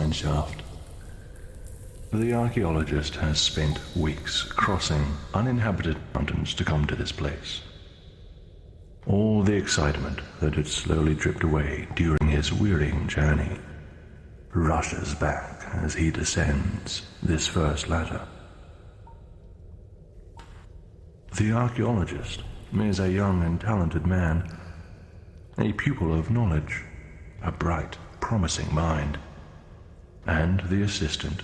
mine shaft. The archaeologist has spent weeks crossing uninhabited mountains to come to this place. All the excitement that had slowly dripped away during his wearying journey rushes back as he descends this first ladder. The archaeologist is a young and talented man, a pupil of knowledge, a bright, promising mind, and the assistant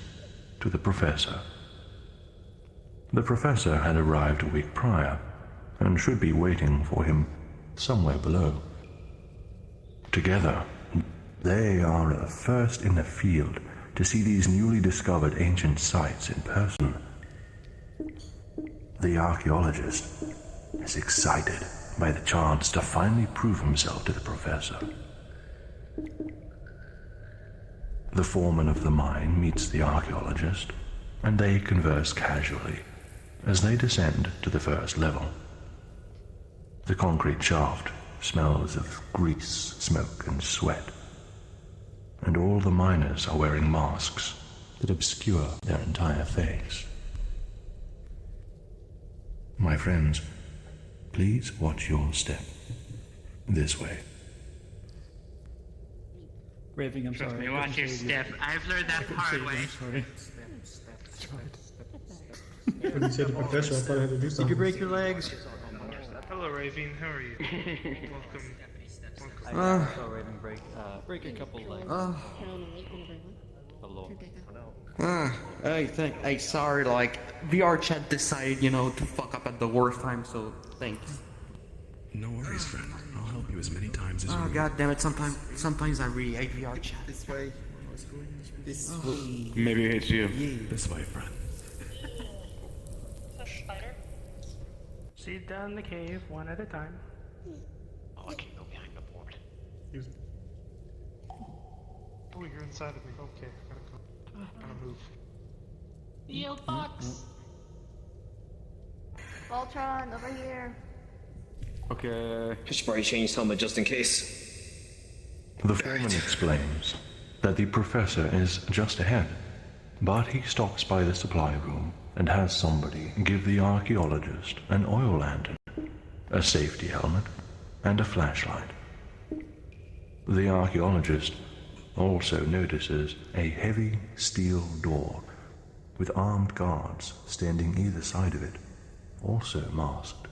to the professor. The professor had arrived a week prior and should be waiting for him somewhere below. Together, they are a first in the field to see these newly discovered ancient sites in person. The archaeologist is excited by the chance to finally prove himself to the professor. The foreman of the mine meets the archaeologist, and they converse casually as they descend to the first level. The concrete shaft smells of grease, smoke, and sweat, and all the miners are wearing masks that obscure their entire face. My friends, please watch your step. This way. Raving, I'm Trust sorry. me, watch your step. I've learned that the hard way. I'm sorry. When you said the professor, I thought I had to do something. Did you break your legs? Hello, Ravine. How are you? Welcome. I saw Raven break a couple legs. Hello. Hey, sorry, like, VR chat decided, to fuck up at the worst time, so thanks. No worries, friend. I'll help you as many times as you Oh, need. god damn it, sometimes I really hate VR chat. This way. This Oh. way. Maybe it's you. This way, friend. See down the cave, one at a time. Oh, I can't go behind the board. Oh, you're inside of me. Okay, gotta move. Yield box! Voltron, over here. Okay. Should probably change helmet just in case. The foreman explains that the professor is just ahead, but he stops by the supply room and has somebody give the archaeologist an oil lantern, a safety helmet, and a flashlight. The archaeologist also notices a heavy steel door with armed guards standing either side of it, also masked.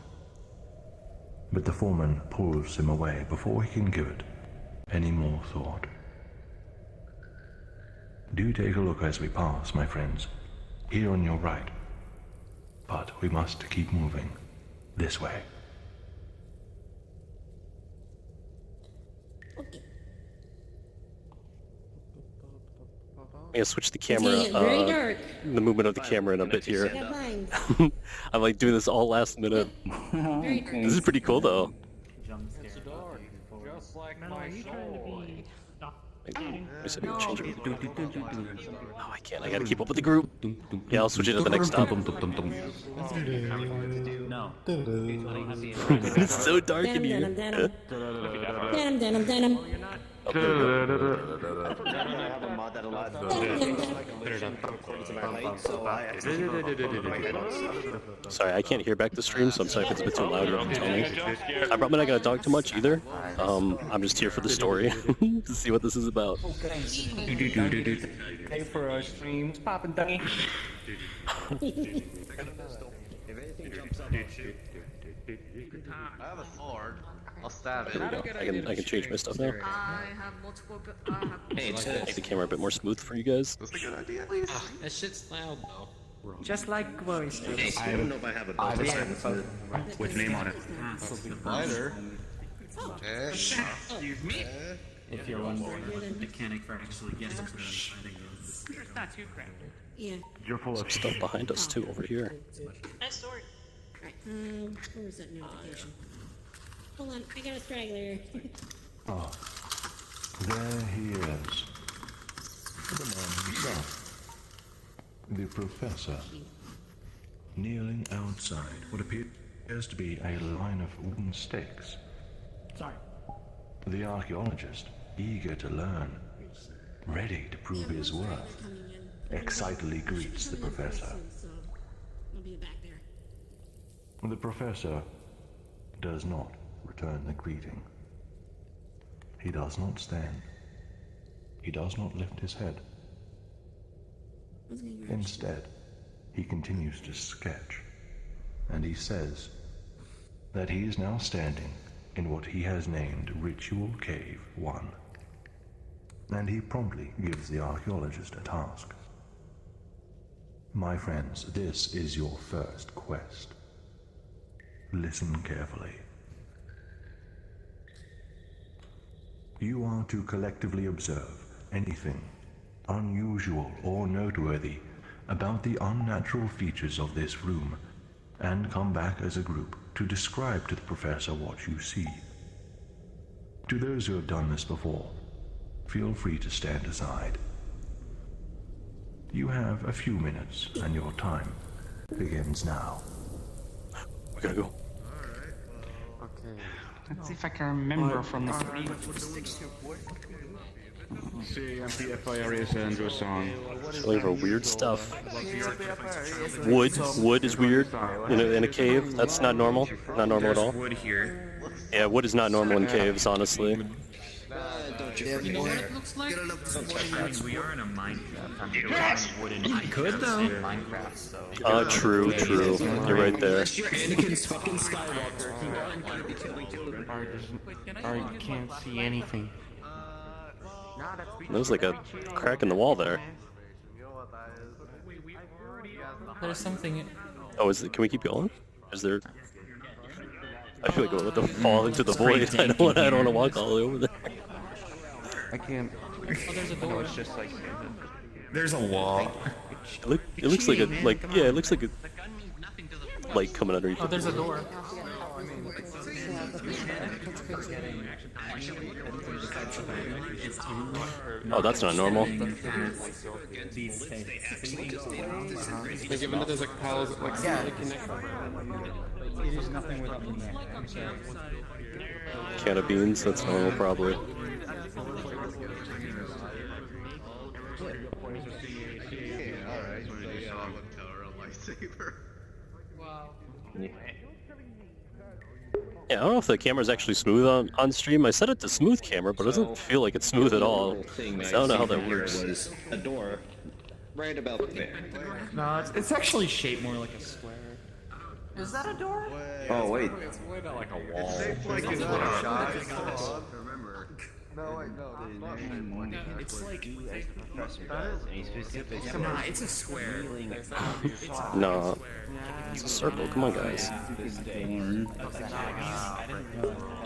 But the foreman pulls him away before he can give it any more thought. Do take a look as we pass, my friends, here on your right. But we must keep moving this way. I'm gonna switch the camera, very dark. the movement of the camera in a bit here. Yeah, fine. I'm like doing this all last minute. Very dark. This is pretty cool though. Just like my soul. I said I'm gonna change it. Oh, I can't. I gotta keep up with the group. Yeah, I'll switch it at the next stop. No. It's so dark in here. Denim. Sorry, I can't hear back the stream, so I'm sorry if it's a bit too loud. You can tell me. I'm probably not gonna talk too much either. I'm just here for the story to see what this is about. Pay for our streams, poppin' dummy. I have a sword. I'll stab it. There we go. I can change my stuff now. I have multiple. Hey, it's Make the camera a bit more smooth for you guys. That's a good idea, at least. That shit's loud, though. Just like voice. I don't know if I have a With name on it. Spider. Excuse me? If you're wondering what the mechanic for actually getting to the fighting is. It's not too cramped. Yeah. You're full of stuff behind us too over here. Nice sword. Right. Where was that notification? Hold on, I got a straggler. Ah, there he is. The man himself. The professor. Kneeling outside what appears to be a line of wooden stakes. Sorry. The archaeologist, eager to learn, ready to prove his worth, excitedly greets the professor. So I'll be back there. The professor does not return the greeting. He does not stand. He does not lift his head. Instead, he continues to sketch, and he says that he is now standing in what he has named Ritual Cave 1. And he promptly gives the archaeologist a task. My friends, this is your first quest. Listen carefully. You are to collectively observe anything unusual or noteworthy about the unnatural features of this room, and come back as a group to describe to the professor what you see. To those who have done this before, feel free to stand aside. You have a few minutes, and your time begins now. We gotta go. Okay. Let's see if I can remember from the green. CMPFI is Andrew song. Showing her weird stuff. Wood is weird in a cave. That's not normal. Not normal at all. Wood here. Yeah, wood is not normal in caves, honestly. You know what it looks like? I mean, we are in a Minecraft. I mean, we're wooden. I could though. In Minecraft, so. True. You're right there. Anakin's fucking Skywalker. I can't see anything. There's like a crack in the wall there. There's something. Oh, is it? Can we keep going? Is there? I feel like we're about to fall into the void. I don't want to walk all the way over there. I can't. Oh, there's a door. It's just like There's a wall. It looks like a it looks like a light coming underneath. Oh, there's a door. Oh, that's not normal. Like even though there's like piles like There's nothing without me there. Can of beans, that's normal probably. Yeah, I don't know if the camera's actually smooth on stream. I set it to smooth camera, but it doesn't feel like it's smooth at all. So I don't know how that works. Was a door right about there. No, it's actually shaped more like a square. Is that a door? Oh wait. it's way down like a wall. No, wait, no. It's like come on, it's a square. No, it's a circle. Come on, guys.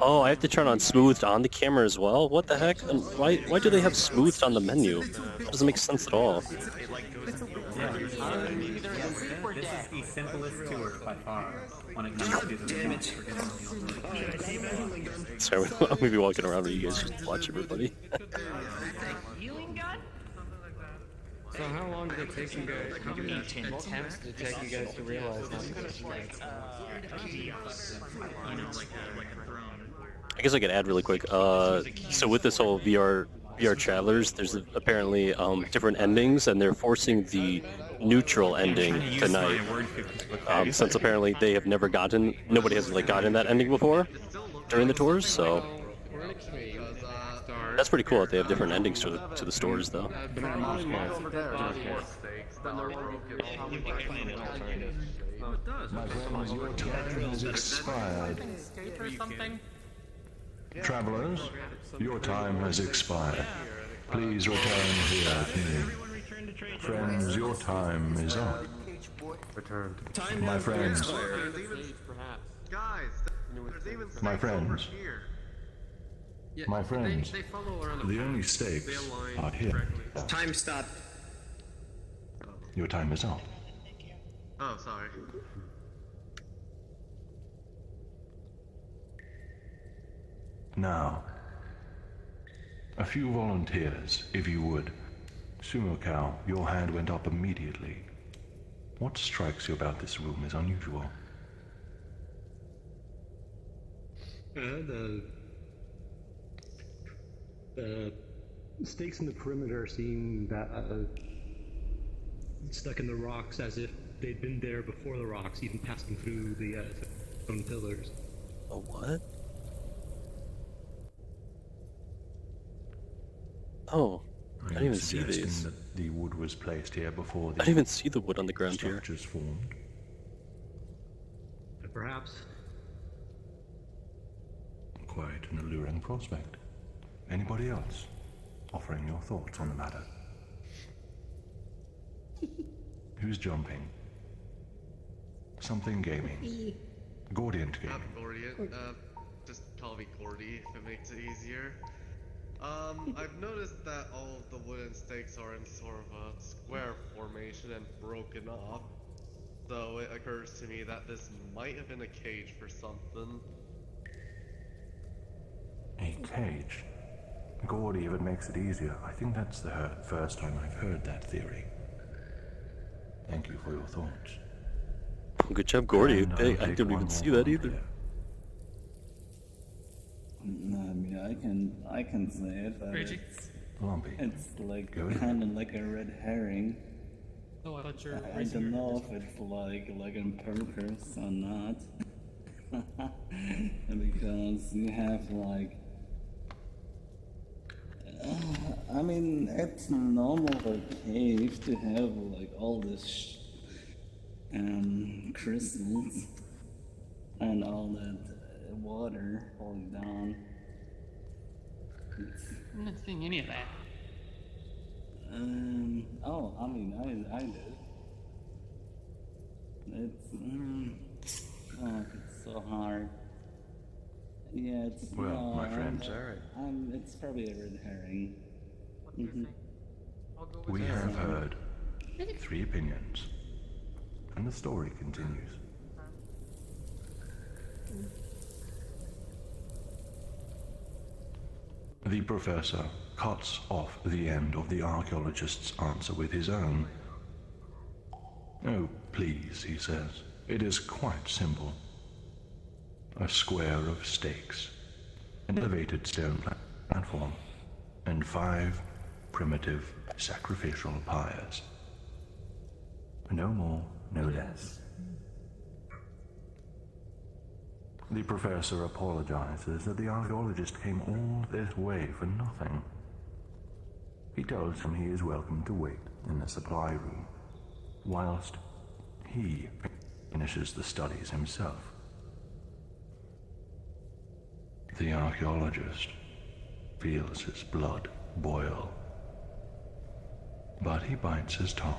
Oh, I have to turn on smoothed on the camera as well? What the heck? And why do they have smoothed on the menu? That doesn't make sense at all. This is the simplest tour by far when it comes to the Sorry, I'm gonna be walking around where you guys just watch everybody. So how long did it take you guys? How many attempts did it take you guys to realize I guess I could add really quick. So with this whole VRTravellers, there's apparently different endings, and they're forcing the neutral ending tonight. Since apparently they have never nobody has like gotten that ending before during the tours, so that's pretty cool that they have different endings to the stores, though. My friends, your time has expired. Travelers, your time has expired. Please return here at noon. Friends, your time is up. Returned. My friends, Guys, there's even my friends, my friends, They follow around the only stakes are here. Time stop. Your time is up. Oh, sorry. Now, a few volunteers, if you would. Sumokow, your hand went up immediately. What strikes you about this room is unusual? the stakes in the perimeter seem that stuck in the rocks as if they'd been there before the rocks, even passing through the stone pillars. A what? Oh, I didn't even see Suggesting these. that the wood was placed here before the I didn't even see the wood on the ground here. structures formed. Perhaps. Quite an alluring prospect. Anybody else offering your thoughts on the matter? Who's jumping? Something gaming. Gordient gaming. Gordient. Just call me Gordy if it makes it easier. I've noticed that all of the wooden stakes are in sort of a square formation and broken off. So it occurs to me that this might have been a cage for something. A cage? Gordy, if it makes it easier, I think that's the first time I've heard that theory. Thank you for your thoughts. Good job, Gordy. And Hey, I'll I take didn't one even more see that from either. here. I mean, I can say it, but Lumpy. it's like Go ahead. kind of like a red herring. Oh, I thought you were I don't know if it's like on purpose or not, because you have like. I mean, it's normal for a cave to have like all this crystals and all that water falling down. I'm not seeing any of that. Oh, I mean, I do. It's, it's so hard. Yeah, it's, Well, my friends, it's probably a red herring. We have heard 3 opinions, and the story continues. The professor cuts off the end of the archaeologist's answer with his own. Oh, please, he says. It is quite simple. A square of stakes, an elevated stone platform, and 5 primitive sacrificial pyres. No more, no less. The professor apologizes that the archaeologist came all this way for nothing. He tells him he is welcome to wait in the supply room, whilst he finishes the studies himself. The archaeologist feels his blood boil, but he bites his tongue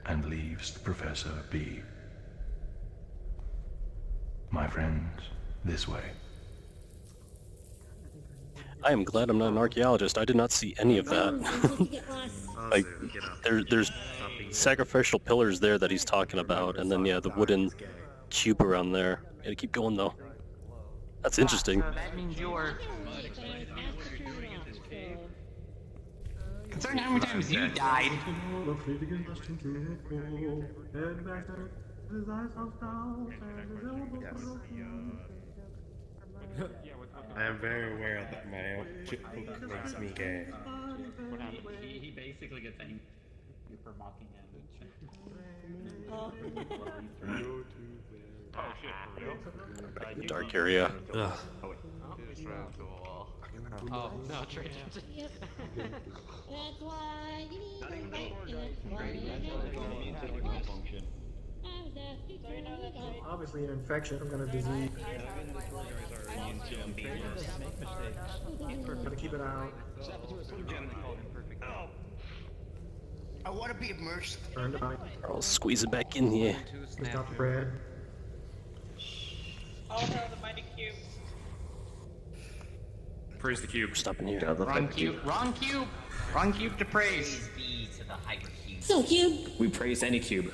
and leaves the professor be. My friends, this way. I am glad I'm not an archaeologist. I did not see any of that. Like, there's sacrificial pillars there that he's talking about, and then yeah, the wooden cube around there. Gotta keep going though. That's interesting. That means you're. Considering how many times you died. I am very aware that my own chip makes me gay. What happened? He basically gets angry for mocking him. Oh shit, for real? Dark area. Ugh. Oh, no, trade. That's why you need to Obviously an infection from a disease. Gotta keep it out. I want to be immersed. I'll squeeze it back in here. Stop the bread. Oh, no, the mighty cube. Praise the cube. Stopping here. Wrong cube. Wrong cube. Wrong cube to praise. B to the hyper cube. So cube. We praise any cube.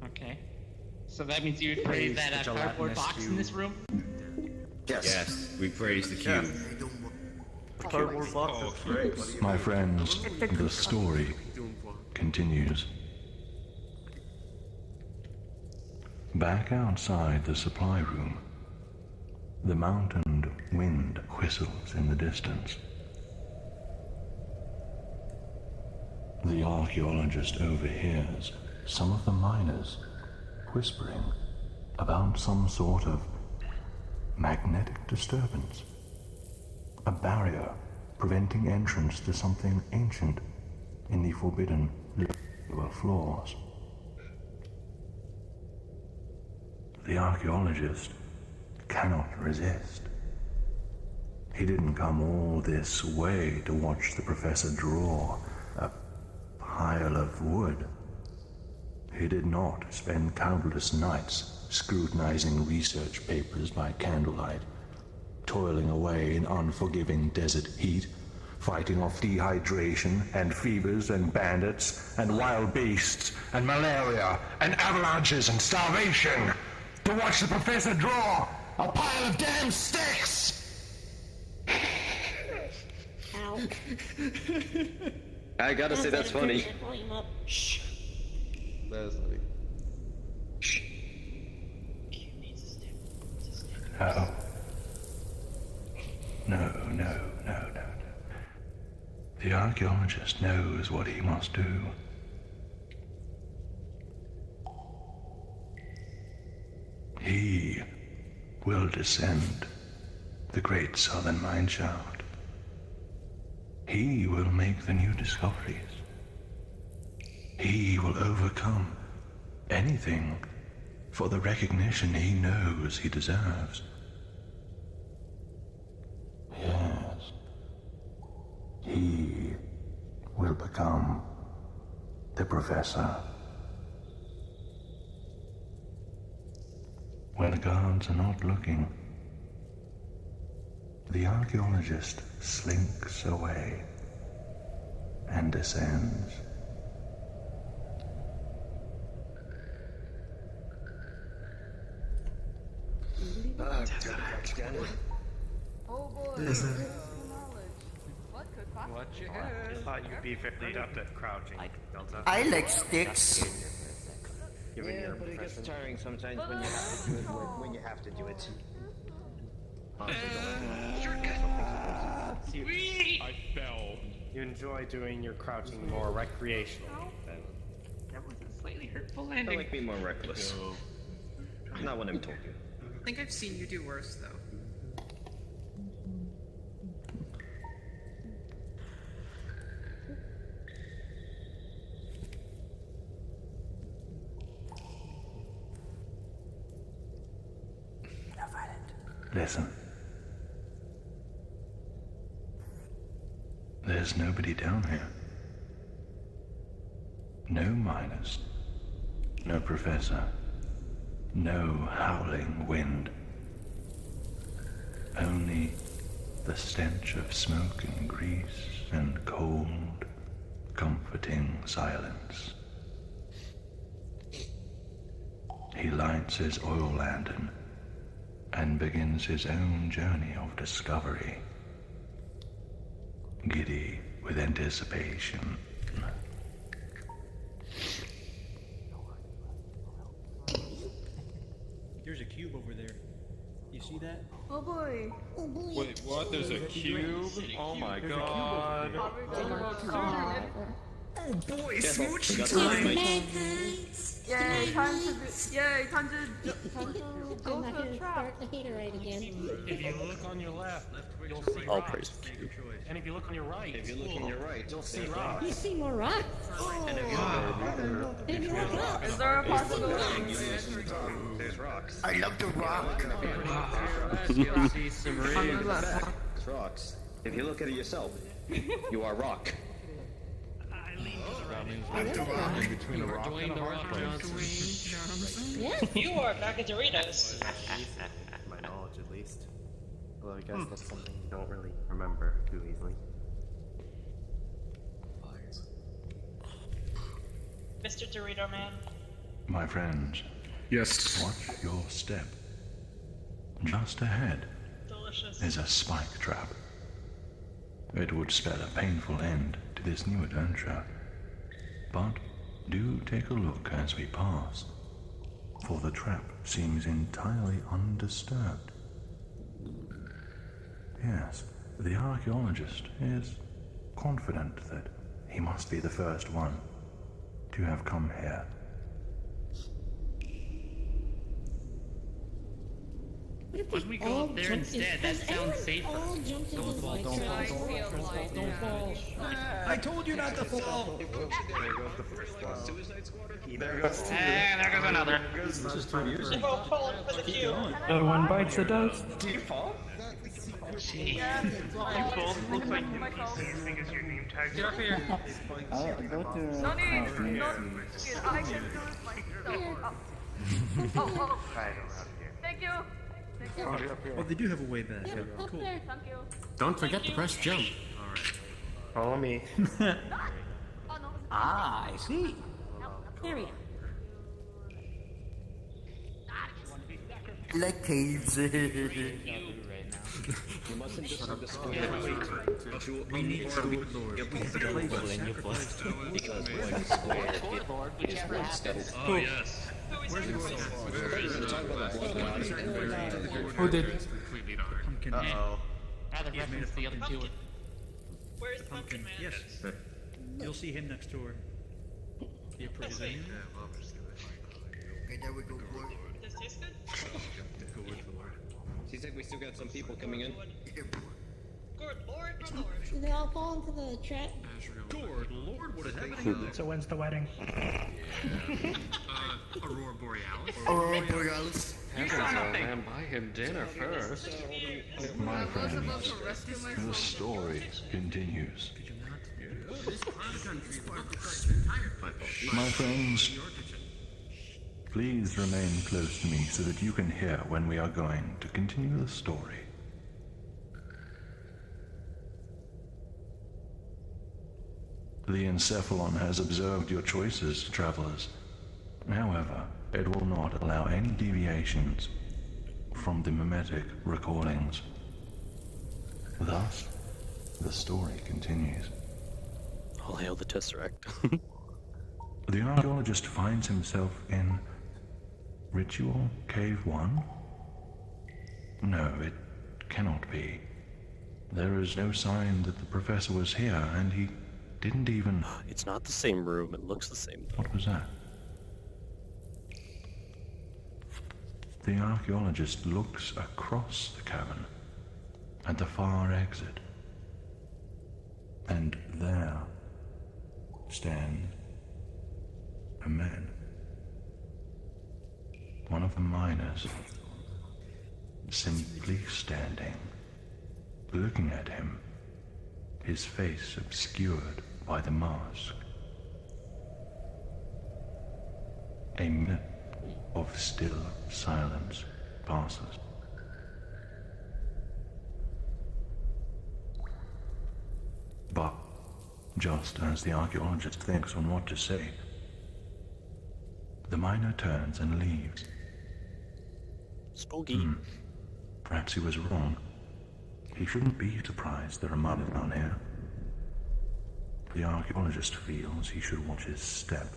Okay. So that means you would praise that cardboard box in this room? Yes, we praise the cube. Cardboard box is great. My friends, the story continues. Back outside the supply room, the mountain wind whistles in the distance, The archaeologist overhears some of the miners whispering about some sort of magnetic disturbance. A barrier preventing entrance to something ancient in the forbidden lower floors. The archaeologist cannot resist. He didn't come all this way to watch the professor draw a pile of wood. He did not spend countless nights scrutinizing research papers by candlelight, toiling away in unforgiving desert heat, fighting off dehydration and fevers and bandits and wild beasts and malaria and avalanches and starvation to watch the professor draw a pile of damn sticks! Ow. I gotta say that's funny. Shh. That is funny. No. The archaeologist knows what he must do. He will descend the great southern mine shaft. He will make the new discoveries. He will overcome anything for the recognition he knows he deserves. Yes. He will become the professor. When the guards are not looking, the archaeologist slinks away and descends. Oh boy. Listen. What could possibly What you had? I thought you'd be very adept at crouching. I like sticks. Yeah, but it gets tiring sometimes when you have to do it. When you have to do it. I fell. You enjoy doing your crouching more recreationally then. That was a slightly hurtful I landing. like being more reckless. Not when I'm told to. I think I've seen you do worse, though. Listen. There's nobody down here. No miners. No professor. No howling wind. Only the stench of smoke and grease and cold, comforting silence. He lights his oil lantern and begins his own journey of discovery, giddy with anticipation. There's a cube over there. You see that? Oh boy. Oh boy. Wait, what? There's a cube? Oh my god. Oh boy, smoochie Yay, time to go I'm not for the gonna trap. start the haterade again. If you look on your left, you'll see I'll rocks. praise the cube. And if you look on your right, you'll see You rocks. see more rocks? And if Maybe more rocks. Is there a possibility? there's rocks. I love the rock. You'll see some rain. It's rocks. If you look at it yourself, you are rock. Between a rock and a hard place. Yeah. You are back at Doritos. My knowledge, at least. Although I guess that's something you don't really remember too easily. Mr. Dorito Man. My friends. Yes. Watch your step. Just ahead Delicious. is a spike trap. It would spell a painful end to this new adventure. But do take a look as we pass, for the trap seems entirely undisturbed. Yes, the archaeologist is confident that He must be the first one to have come here. What Why don't we go up there instead? That sounds safer. Don't fall, don't fall. I told you not to fall! There goes the first one. Suicide Squad? There goes two. There goes another. This is 2 years They're both falling for the queue. No one bites the dust. Do you fall? Yeah. You both look like you think is your name tag. Get up here. I'll go to No need, no need. I can do it myself. Oh. Right around here. Thank you. Thank you. Oh, they do have a way back. Yep, up Cool. there. Thank you. Don't forget to press jump. Follow me. Oh no. Ah, I see. There we go. Like caves. You mustn't disrespect We need to we have to sacrifice to it. Because one square is one step. Oh, yes. Who did? Completely dark. Pumpkin. Uh-oh. Rather reference the other two. Where's the pumpkin man? Yes. You'll see him next door. He approaches This way. in. Yeah, well, I'm just gonna... Okay, there we go, boy. Does this good? Seems like we still got some people coming in. Good lord, my lord. Do they all fall into the trap? Good lord, what is happening? So when's the wedding? Aurora Borealis? Aurora Borealis. Man, buy him dinner first. My friends, the story continues. My friends, please remain close to me so that you can hear when we are going to continue the story. The Encephalon has observed your choices, travelers. However, it will not allow any deviations from the mimetic recordings. Thus, the story continues. All hail the Tesseract. The archaeologist finds himself in Ritual Cave 1? No, it cannot be. There is no sign that the professor was here, and he didn't even... It's not the same room. It looks the same. What was that? The archaeologist looks across the cavern at the far exit. And there stands a man. One of the miners, simply standing, looking at him, his face obscured by the mask. A minute of still silence passes. But just as the archaeologist thinks on what to say, the miner turns and leaves. Spooky. Perhaps he was wrong. He shouldn't be surprised there are miners down here. The archaeologist feels he should watch his step.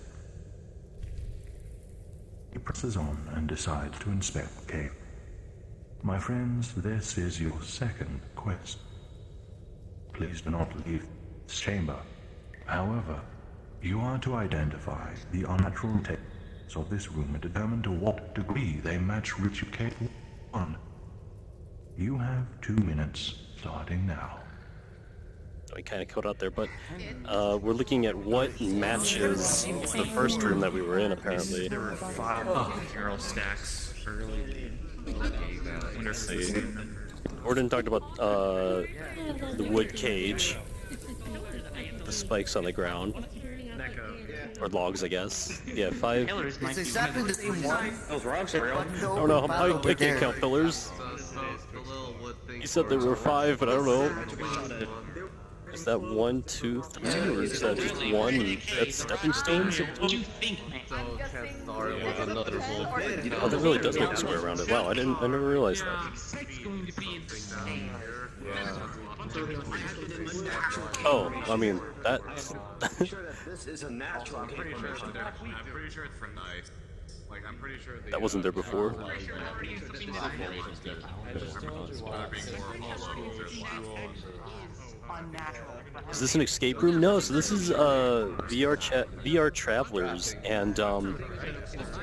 He presses on and decides to inspect the cave. My friends, this is your second quest. Please do not leave this chamber. However, you are to identify the unnatural tapes of this room and determine to what degree they match Ritual Cave 1. You have 2 minutes starting now. We kind of cut out there, but we're looking at what matches the first room that we were in, apparently. There were 5 hero stacks early. Let's see. Gordon talked about the wood cage, the spikes on the ground, or logs, I guess. Yeah, 5. It's exactly the same one. Those rocks are real. I don't know how I can't count pillars. He said there were 5, but I don't know. Is that 1, 2, 3, or is that just 1? That's stepping stones? What do you think, man? Oh, that really does make a square around it. Wow, I never realized that. It's going to be insane. Oh, I mean, that... This is a natural. I'm pretty sure it's for nice. Like, I'm pretty sure that wasn't there before. unnatural. Is this an escape room? No, so this is VRTravellers, and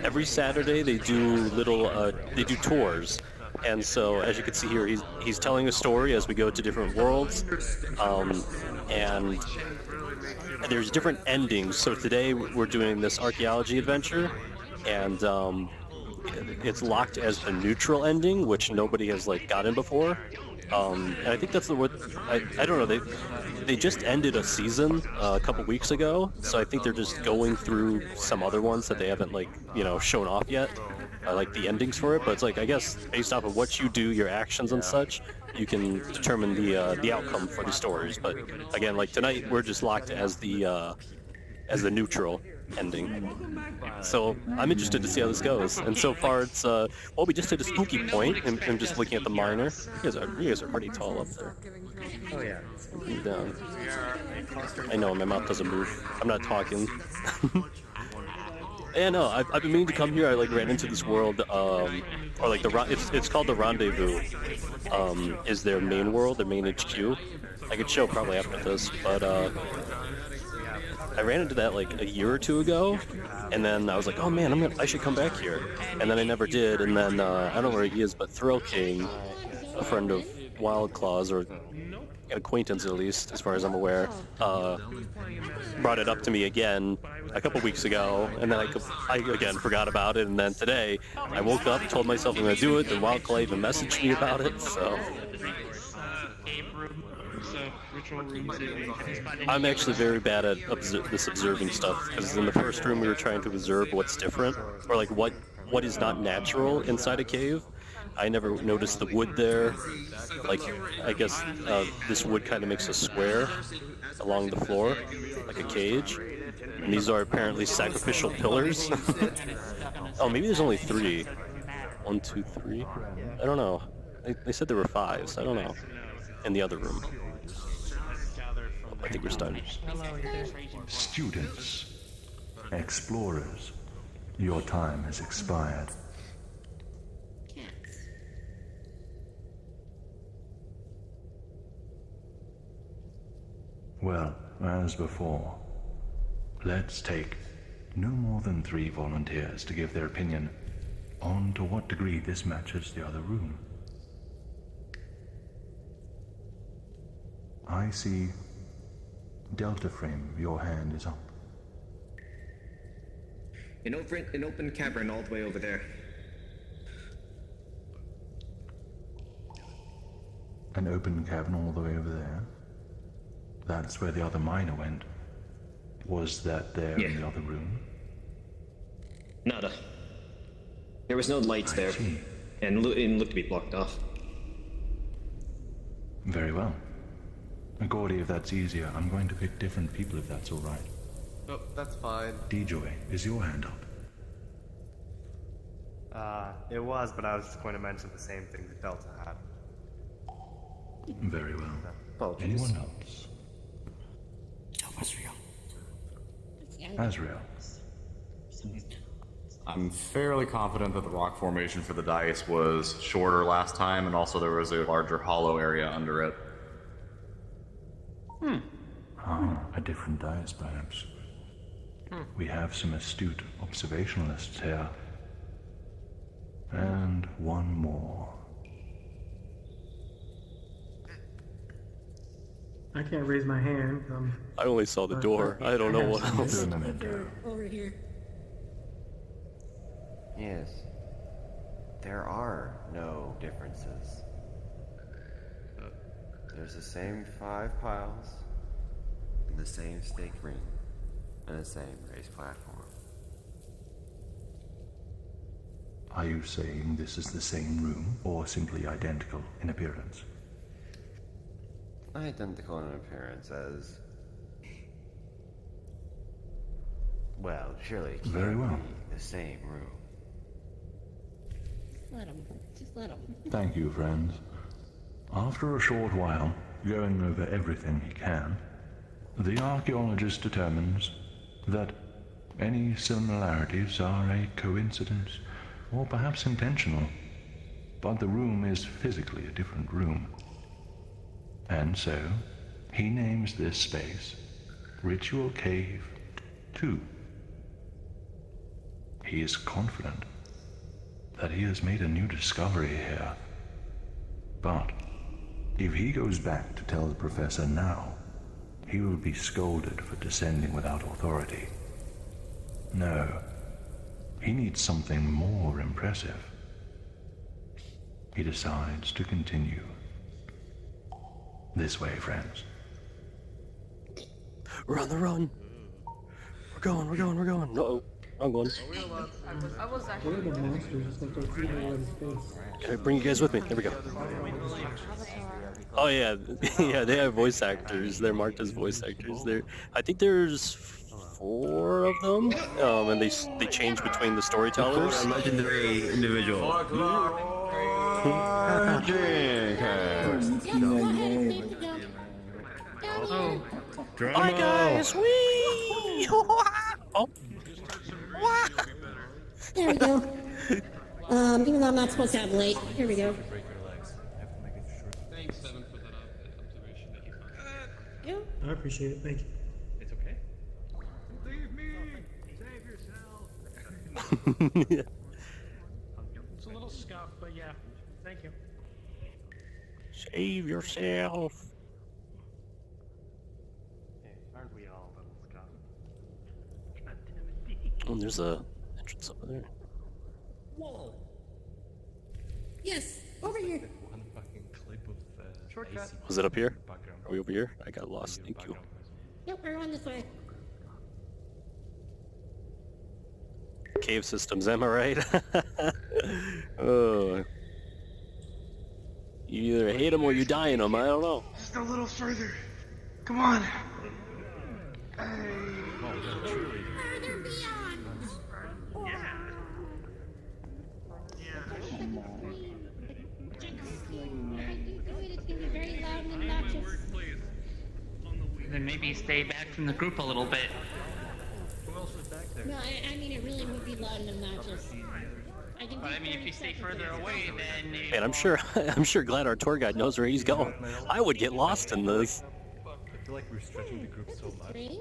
every Saturday they do they do tours. And so, as you can see here, he's telling a story as we go to different worlds, and there's different endings. So today we're doing this archaeology adventure, and it's locked as the neutral ending, which nobody has like gotten before. And I think that's what I don't know. They just ended a season a couple weeks ago, so I think they're just going through some other ones that they haven't shown off yet. Like the endings for it, but it's like, I guess based off of what you do, your actions and such, you can determine the outcome for the stories. But again, like tonight, we're just locked as the neutral ending. So I'm interested to see how this goes. And so far, it's well, we just hit a spooky point. I'm just looking at the miner. You guys are pretty tall up there. Oh yeah. Down. I know my mouth doesn't move. I'm not talking. Yeah, no, I've been meaning to come here. I ran into this world, or it's called the Rendezvous. Is their main world, their main HQ. I could show probably after this, but I ran into that a year or two ago, and then I was like, oh man, I should come back here, and then I never did. And then I don't know where he is, but Thrill King, a friend of Wild Claws, or an acquaintance at least, as far as I'm aware, brought it up to me again a couple weeks ago, and then I again forgot about it, and then today I woke up, told myself I'm going to do it, and Wildclaw even messaged me about it, so... I'm actually very bad at this observing stuff, because in the first room we were trying to observe what's different, or what is not natural inside a cave. I never noticed the wood there. I guess this wood kind of makes a square along the floor, like a cage. And these are apparently sacrificial pillars. Oh, maybe there's only 3. 1, 2, 3. I don't know. They said there were 5, so I don't know. In the other room. I think we're starting. Students, explorers, your time has expired. Well, as before, let's take no more than 3 volunteers to give their opinion on to what degree this matches the other room. I see Delta Frame, your hand is up. An open cavern all the way over there. An open cavern all the way over there? That's where the other miner went. Was that there in the other room? Nada. There was no lights there, and it looked to be blocked off. Very well. Gordy, if that's easier, I'm going to pick different people if that's alright. Oh, that's fine. D-Joy, is your hand up? It was, but I was just going to mention the same thing that Delta had. Very well. Apologies. Anyone else? Azrael. I'm fairly confident that the rock formation for the dice was shorter last time, and also there was a larger hollow area under it. A different dice, perhaps. We have some astute observationalists here. And one more. I can't raise my hand. I only saw the door. I don't know what else. Over here. Yes. There are no differences. There's the same 5 piles, and the same stake ring, and the same raised platform. Are you saying this is the same room, or simply identical in appearance? Identical in appearance as... Well, surely it can't Very well. be the same room. Let him. Just let him. Thank you, friends. After a short while, going over everything he can, the archaeologist determines that any similarities are a coincidence, or perhaps intentional, but the room is physically a different room. And so, He names this space Ritual Cave 2. He is confident that he has made a new discovery here. But if he goes back to tell the professor now, he will be scolded for descending without authority. No, he needs something more impressive. He decides to continue. This way, friends. We're on the run. We're going. No, I'm going. I was actually. Where are the monsters? It's like they're feeding all in space. Can I bring you guys with me? There we go. Oh yeah, yeah. They have voice actors. They're marked as voice actors. I think there's 4 of them, and they change between the storytellers. A legendary individual. Hi guys, wee! Oh. There we go. Even though I'm not supposed to have late. Here we go. Thanks, Seven, for that observation that you found. Yeah. I appreciate it. Thank you. It's okay. Leave me! Save yourself! Yeah. It's a little scuff, but yeah. Thank you. Save yourself. Aren't we all little Scott? Oh, there's a entrance over there. Whoa. Yes, over here. One fucking clip of Shortcut. Was it up here? Are we over here? I got lost. Thank you. Yep, we're on this way. Cave systems, am I right? Oh. You either hate them or you die in them. I don't know. Just a little further. Come on. Further beyond. It's gonna be very loud and obnoxious. Then maybe stay back from the group a little bit. Who else was back there? No, I mean it really would be loud and obnoxious. But I mean, if you stay further away, then... And I'm sure glad our tour guide knows where he's going. I would get lost in this. I feel like we're stretching the group so much. Strange.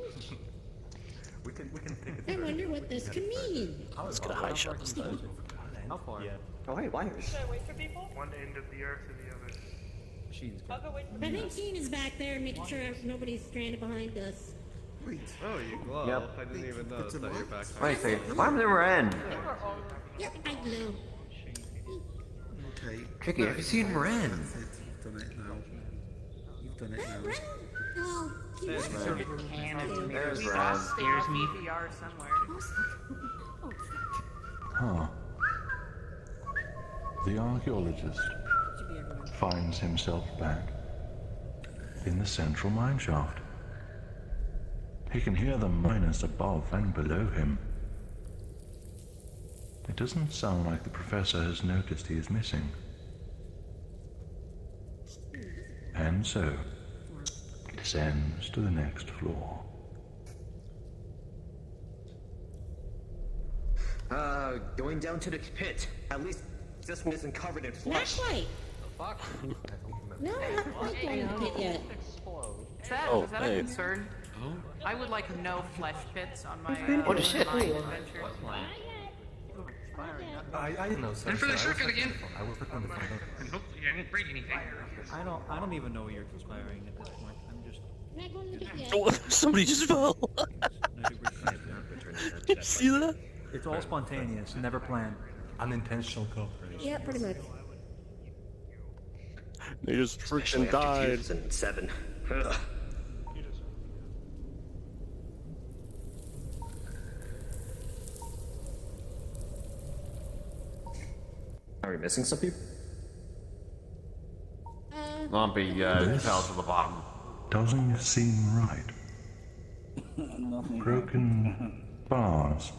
we can take it. I wonder what this could mean. Let's get a high shot this time. How far? Yeah. Oh, hey, wires. Should I wait for people? One end of the earth to the other. I'll go wait for I people. think Gene is back there making sure nobody's stranded behind us. Oh, you glow. Yep. I didn't even notice that you're back. Wait a second. Why am I never in? Yep, I know. Okay. Tricky, have you seen Ren? You've done it now. You've done it now. Oh, he There's was Ren. there. There's We Ren. lost Scares me. VR somewhere. Huh. The archaeologist finds himself back in the central mine shaft. He can hear the miners above and below him. It doesn't sound like the professor has noticed he is missing. And so, he descends to the next floor. Going down to the pit. At least this one isn't covered in Not flesh. quite. Fuck. No, we're not quite going to pit yet. Is that, Oh, is that hey. a concern? I would like no flesh pits on my What a shit. mine adventure. I didn't know. And for the shortcut again. I was looking to find out. And hopefully I didn't break anything. I don't even know what you're conspiring at this point. I'm just. We're not going to pit yet. Oh, somebody just fell. Did you see that? It's all spontaneous, never planned. Unintentional cooperation. Yeah, pretty much. They just freaking Especially after died. 2007. Ugh. Are we missing some people? Lumpy fell to the bottom. Doesn't seem right. Broken bars.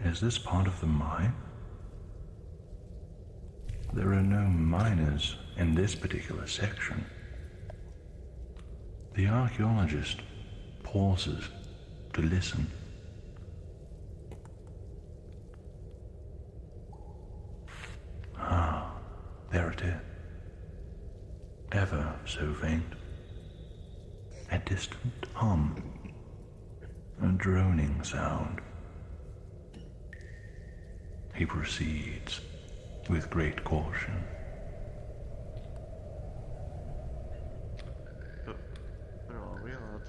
Is this part of the mine? There are no miners in this particular section. The archaeologist pauses to listen. Ah, there it is. Ever so faint. a distant hum, a droning sound. He proceeds with great caution. What are we allowed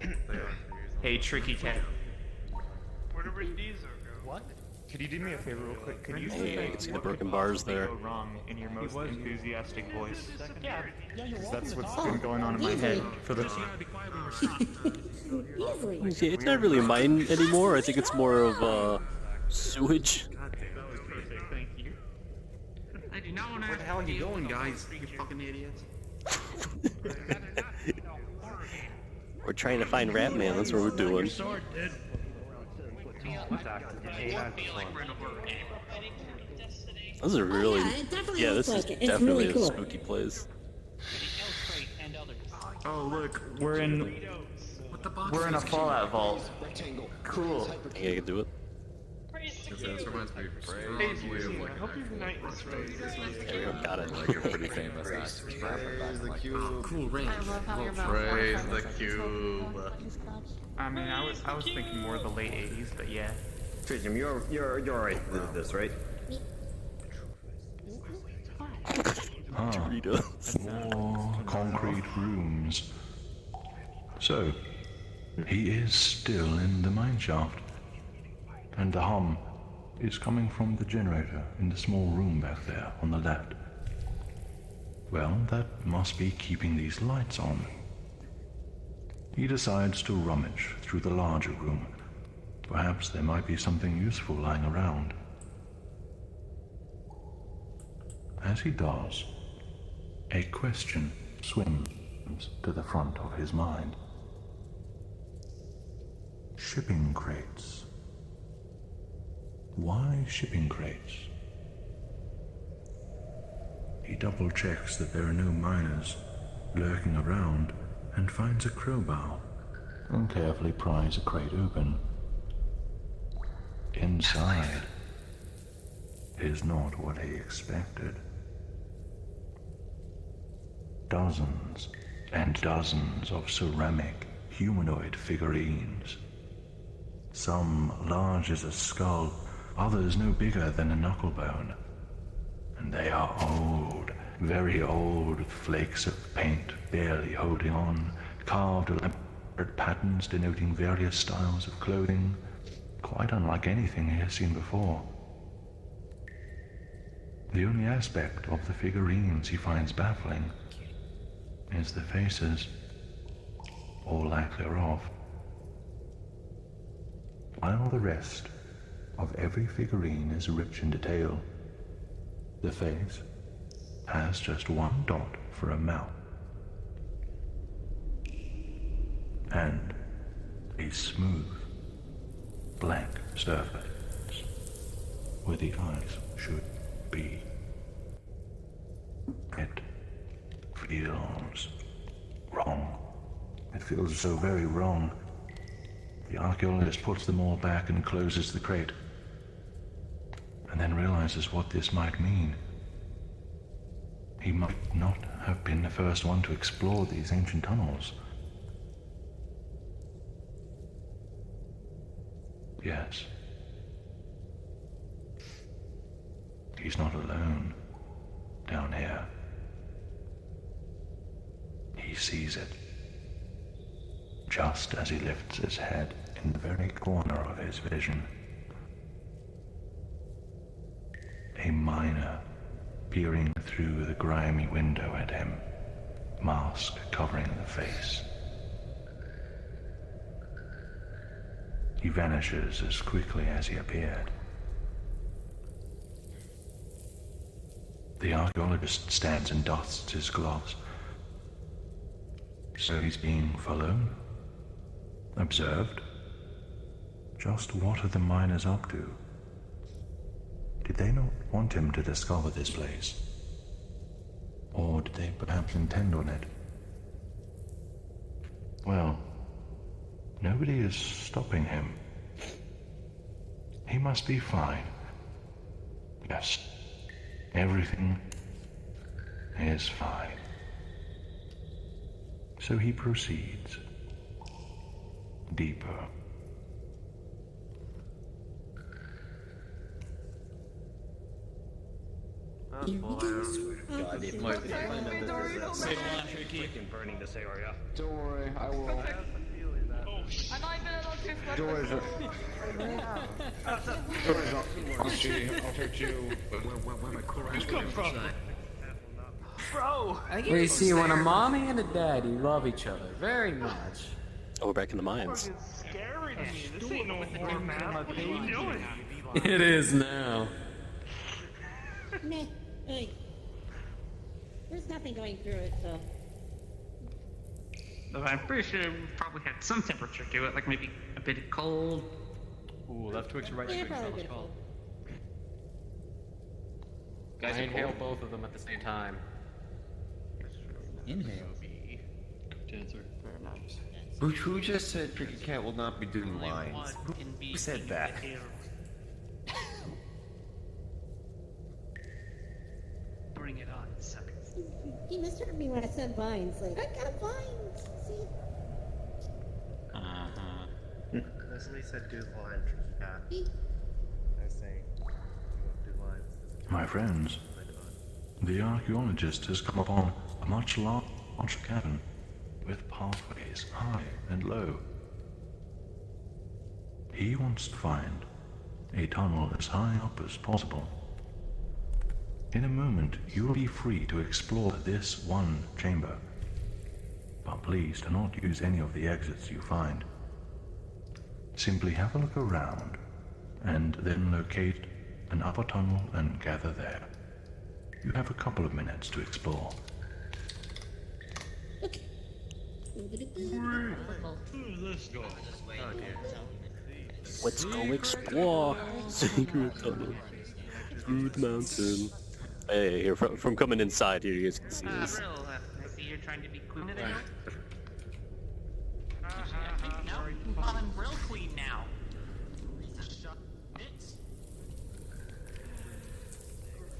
to Hey, Tricky Cat. Where did Rizzo go? What? Could you do me a favor real quick? Could you Hey, say I can see the what broken could bars possibly there. go wrong in your most enthusiastic voice? Yeah, Because that's what's been going on in my head for the... Yeah, it's not really mine anymore. I think it's more of sewage. That was perfect, thank you. I do not want to. Where the hell are you going, guys? You fucking idiots. We're trying to find Ratman. That's what we're doing. This is a really, yeah, this is definitely a spooky place. Oh look, we're in a Fallout vault. Cool. Think I can do it? This reminds me Hey, Susan, I hope your night was right. There we go, got it. like a pretty famous actor. Praise the cube. Cool range. Praise the cube. I mean, I was thinking more the late 80s, but yeah. Tristan, you're alright with this, right? More concrete rooms. So, he is still in the mine shaft. And the hum is coming from the generator in the small room back there on the left. Well, that must be keeping these lights on. He decides to rummage through the larger room. Perhaps there might be something useful lying around. As he does, a question swims to the front of his mind. Shipping crates. Why shipping crates? He double checks that there are no miners lurking around and finds a crowbar and carefully pries a crate open. Inside is not what he expected. Dozens and dozens of ceramic humanoid figurines. Some large as a skull, others no bigger than a knucklebone. And they are old, very old, with flakes of paint barely holding on, carved elaborate patterns denoting various styles of clothing, quite unlike anything he has seen before. The only aspect of the figurines he finds baffling is the faces, or lack thereof. While the rest of every figurine is rich in detail, the face has just one dot for a mouth, and a smooth, blank surface where the eyes should be. It feels wrong. It feels so very wrong. The archaeologist puts them all back and closes the crate, and then realizes what this might mean. He might not have been the first one to explore these ancient tunnels. Yes. He's not alone down here. He sees it, just as he lifts his head in the very corner of his vision. A miner peering through the grimy window at him, mask covering the face. He vanishes as quickly as he appeared. The archaeologist stands and dusts his gloves. So he's being followed? Observed? Just what are the miners up to? Did they not want him to discover this place? Or did they perhaps intend on it? Well, nobody is stopping him. He must be fine. Yes, everything is fine. So he proceeds. Deeper. God, it might be freaking burning this area. Don't worry, I will. I'm not even allowed to reflect. Doors I'll shoot you. You come from? Bro! We see when a mommy and a daddy love each other very much. Oh, we're back in the mines. Scary to me. This ain't no horror map. What are you doing? It is now. Meh. Hey. There's nothing going through it, so. Though I'm pretty sure we probably had some temperature to it, like maybe a bit of cold. Ooh, left twix or right Yeah, twix, probably that was good. called. I inhale both of them at the same time. Inhale. Who just said Cricket Cat will not be doing lines? Who said that? Bring it on, suckers. He misheard me when I said vines. Like, I got vines. See? Leslie said do lines, Cat. I was saying, do lines. My friends, the archaeologist has come upon a much larger cavern with pathways high and low. He wants to find a tunnel as high up as possible. In a moment, you'll be free to explore this one chamber. But please do not use any of the exits you find. Simply have a look around, and then locate an upper tunnel and gather there. You have a couple of minutes to explore. Let's go. Let's go explore. Secret tunnel through the mountain. Hey, here from coming inside here, you guys can see this. Brill, I see you're trying to be queen of the hill. No, I'm Brill Queen now. Shut it.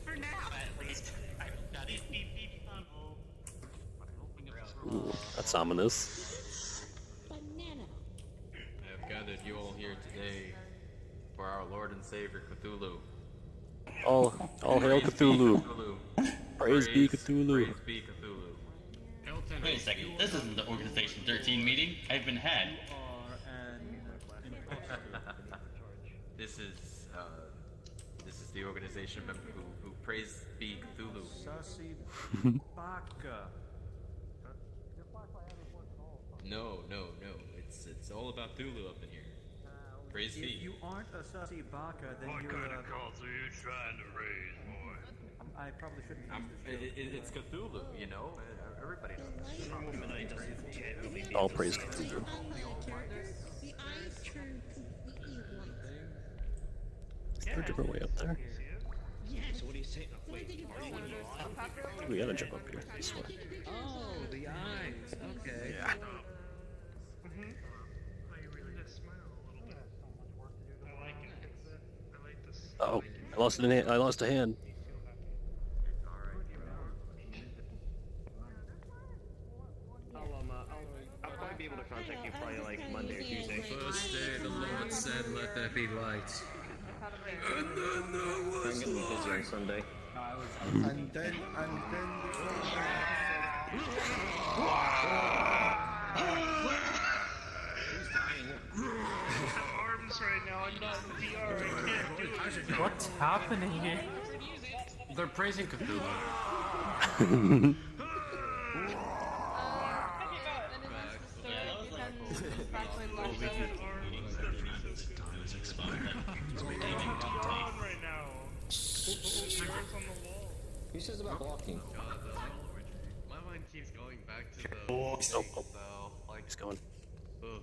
For now, at least. I've got it. Beep, beep, Ooh, that's ominous. Banana. I have gathered you all here today for our Lord and Savior Cthulhu. All hail Cthulhu. Praise be Cthulhu. Praise be Cthulhu. Wait a second, this isn't the Organization 13 meeting. I've been had. This is the organization member who praise be Cthulhu. No. It's all about Cthulhu up in here. Praise be. If you aren't a sussy baka, then What you're kind of cult are you trying to raise, boy? I probably shouldn't use this. It's Cthulhu, you know? Everybody knows. All praise Cthulhu. The eyes turn completely white. Is there a different way up there? So what do you say? Wait, We gotta jump up here, I swear. Oh, the eyes. Okay. Yeah. Oh, I lost a hand. I lost a hand. I'll probably be able to contact you probably like Monday or Tuesday. First day the Lord said, let there be light. I'm gonna be busy on Sunday. And then Arms right now. I'm not in VR. I can't do it. What's happening here? They're praising Cthulhu. Time has expired. On right now. Fingers on the wall. Who says about blocking? My mind keeps going back to the things, though. Like, He's going. ugh,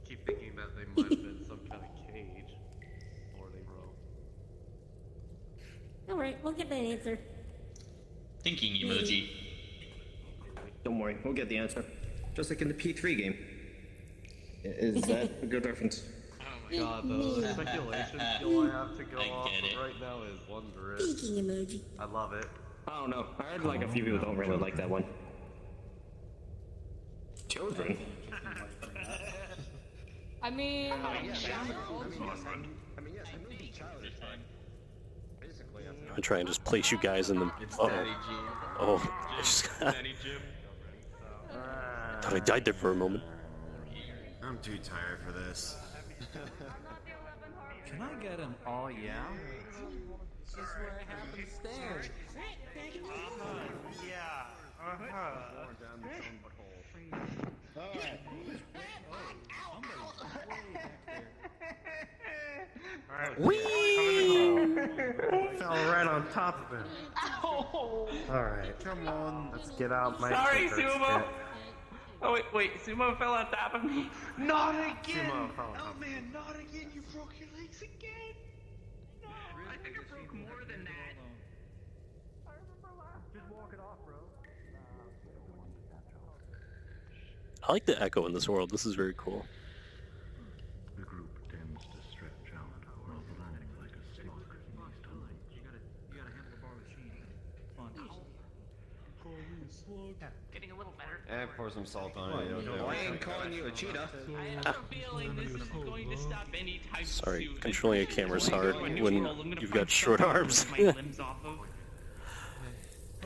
keep thinking that they might have been some kind of cage. Or they wrote. Alright, we'll get that answer. Thinking emoji. Don't worry, we'll get the answer. Just like in the P3 game. Is that a good reference? God, the speculation skill I have to go I off get of it. right now is wondrous. Speaking emoji. I love it. I don't know. I heard like a few people don't really like that one. children. I mean, I mean, yes, I moved the child is fine. Basically, I'm trying to just place you guys in the. Oh, I just thought I died there for a moment. I'm too tired for this. Can I get an oh yeah? This is where it happens stairs. Yeah. Whee! Fell right on top of him. Alright. Come on. Let's get out my Sorry, favorite Sumo. stick. Oh wait, Sumo fell on top of me. Not again! Sumo fell on top Oh of me. man, not again! You broke your legs again! No! I think I broke more than that. Just walk it off, bro. I like the echo in this world. This is very cool. The group tends to stretch out rather long like a stick in these tunnels. You gotta handle the bar with Sheen. Getting a little better. And pour some salt on it. I ain't calling you a cheetah. I have a feeling this isn't going to stop anytime Sorry, soon. controlling a camera's hard when you've got short arms. My limbs off of.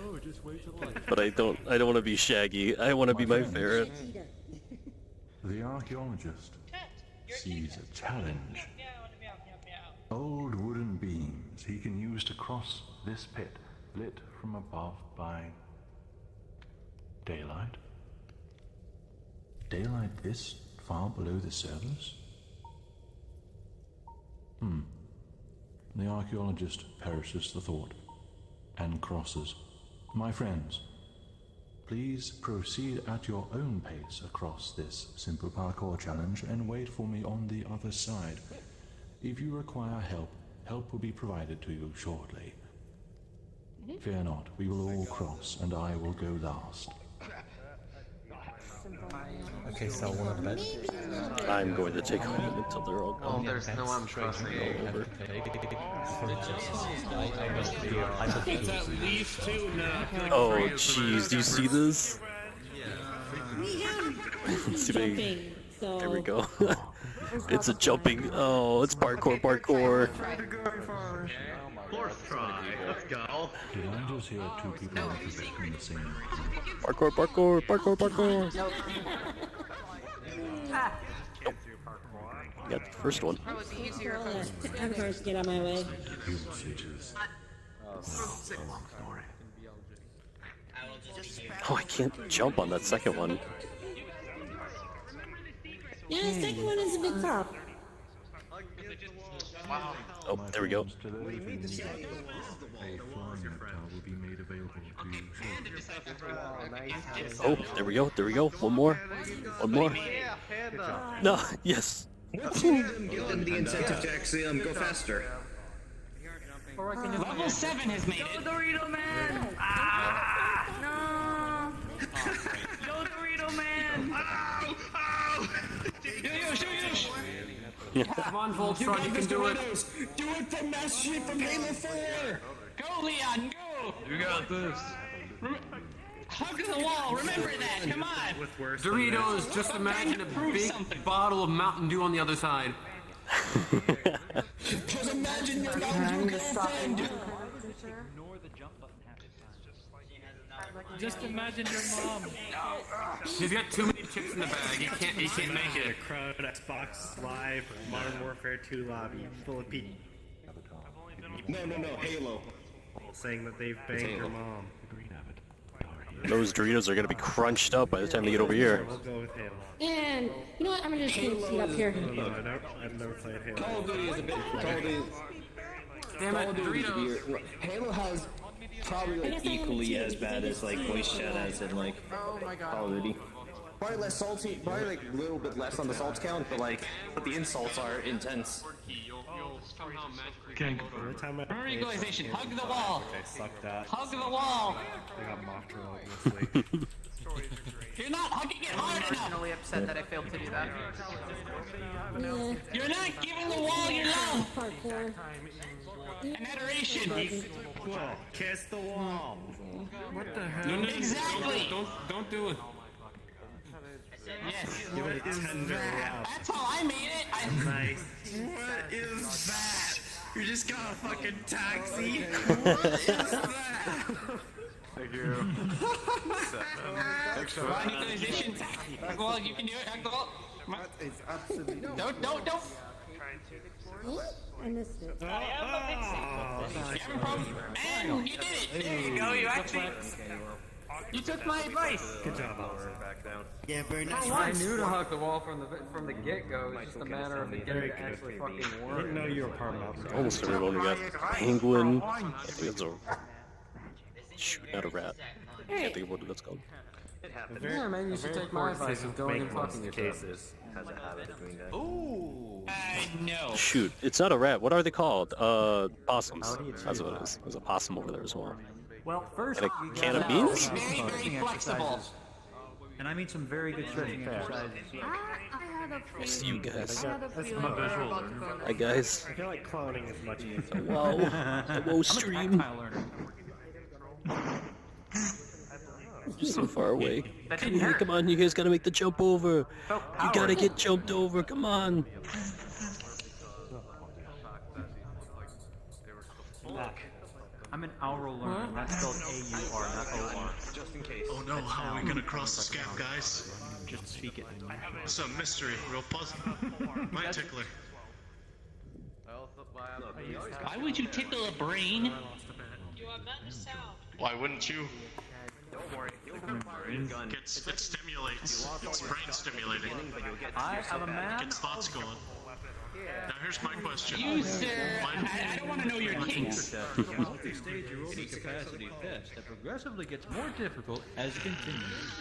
Oh, just wait till life. But I don't want to be Shaggy. I want to be my ferret. The archaeologist sees a challenge. Old wooden beams he can use to cross this pit, lit from above by daylight. Daylight this far below the surface? The archaeologist perishes the thought and crosses. My friends, please proceed at your own pace across this simple parkour challenge and wait for me on the other side. If you require help, help will be provided to you shortly. Fear not, we will all cross, and I will go last. Okay, so one of the beds. I'm going to take a minute until they're all Oh, gone. there's no one crossing over. It's at least two now. Oh, jeez, do you see this? Let's see if I- Jumping, so... There we go. It's a jumping. Oh, it's parkour. Fourth try. Let's go. Did I just hear two people repeating the same? Parkour. Ah. Got the first one. I'm first, get out of my way. Oh, I can't jump on that second one. Yeah, the second one is a bit tough. Oh, there we go. A flying reptile will be made available to you shortly. Oh, there we go. One more. No, yes. Give them the incentive to actually go faster. Level 7 has made it. Dorito Man! Ah! No! Go Dorito Man! Come on, Voltron, you can do it. Do it from Master Chief from Halo 4! Go, Leon, go! You got this. Hug the wall, remember that, come on! Doritos, just imagine a big bottle of Mountain Dew on the other side. Just imagine your Mountain Dew girlfriend! Ignore the jump button half the time. Just imagine your mom. He's got too many chips in the bag. He can't make it. Crowd Xbox Live Modern Warfare 2 lobby full of people. No, Halo. Saying that they've banged your mom. Those Doritos are gonna be crunched up by the time they get over here. We'll go with Halo. And, you know what, I'm gonna just sit up here. No, I've never played Halo. Call of Duty is a bit. Call of Duty. Damn it, Doritos. Halo has probably like equally as bad as like voice chat as in like Call of Duty. Probably less salty, probably like a little bit less on the salt count, but the insults are intense. Remember equalization, hug the wall! Okay, suck that. Hug the wall! They got mocked relentlessly. You're not hugging it hard enough! I'm really upset that I failed to do that. Yeah. You're not giving the wall your love! Parkour. And adoration! Cool. Kiss the wall. What the hell? Exactly! Don't do it. Yes. What is that? That's how I made it. Nice. What is that? You just got a fucking taxi? What is that? Thank you. Come on, you musician. Well, you can do it. Go. It's absolutely Don't. I missed it. And you did it. There you go. You actually. You took my advice. Good job, Oliver. Back down. Yeah, very nice. I knew to hug the wall from the get-go. It's just a matter of it getting it to actually fucking I work. didn't know you were part of that. Almost everyone. We got penguin. I think it's a shoot, not a rat. I can't think of what it's called. Yeah, man, you should take my advice of going and fucking yourself. Cases has a habit of doing that. Ooh. No. Shoot, it's not a rat. What are they called? Possums. That's what it is. There's a possum over there as well. Well, first, And a can of beans? Very flexible. And I mean some very good stretching exercises. I had a See you guys. I'm a visual learner. Hi guys. I feel like cloning is much easier. Wow. Whoa stream. Tactile learner. You're so far away. Come on, you guys gotta make the jump over. You gotta get jumped over, come on. I'm an aural learner, and that's spelled A-U-R, not O-R. Just in case. Oh no, how are we gonna cross the gap, guys? Just speak it. It's a mystery, real puzzle. Might tickler. Why would you tickle a brain? You are not sound. Why wouldn't you? Don't worry. It stimulates. It's brain stimulating. I am a man. Gets thoughts going. Now here's my question. You, sir, I don't want to know your kinks. Multi-stage aerobic capacity test that progressively gets more difficult as it continues.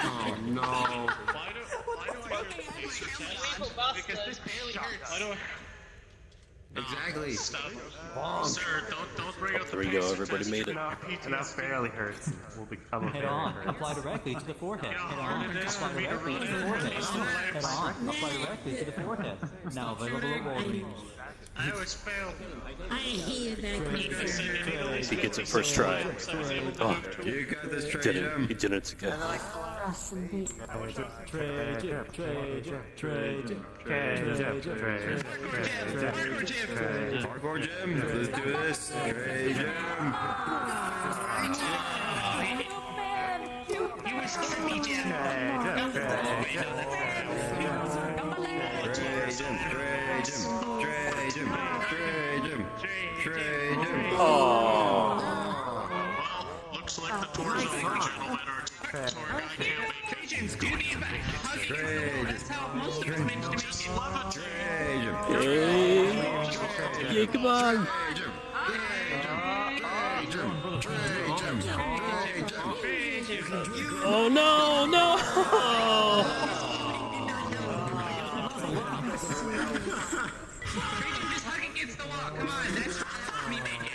Oh no. Why do I do a laser test? Because this barely hurts. Exactly. Stop. Sir, don't bring up the There we go, everybody made it. Enough barely hurts. Will become a Head barely on, hurt. apply directly to the forehead. Head on, It is apply for me to directly run to the it. forehead. Head on, apply directly to the forehead. Now available at Walgreens. I always fail. I hate that. He gets it first try. Oh, You got this, Trey did it. Jim. He did it again. Hardcore Jim, let's do this. Trey Jim. You were scaring me, Jim. Oh. Well, looks like the tour's over, gentlemen. Our tour guide can't make it. Agents, do me a favor. That's how most of us manage to make it. Hey. Yeah, come on. Oh no, no! Just hug against the wall. Come on, that's me, baby.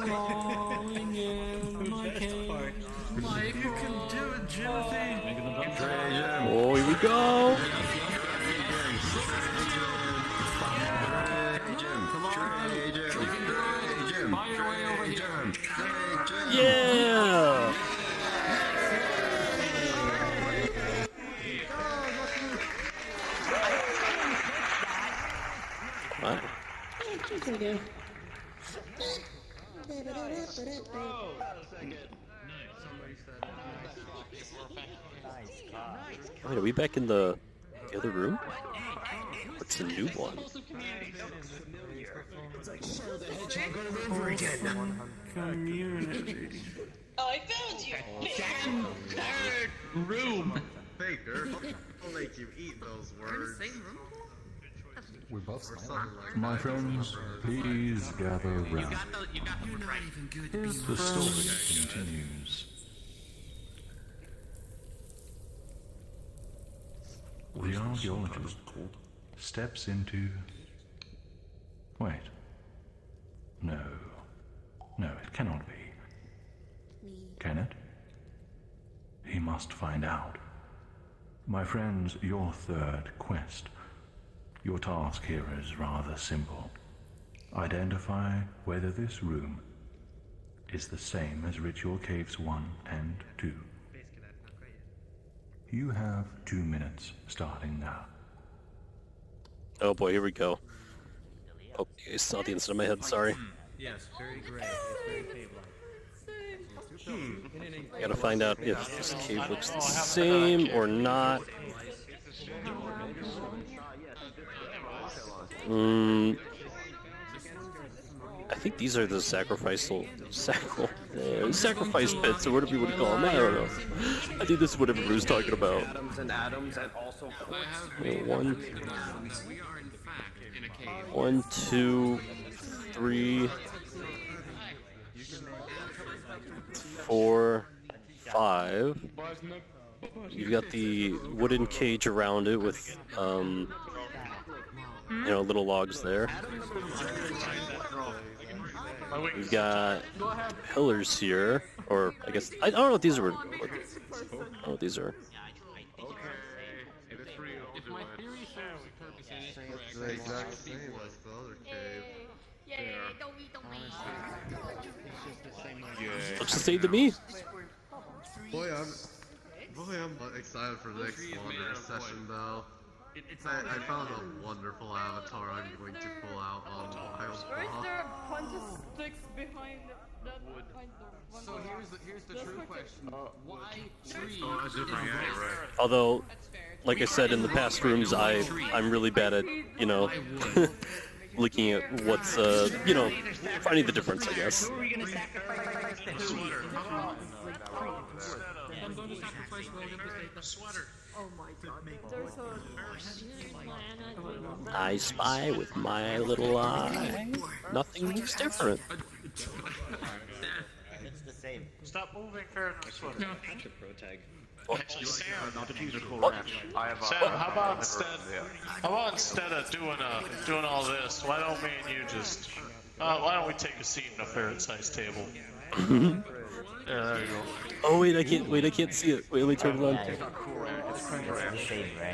Falling in my cave. Mike, you can do it, Jimothy. Oh, here we go. Yeah. What? Pretty good. Wait, are we back in the other room? What's the new one? It's like Shadow the Hedgehog all over again. Community. Oh, I found you. Third room. Baker, I'll make you eat those words. We're both smiling. My friends, please gather round. You got the right. The story continues. The archaeologist steps into... Wait. No. No, it cannot be. Can it? He must find out. My friends, your third quest. Your task here is rather simple. Identify whether this room is the same as Ritual Caves 1 and 2. You have 2 minutes starting now. Oh boy, here we go. Oh, you saw the inside of my head, sorry. Yes, very gray. It's very cave-like. Gotta find out if this cave looks the same or not. I think these are the sacrifice pits, or whatever you would call them. I don't know. I think this is what everybody's talking about. Atoms and atoms and also One, 2, 3, 4, 5. You've got the wooden cage around it with, little logs there. We've got pillars here, or I guess I don't know what these are. Oh, these are. If my theory serves the purpose it is correct, It's the exact same as the other cave. Looks the same to me. Boy, I'm excited for the next Wanderer session though. I found a wonderful avatar I'm going to pull out on Wild Or is Boss. there a bunch of sticks behind that behind the one? So here's the true question. Why trees? Although, like I said in the past rooms, I'm really bad at, looking at what's, finding the difference, I guess. Who are we gonna sacrifice? I'm going to sacrifice Logan to save the sweater. Oh my god. There's a I spy with my little eye. Nothing looks different. It's the same. Stop moving, Ferret. No. That's a pro tag. Actually, Sam, I have Sam, how about instead of doing all this, why don't me and you just, why don't we take a seat in a ferret-sized table? Yeah, there you go. Oh wait, I can't see it. Wait, let me turn it on.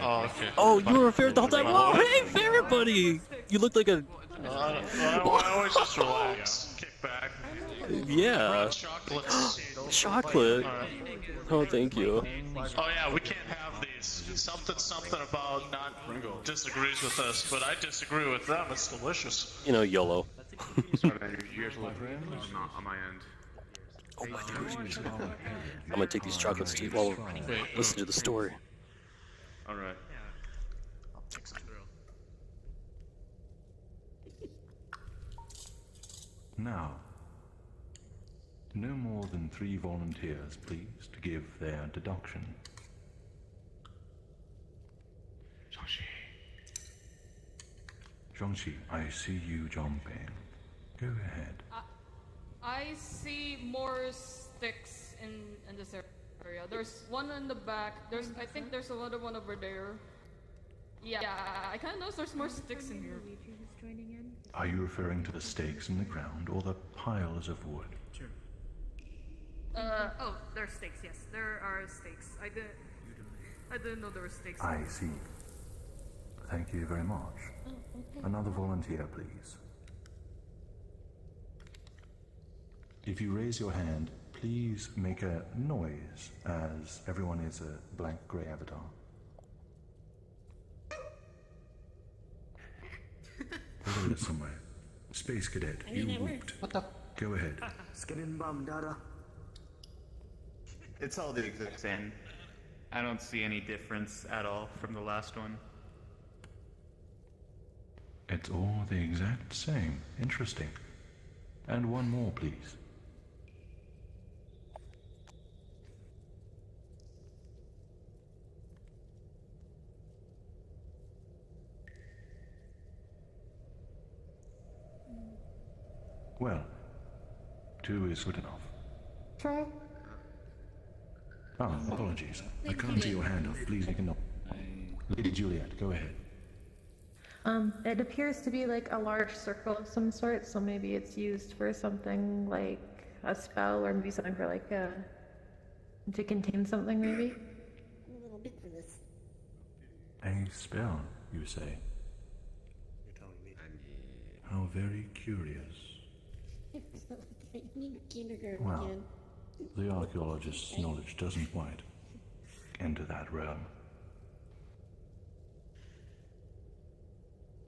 Oh, okay. Oh, you were a ferret the whole time. Whoa, hey, ferret buddy! You look like a. I always just relax, kick back. Yeah. Chocolates. Chocolate. Oh, thank you. Oh yeah, we can't have these. Something about not disagrees with us, but I disagree with them. It's delicious. YOLO. Sorry, you guys will not on my end. Oh my goodness. I'm gonna take these chocolates to eat while we listen to the story. Alright. Now, no more than 3 volunteers, please, to give their deduction. Zhongxi, I see you jumping. Go ahead. I see more sticks in this area. There's one in the back. I think there's another one over there. Yeah, I kind of noticed there's more sticks in here. Are you referring to the stakes in the ground or the piles of wood? Sure. Oh, there's stakes. Yes, there are stakes. I didn't know there were stakes. I see. Thank you very much. Another volunteer, please. If you raise your hand, please make a noise, as everyone is a blank grey avatar. Over there somewhere. Space Cadet, you whooped. What the? Go ahead. Skin bum dada. It's all the exact same. I don't see any difference at all from the last one. It's all the exact same. Interesting. And one more, please. Well, 2 is good enough. Try. Ah, apologies. I can't see your hand off. Please make a note. Lady Juliet, go ahead. It appears to be like a large circle of some sort, so maybe it's used for something like a spell, or maybe something for like to contain something, maybe? A little bit for this. A spell, you say? You're telling me. How very curious. It's not like I need kindergarten Well, again. the archaeologist's knowledge doesn't quite into that realm.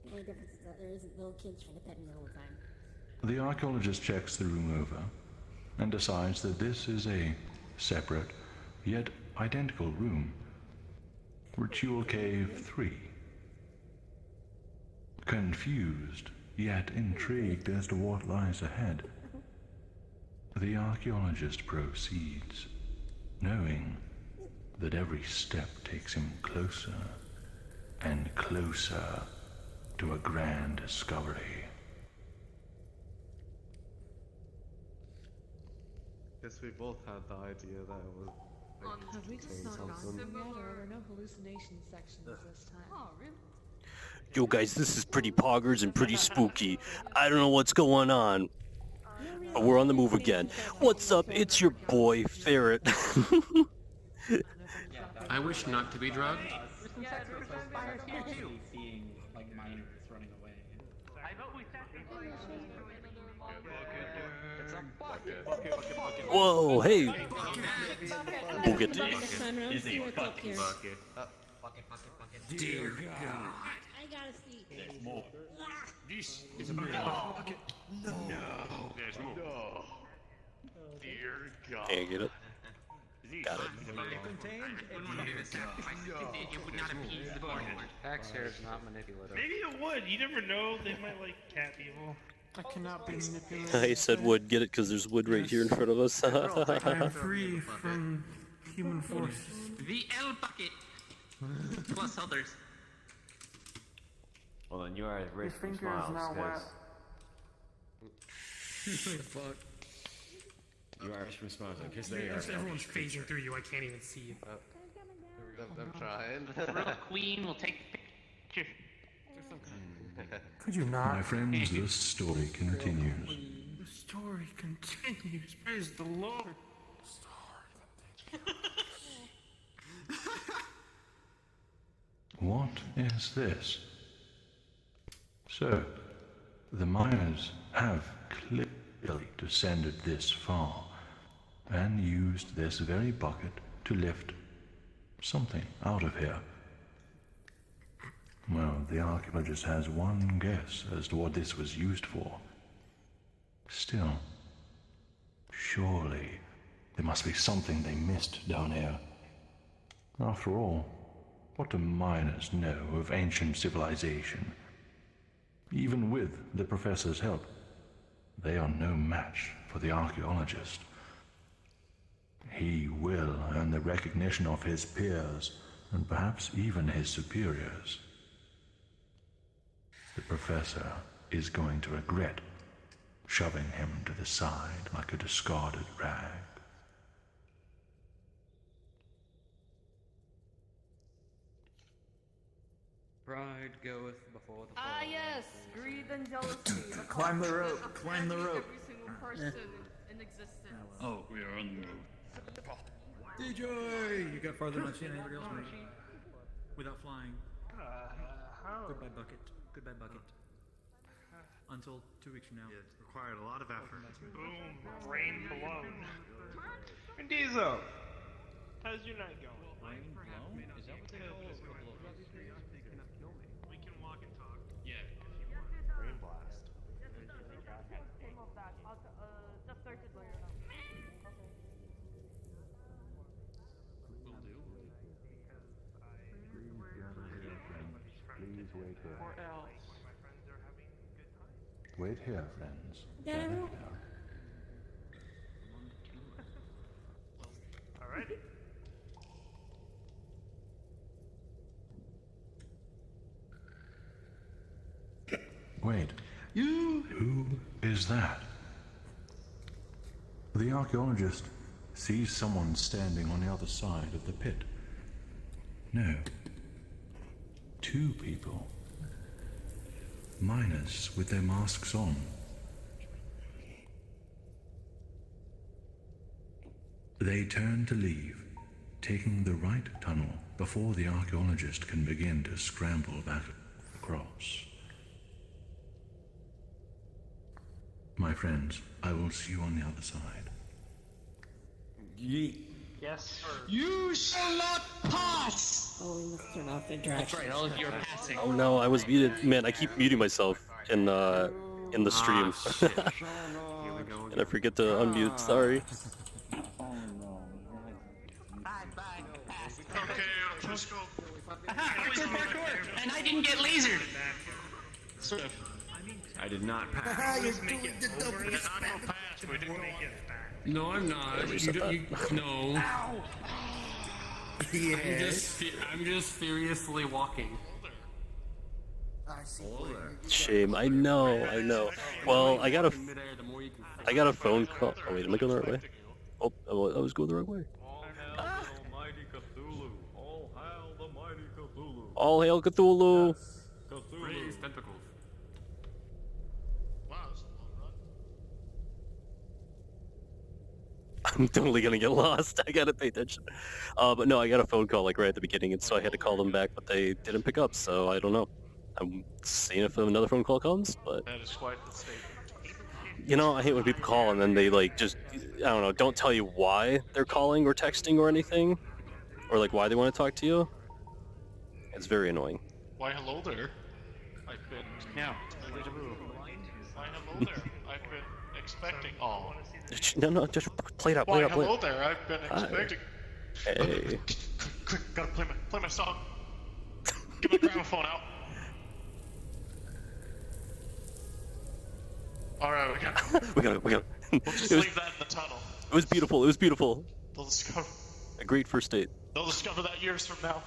The only difference is that there isn't little kids trying to pet me all the time. The archaeologist checks the room over and decides that this is a separate yet identical room. Ritual Cave 3. Confused yet intrigued as to what lies ahead, the archaeologist proceeds, knowing that every step takes him closer and closer to a grand discovery. Guess we both had the idea that it was. Like, Have we just not gone something. through yet, or are there no hallucination sections this time? Oh, really? Yo guys, this is pretty poggers and pretty spooky. I don't know what's going on. But we're on the move again. What's up? It's your boy, Ferret. I wish not to be drugged. Seeing like miners running away. I vote we Whoa, hey! Bucket. Is a fucking bucket. Dear God. I gotta see. There's more. This is a bucket. No. There's more. No. Dear God. Can't get it. Got it. Pax here is not manipulative. Maybe it would. You never know. They might like cat people. I cannot be manipulated. I said wood. Get it? Because there's wood right here in front of us. I am free from human forces. The L bucket. Plus others. Well, then you are at risk Your from finger is smiles, now wet. Fuck. You are at risk from smiles, because they are. Everyone's phasing through you. I can't even see you. I'm trying. Real queen will take the picture. Could you not? My friends, this story continues. The story continues. Praise the Lord. What is this? So, the miners have clearly descended this far and used this very bucket to lift something out of here. Well, the archaeologist has one guess as to what this was used for. Still, surely there must be something they missed down here. After all, what do miners know of ancient civilization? Even with the professor's help, they are no match for the archaeologist. He will earn the recognition of his peers, and perhaps even his superiors. The professor is going to regret shoving him to the side like a discarded rag. Pride goeth before the fall. Ah, yes, greed and jealousy. Climb the rope, climb the rope. Every single person in existence. Oh, we are on the move. DJ! You got farther than I've seen anybody else move. Without flying. Goodbye, bucket. Goodbye, bucket. Until 2 weeks from now. It required a lot of effort. Boom, brain blown. And Diesel, how's your night going? Brain blown? Is that what they call it? We can walk and talk. Yeah. Brain blast. Came off that. Just started later now. Will do. Please wait here. Or else. Wait here, friends. Daryl? Alrighty. Wait. Who is that? The archaeologist sees someone standing on the other side of the pit. No. 2 people. Miners with their masks on. They turn to leave, taking the right tunnel before the archaeologist can begin to scramble back across. My friends, I will see you on the other side. Yeet. Yes. You shall not pass! Oh, we must turn off the That's interaction. right, all of you are passing. Oh no, I was muted. Man, I keep muting myself in the stream. And I forget to unmute, sorry. Okay, let's go. And I didn't get lasered! Sort of. I did not pass. You're doing the double pass. We didn't make it back. No, I'm not. No. Yes. I'm just furiously walking. Shame. I know. Well, I got a phone call. Oh wait, am I going the right way? Oh, I was going the wrong way. All hail Cthulhu! Raise tentacles. I'm totally gonna get lost. I gotta pay attention. But no, I got a phone call like right at the beginning, and so I had to call them back, but they didn't pick up. So I don't know. I'm seeing if another phone call comes, but That is quite the statement. you know, I hate when people call and then they like just I don't know, don't tell you why they're calling or texting or anything, or like why they want to talk to you. It's very annoying. Why hello there? I've been... Yeah. Why hello there? I've been expecting... Oh. No, just play it out, Why play it out, play it hello out. there? I've been expecting... Hey. Quick, gotta play my song. Get my gramophone out. Alright, we got it. we got it. We'll just leave that in the tunnel. It was beautiful, it was beautiful. They'll discover... A great first date. They'll discover that years from now.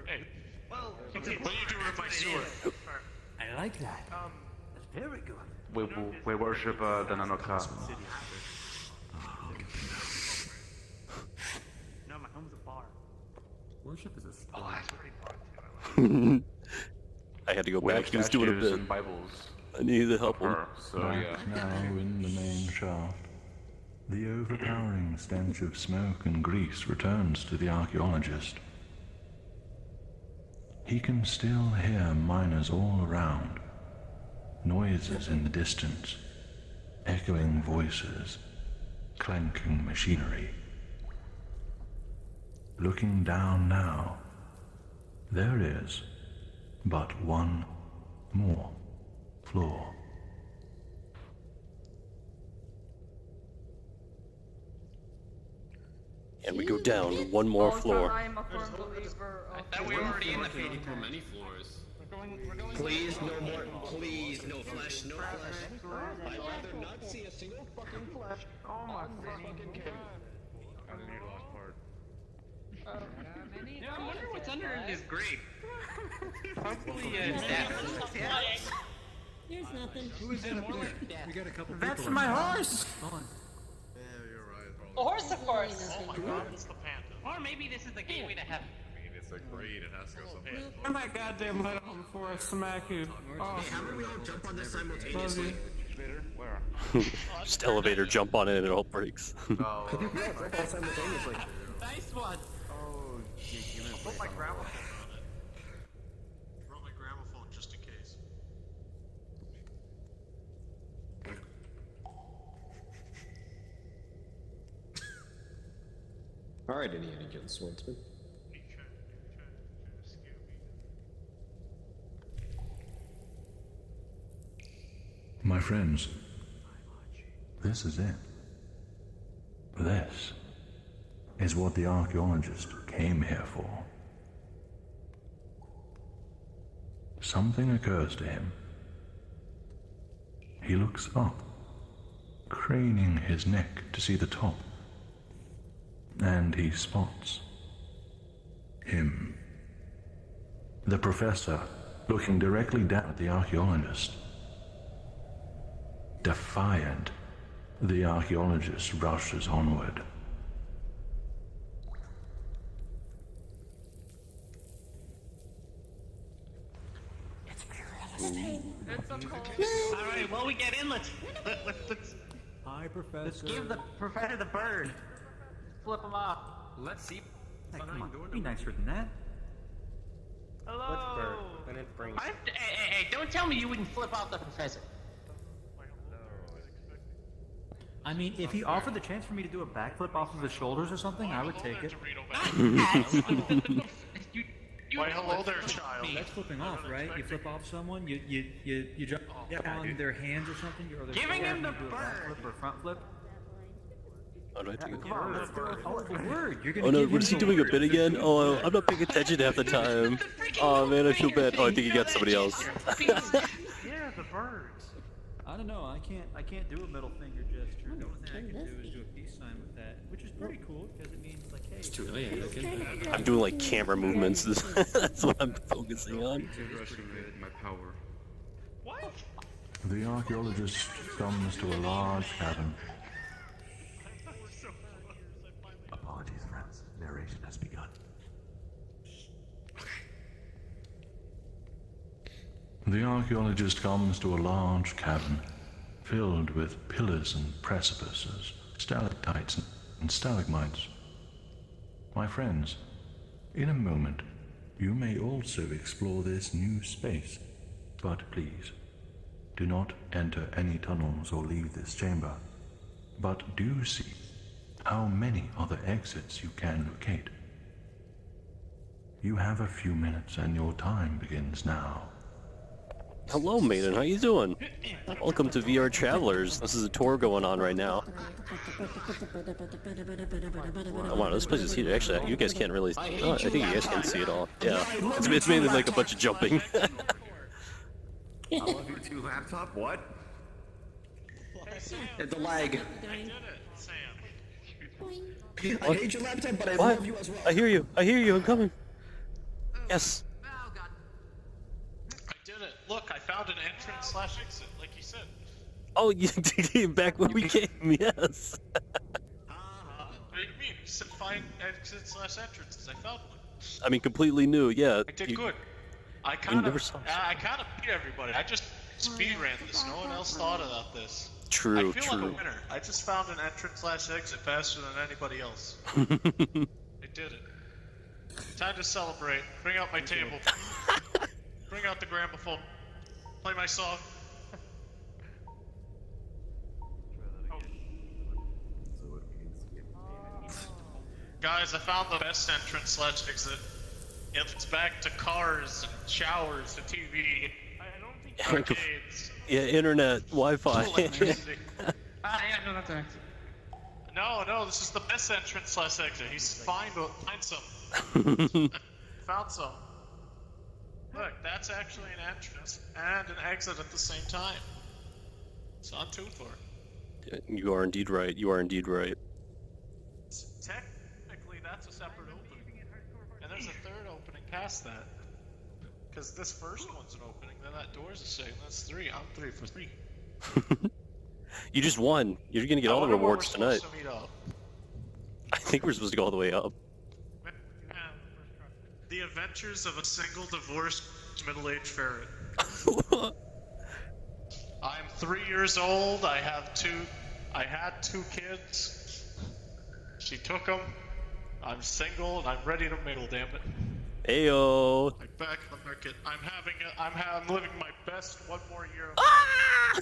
Hey, well, what are you doing in my sewer? I like that. That's very good. We worship the Nanoka. No, my home's a bar. Worship is a sport. Oh, that's pretty fun too. I had to go We back. have He was doing a statues bit. and Bibles. I needed to help him. Her, so Back yeah. now in the main shaft, the overpowering stench of smoke and grease returns to the archaeologist. He can still hear miners all around, noises in the distance, echoing voices, clanking machinery. Looking down now, there is but one more floor. And we go down one more floor. I'm a firm believer of... I thought we were already in the Too many floors. Please, no more. Please, no flesh, no flesh. I'd rather not see a single fucking flesh. Oh my fucking god. I didn't hear the last part. Yeah, I wonder what's under his grave. Probably death. There's nothing. Who is that up there? We got a couple That's people my in there. horse! Hold on. Yeah, you're right. A horse, of course. Oh my god, it's the panda. Or maybe this is the gateway to heaven. I mean, it's a grade, it has to go somewhere. Turn that goddamn light on before I smack you. Oh. Hey, how about we all jump on this simultaneously? Where? Just elevator, jump on it, and it all breaks. All simultaneously. Nice one! Oh, you meant Put my gravel. Throw my gramophone just in case. Alright, Indiana Jones swordsman. My friends, this is it. This is what the archaeologist came here for. Something occurs to him. He looks up, craning his neck to see the top, and he spots him. The professor, looking directly down at the archaeologist. Defiant, the archaeologist rushes onward. It's a cold. Alright, well we get in, let's Hi, Professor. Let's give the professor the bird. Flip him off. Let's see. Hey, come on, be nicer than that. What's Bert? When it brings. Hey, don't tell me you wouldn't flip out the professor. I mean, if he offered the chance for me to do a backflip off of his shoulders or something, I would take it. Why, hello there, child. That's flipping off, right? You flip off someone, you jump on their hands or something, or their Giving him the you do a back flip or front flip. How do I take it? Come on, let's go. Oh, the word. You're Oh gonna no, give what is he him doing a the bit word. again? Oh, I'm not paying attention half the time. Oh man, I feel bad. Oh, I think he got somebody else. Yeah, the birds. I don't know. I can't do a middle finger gesture. The only thing I can do is do a peace sign with that, which is pretty cool because it means like, hey. It's too late. I'm doing like camera movements. That's what I'm focusing on. My power. What? The archaeologist comes to a large cabin. Apologies, friends. Narration has begun. The archaeologist comes to a large cabin filled with pillars and precipices, stalactites and stalagmites. My friends, in a moment, you may also explore this new space, but please, do not enter any tunnels or leave this chamber, but do see how many other exits you can locate. You have a few minutes and your time begins now. Hello, maiden. How you doing? Welcome to VRTravellers. This is a tour going on right now. Oh, wow, this place is heated. Actually, you guys can't really. Oh, I think you guys can see it all. Yeah, it's mainly like a bunch of jumping. I love you too, laptop. What? The lag. I What? hate your laptop, but I What? love you as well. I hear you. I hear you. I'm coming. Yes. I did it. Look, I found an entrance/exit, like you said. Oh, you came back where we came. Yes. What do you mean? You said find exit/entrances. I found one. I mean, completely new. Yeah. I did you- good. I never kind of saw- beat everybody. I just speed ran this. No one else thought about this. True. I feel True. like a winner. I just found an entrance/exit faster than anybody else. I did it. Time to celebrate. Bring out my table. Bring out the gramophone. Play my song. Guys, I found the best entrance/exit. It's back to cars, and showers, to TV, arcades. Yeah, internet, Wi-Fi. Electricity. Yeah, no, that's an exit. No, this is the best entrance/exit. He's find some. Found some. Look, that's actually an entrance and an exit at the same time. It's on two for. You are indeed right. You are indeed right. Technically, that's a separate opening. And there's a third opening past that. Because this first one's an opening, then that door's a second, that's three. I'm 3 for 3. You just won. You're gonna get all the wonder where rewards we're tonight. supposed to meet up. I think we're supposed to go all the way up. The Adventures of a Single Divorced Middle-Aged Ferret. I'm 3 years old. I had 2 kids. She took them. I'm single and I'm ready to mingle. Damn it. Ayo. I'm back in the market. I'm living my best one more year. Ah!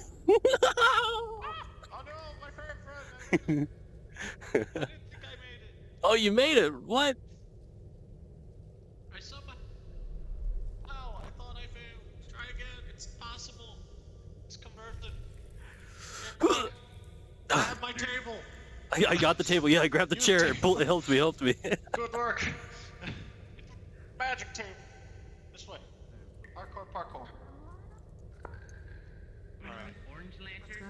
Oh no, my favorite friend. I didn't think I made it. Oh, you made it. What? I saw my. Oh, I thought I failed. Try again. It's possible. It's converted. I have my table. I got the table. Yeah, I grabbed the chair. It helped me. Helped me. Good work. Magic table. This way. Parkour. Alright. Orange lantern.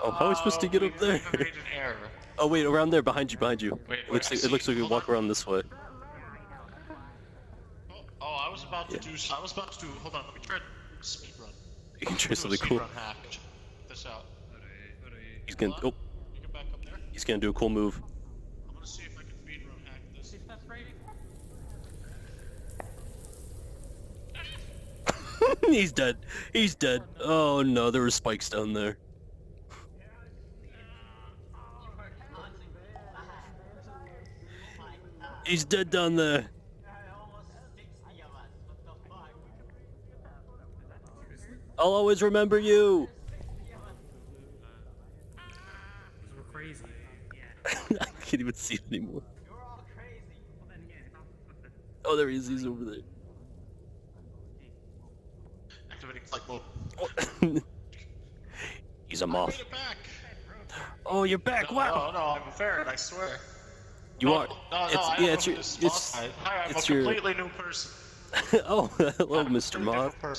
Oh, how are we supposed to get up there? I made an error. Oh wait, around there, behind you. Wait, It looks like we walk around this way. Oh, I was about to do. Hold on, let me try to speed run. You can try Do a something speed cool. run hack. Check this out. He's gonna. Oh, You get back up there. he's gonna do a cool move. I'm gonna see if I can speed run hack this. He's dead. He's dead. Oh no, there were spikes down there. He's dead down there. I'll always remember you. We're crazy. I can't even see it anymore. Oh, there he is. He's over there. Activating flight mode. He's a moth. I made it back. Oh, you're back! No, Wow. no, I'm a ferret. I swear. You are. It's Hi, I'm a completely new person. Oh, hello, Mr. Moth. Hold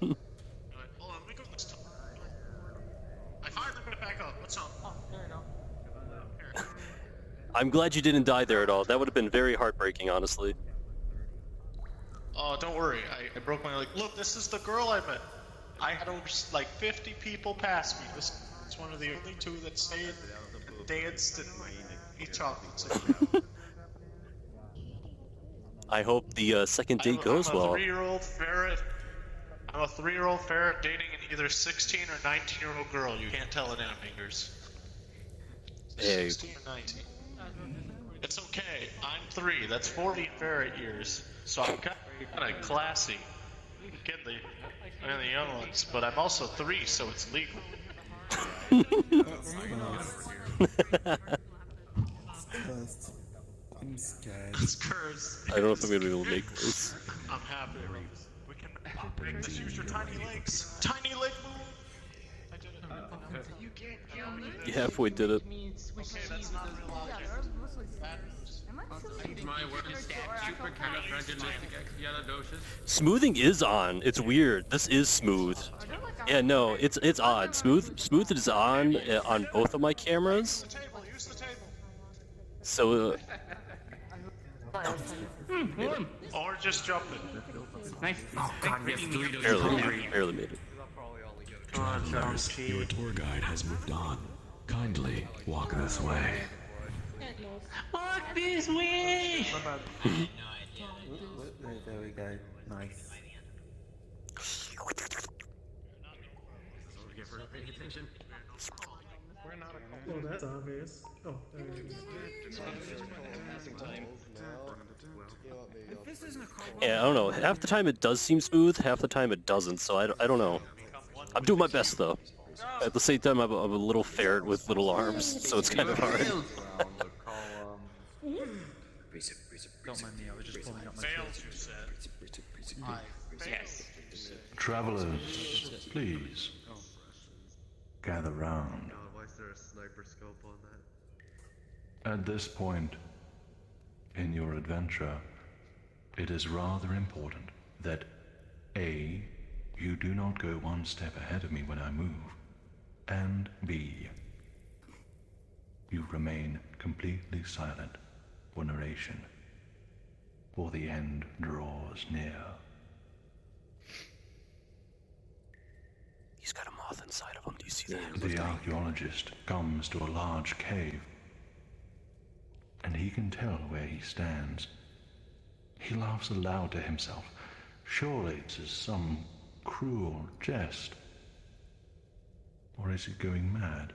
on, let me go this time. I fired them back up. What's up? Oh, there you go. I'm glad you didn't die there at all. That would have been very heartbreaking, honestly. Oh, don't worry. I broke my leg. Look, this is the girl I met. I had over like 50 people pass me. This is one of the only two that stayed, danced, and ate chocolates. I hope the second date goes well. I'm a 3-year-old ferret. I'm a 3-year-old ferret dating an either 16 or 19-year-old girl. You can't tell it in fingers. Hey. 16 or 19. It's okay. I'm 3. That's 40 ferret years. So I'm kind of classy. Get the young ones, but I'm also 3, so it's legal. I'm scared. It's cursed. I don't know if I'm gonna be able to make this. I'm happy. We can make this. Use your tiny legs. Tiny leg move. I did it. You can't kill me. You halfway did it. Okay, that's not real logic. My word is super califragilisticexpialidocious. Smoothing is on. It's weird. This is smooth. Yeah, no, it's odd. Smooth is on both of my cameras. Use the table. So. Or just jump it. Nice. Oh god, we have 3 to Barely made it. Your tour guide has moved on. Kindly walk this way. Walk this way! There we go. Nice. Oh, that's obvious. Oh, there it is. Yeah, I don't know. Half the time it does seem smooth, half the time it doesn't, so I don't know. I'm doing my best, though. At the same time, I'm a little ferret with little arms, so it's kind of hard. Don't mind me, I was just pulling up my Fails, you said. Yes. Travelers, please gather round. Why is there a sniper scope on that? At this point in your adventure, it is rather important that A, you do not go one step ahead of me when I move, and B, you remain completely silent for narration, for the end draws near. He's got a moth inside of him. Do you see that? The archaeologist comes to a large cave, and he can tell where he stands. He laughs aloud to himself. Surely it is some cruel jest. Or is he going mad?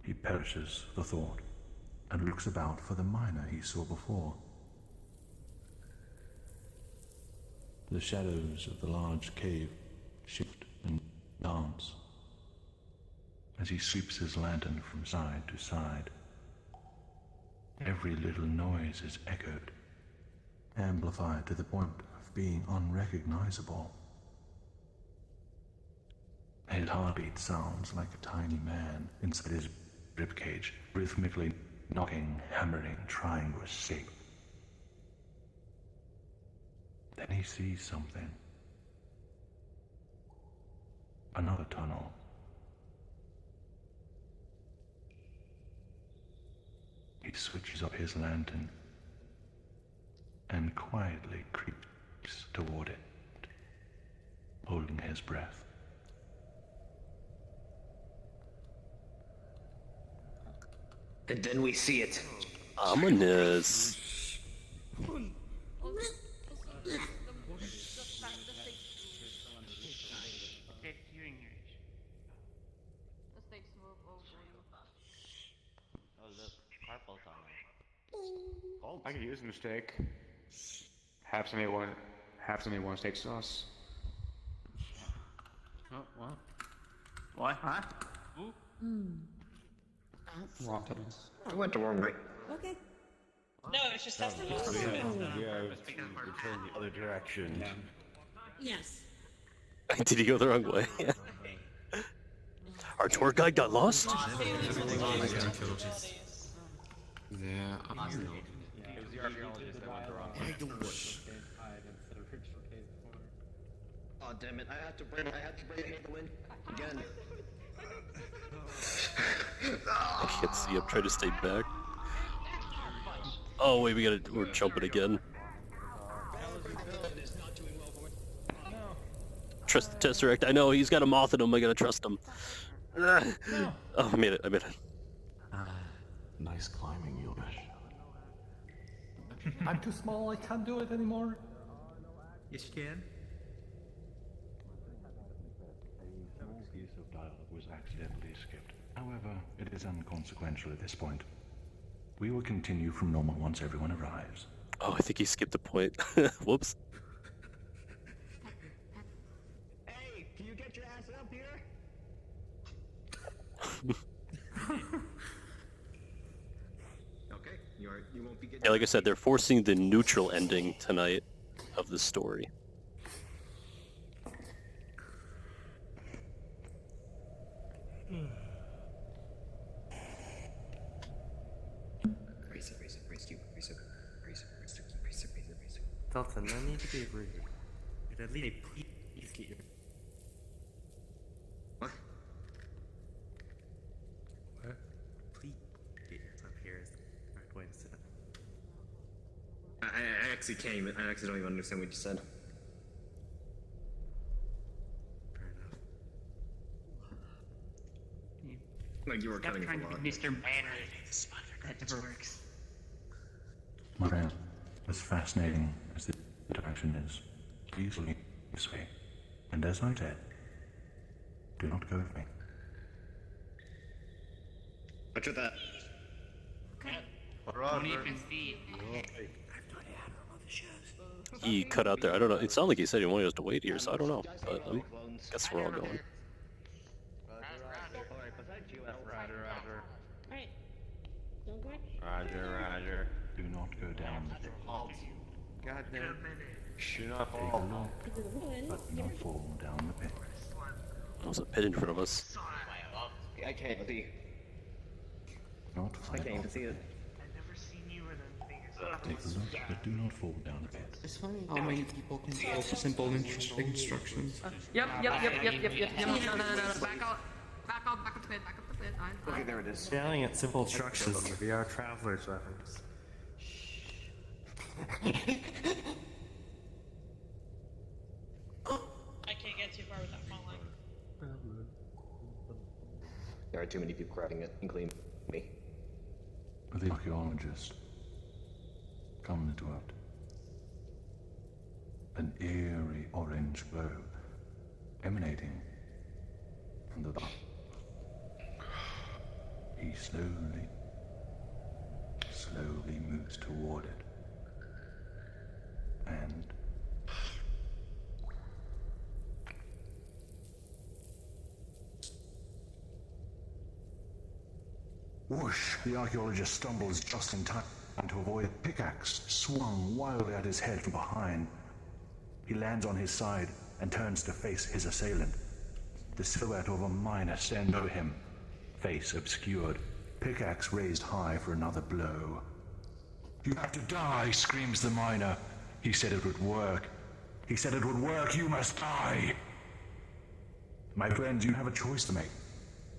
He perishes the thought, and looks about for the miner he saw before. The shadows of the large cave shift and dance as he sweeps his lantern from side to side. Every little noise is echoed, amplified to the point of being unrecognizable. His heartbeat sounds like a tiny man inside his ribcage, rhythmically knocking, hammering, trying to escape. Then he sees something. Another tunnel. He switches up his lantern and quietly creeps toward it, holding his breath. And then we see it. Ominous. Oh, I could use a mistake. Have somebody want steak sauce. Oh, what? What? Huh? Wrong. I went the wrong way. Okay. No, it's just that's the We have to turn the other direction. Yes. Did he go the wrong way? Our tour guide got lost? Yeah, Oh damn it! I had to bring handle in again. I can't see. I'm trying to stay back. Oh wait, we're jumping again. Trust the Tesseract. I know he's got a moth in him. I gotta trust him. Oh, I made it. Nice climbing, Yulish. I'm too small, I can't do it anymore. Yes, you can. A small piece of dialogue was accidentally skipped. However, it is inconsequential at this point. We will continue from normal once everyone arrives. Oh, I think he skipped a point. Whoops. Hey, can you get your ass up here? Okay, you won't be getting. Yeah, like I said, they're forcing the neutral ending tonight of the story. Delta, no need to be rude. But at least please get your... What? What? Please get your up here is the correct way to sit up. I actually can't even. I actually don't even understand what you said. Fair enough. Like you were cutting Stop it a trying to lot. be Mr. Banner. That never works. Maria, as fascinating as the interaction is, easily this way. And as I said, do not go with me. Watch with that. Don't even see. He cut out there. I don't know. It sounded like he said he wanted us to wait here, so I don't know. But I guess we're all going. Alright. Don't go. Roger. Do not go down the pit. God damn. Do not Take a fall. look, but do not fall down the pit. There's a pit in front of us. I can't see. Not I far can't even off. see it. Take a look, but do not fall down the pit. It's funny how many people can follow simple instructions. Yep. No. Back up the pit. Okay, there it is. Yelling at simple instructions on the VRTravellers reference. I can't get too far without falling. There are too many people crowding it, including me. The archaeologist comes to it. An eerie orange glow emanating from the dark. He slowly moves toward it. And whoosh! The archaeologist stumbles just in time to avoid a pickaxe swung wildly at his head from behind. He lands on his side and turns to face his assailant. The silhouette of a miner stands over him, face obscured, pickaxe raised high for another blow. "You have to die," screams the miner. He said it would work. He said it would work. You must die. My friends, you have a choice to make.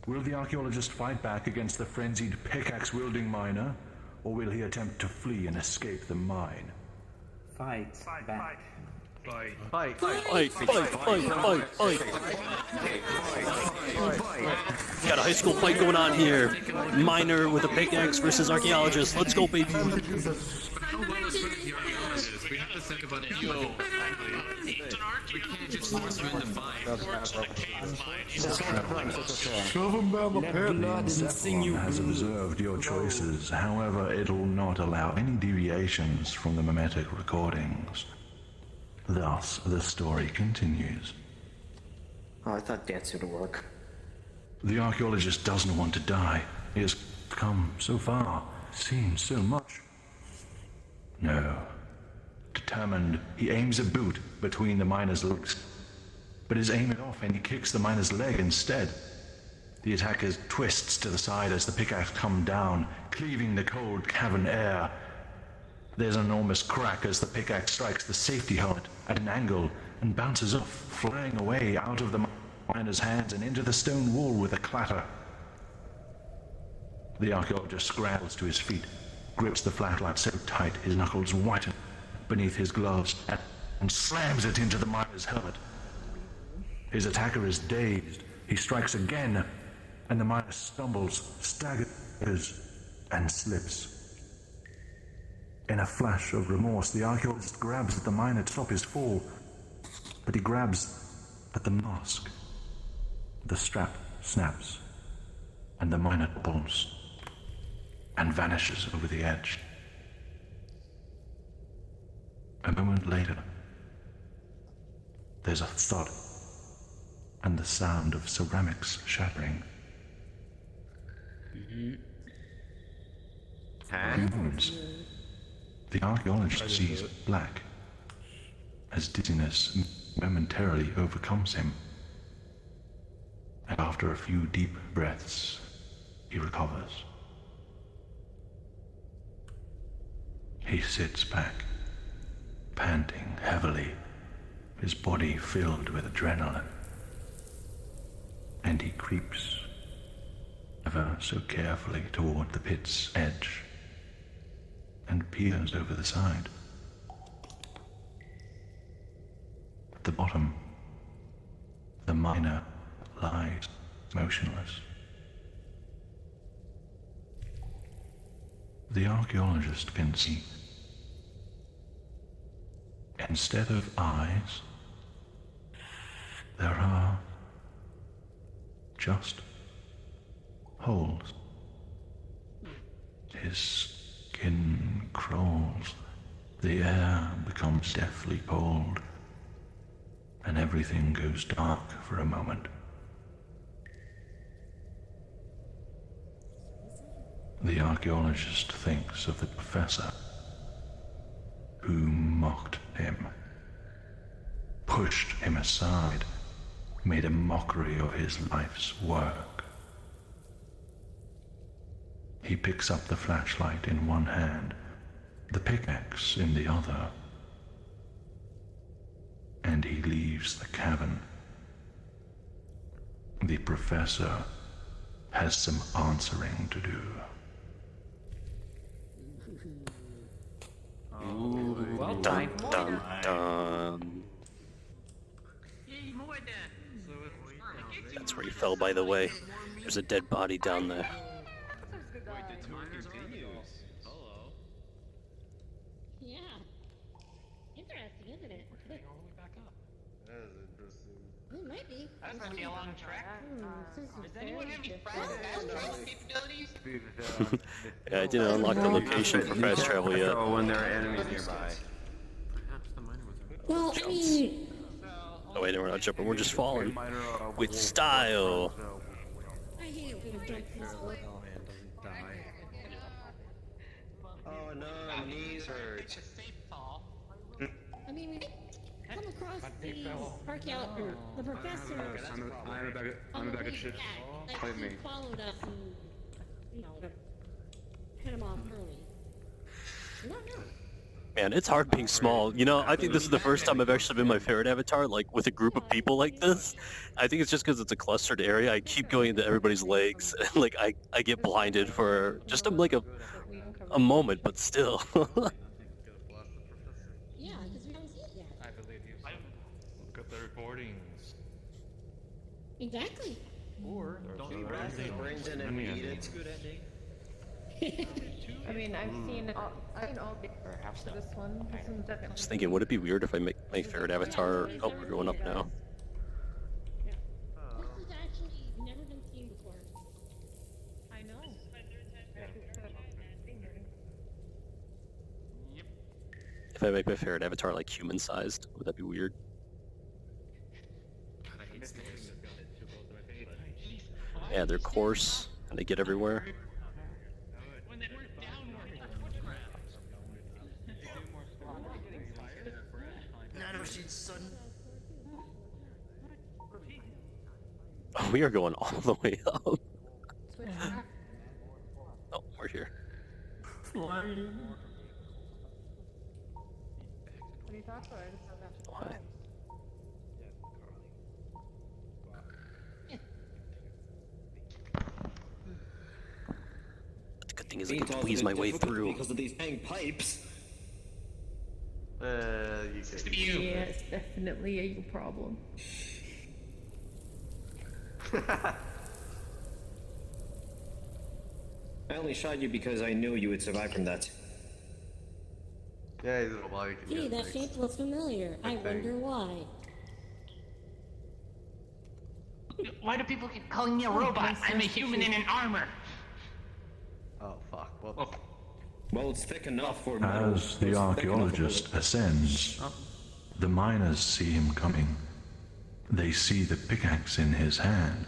Will the archaeologist fight back against the frenzied pickaxe-wielding miner, or will he attempt to flee and escape the mine? Fight back. Got a high school fight going on here. Miner with a pickaxe versus archaeologist. Let's go, baby. We have to think about it. We can't just force him into fight. Shove him down the pit. Zeppelin has observed your choices. However, it will not allow any deviations from the mimetic recordings. Thus, the story continues. Oh, I thought dancing would work. The archaeologist doesn't want to die. He has come so far, seen so much. No. Determined, he aims a boot between the miner's legs. But is aiming off and he kicks the miner's leg instead. The attacker twists to the side as the pickaxe comes down, cleaving the cold cavern air. There's an enormous crack as the pickaxe strikes the safety helmet at an angle and bounces off, flying away out of the miner's hands and into the stone wall with a clatter. The archaeologist scrambles to his feet, grips the flashlight so tight his knuckles whiten beneath his gloves, and slams it into the miner's helmet. His attacker is dazed. He strikes again, and the miner stumbles, staggers, and slips. In a flash of remorse, the archaeologist grabs at the miner to stop his fall, but he grabs at the mask. The strap snaps, and the miner topples and vanishes over the edge. A moment later, there's a thud and the sound of ceramics shattering. In moments, the archaeologist sees black as dizziness momentarily overcomes him. And after a few deep breaths, he recovers. He sits back, panting heavily, his body filled with adrenaline. And he creeps ever so carefully toward the pit's edge and peers over the side. At the bottom, the miner lies motionless. The archaeologist can see. Instead of eyes, there are just holes. His skin crawls, the air becomes deathly cold, and everything goes dark for a moment. The archaeologist thinks of the professor who mocked him, pushed him aside, made a mockery of his life's work. He picks up the flashlight in one hand, the pickaxe in the other, and he leaves the cavern. The professor has some answering to do. Ooh, dun, dun, dun. That's where he fell, by the way. There's a dead body down there. Yeah. Interesting, isn't it? That is interesting. It might be. That's gonna be a long trek. Does anyone have any fast travel capabilities? Yeah, I didn't unlock the location for fast travel yet. When there are enemies nearby. Well, I mean... Oh wait, no, we're not jumping, we're just falling. With style. I hate it when I jump this way. Oh no, my knees hurt. It's a safe fall. I mean, we come across the professor I'm a bag of shit. like he followed us and, you know, head him off early. I don't know. Man, it's hard being small. You know, I think this is the first time I've actually been my favorite avatar, like, with a group of people like this. I think it's just because it's a clustered area. I keep going into everybody's legs, and, like, I get blinded for just, like, a moment, but still. Yeah, because we haven't seen it yet. I believe you. Look at the recordings. Exactly. Or don't you Brains in and we eat it. good ending. I mean, I've seen all Perhaps this one. This one's definitely. Just thinking, would it be weird if I make my favorite avatar? Oh, we're going up now. This has actually never been seen before. I know. If I make my favorite avatar like human-sized, would that be weird? God, I hate snakes. Yeah, they're coarse and they get everywhere. Oh, we are going all the way up. Oh, we're here. What are you talking about? I just said that. What? The good thing is I can squeeze my way through. Because of these dang pipes. Yeah, it's definitely a you problem. I only shot you because I knew you would survive from that. Yeah, he's a robot. He can Gee, get that things. shape looks familiar. I wonder why. Why do people keep calling me a robot? I'm a human in an armor. Oh fuck. Well, well, it's thick enough for. As the archaeologist ascends, the miners see him coming. They see the pickaxe in his hand,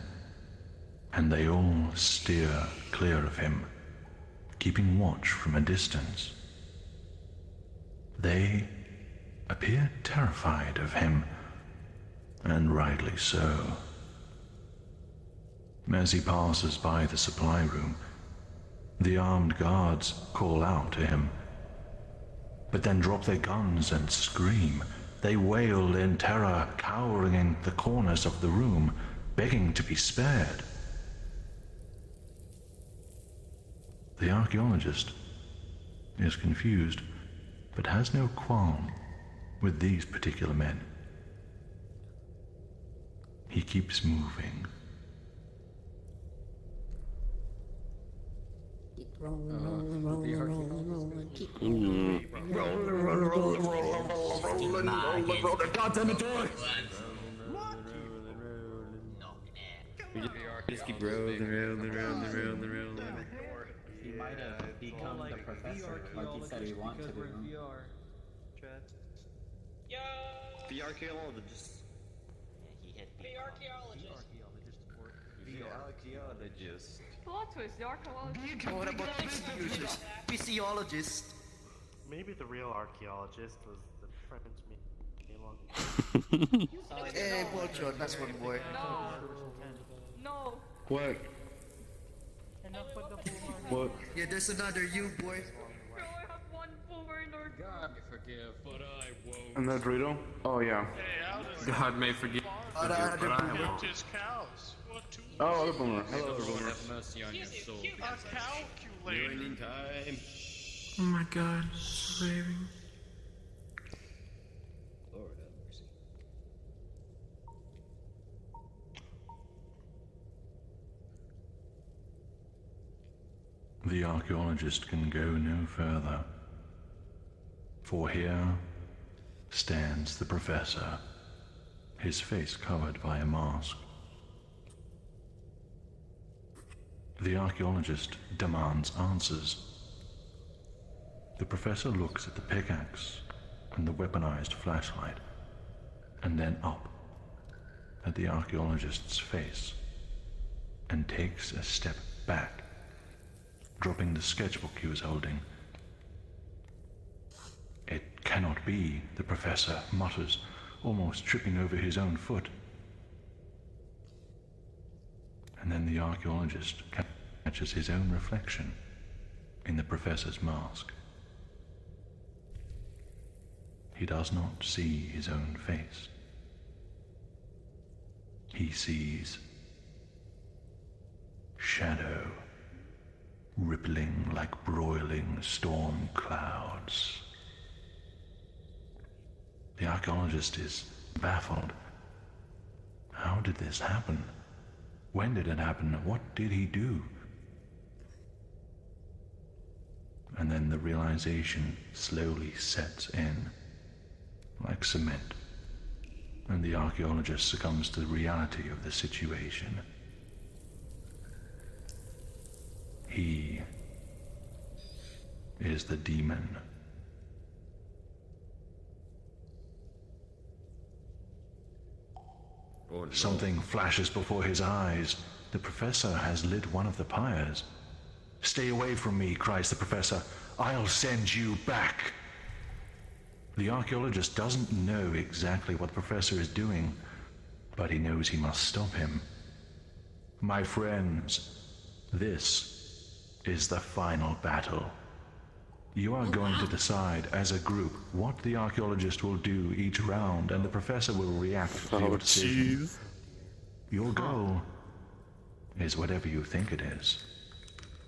and they all steer clear of him, keeping watch from a distance. They appear terrified of him, and rightly so. As he passes by the supply room, the armed guards call out to him, but then drop their guns and scream. They wail in terror, cowering in the corners of the room, begging to be spared. The archaeologist is confused, but has no qualm with these particular men. He keeps moving. Keep rolling. Keep rolling. God damn it, Troy! Just keep rolling. He might have become the professor like he said he wanted to. The archaeologist. The archaeologist. The archaeologist. Plot twist, the archaeologist. What about the physiologist? Maybe the real archaeologist was the French Milan. Hey, Bloodshot, that's one boy. No. What? What? Yeah, there's another you, boy. God may forgive, but I won't. And that Dorito? Oh, yeah. God may forgive, but I won't. His cows. What to Oh, other boomer. Hello, other boomer. Have mercy on your soul. a calculator. Learning time. Oh my god, saving. Lord have mercy. The archaeologist can go no further, for here stands the professor, his face covered by a mask. The archaeologist demands answers. The professor looks at the pickaxe and the weaponized flashlight, and then up at the archaeologist's face, and takes a step back, dropping the sketchbook he was holding. It cannot be, the professor mutters, almost tripping over his own foot. And then the archaeologist catches his own reflection in the professor's mask. He does not see his own face. He sees shadow rippling like broiling storm clouds. The archaeologist is baffled. How did this happen? When did it happen? What did he do? And then the realization slowly sets in, like cement, and the archaeologist succumbs to the reality of the situation. He is the demon. Something flashes before his eyes. the professor has lit one of the pyres. "Stay away from me," cries the professor. "I'll send you back." The archaeologist doesn't know exactly what the professor is doing, but he knows he must stop him. My friends, this is the final battle. You are going to decide as a group what the archaeologist will do each round, and the professor will react to your decision. Your goal is whatever you think it is.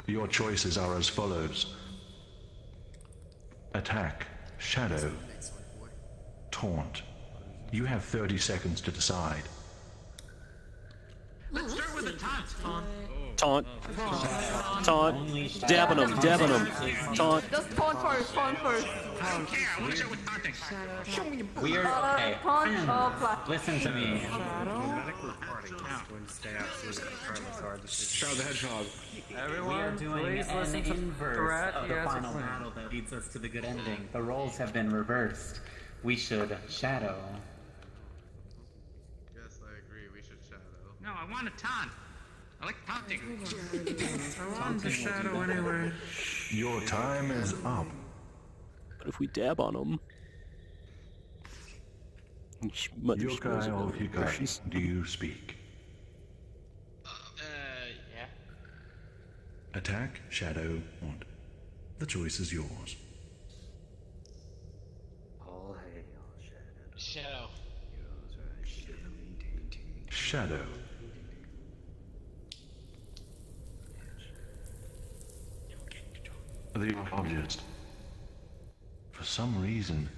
Your choices are as follows: attack, shadow, taunt. You have 30 seconds to decide. Let's start with the taunt. Taunt. Taunt. Dabbing him, dabbing him. Taunt. Just taunt first, taunt first. I don't care, I want to start with taunting. We are okay. Taunt, Listen to me. Shadow the Hedgehog. Everyone, We are doing please listen an to inverse of the Rat. final battle that leads us to the good ending. The roles have been reversed. We should shadow. Yes, I agree. We should shadow. No, I want a taunt. I like taunting. I want the shadow anyway. Your time is up. But if we dab on him... Yokai or Hikari, do you speak? Yeah. Attack, shadow, taunt. The choice is yours. All hail, Shadow. Shadow. Shadow. The archaeologist, for some reason,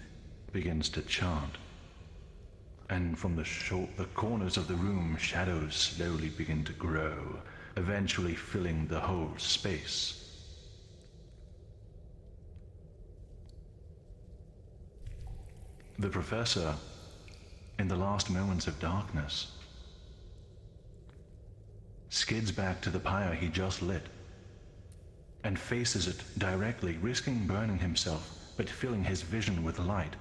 begins to chant. And from the corners of the room, shadows slowly begin to grow, eventually filling the whole space. The professor, in the last moments of darkness, skids back to the pyre he just lit and faces it directly, risking burning himself, but filling his vision with light.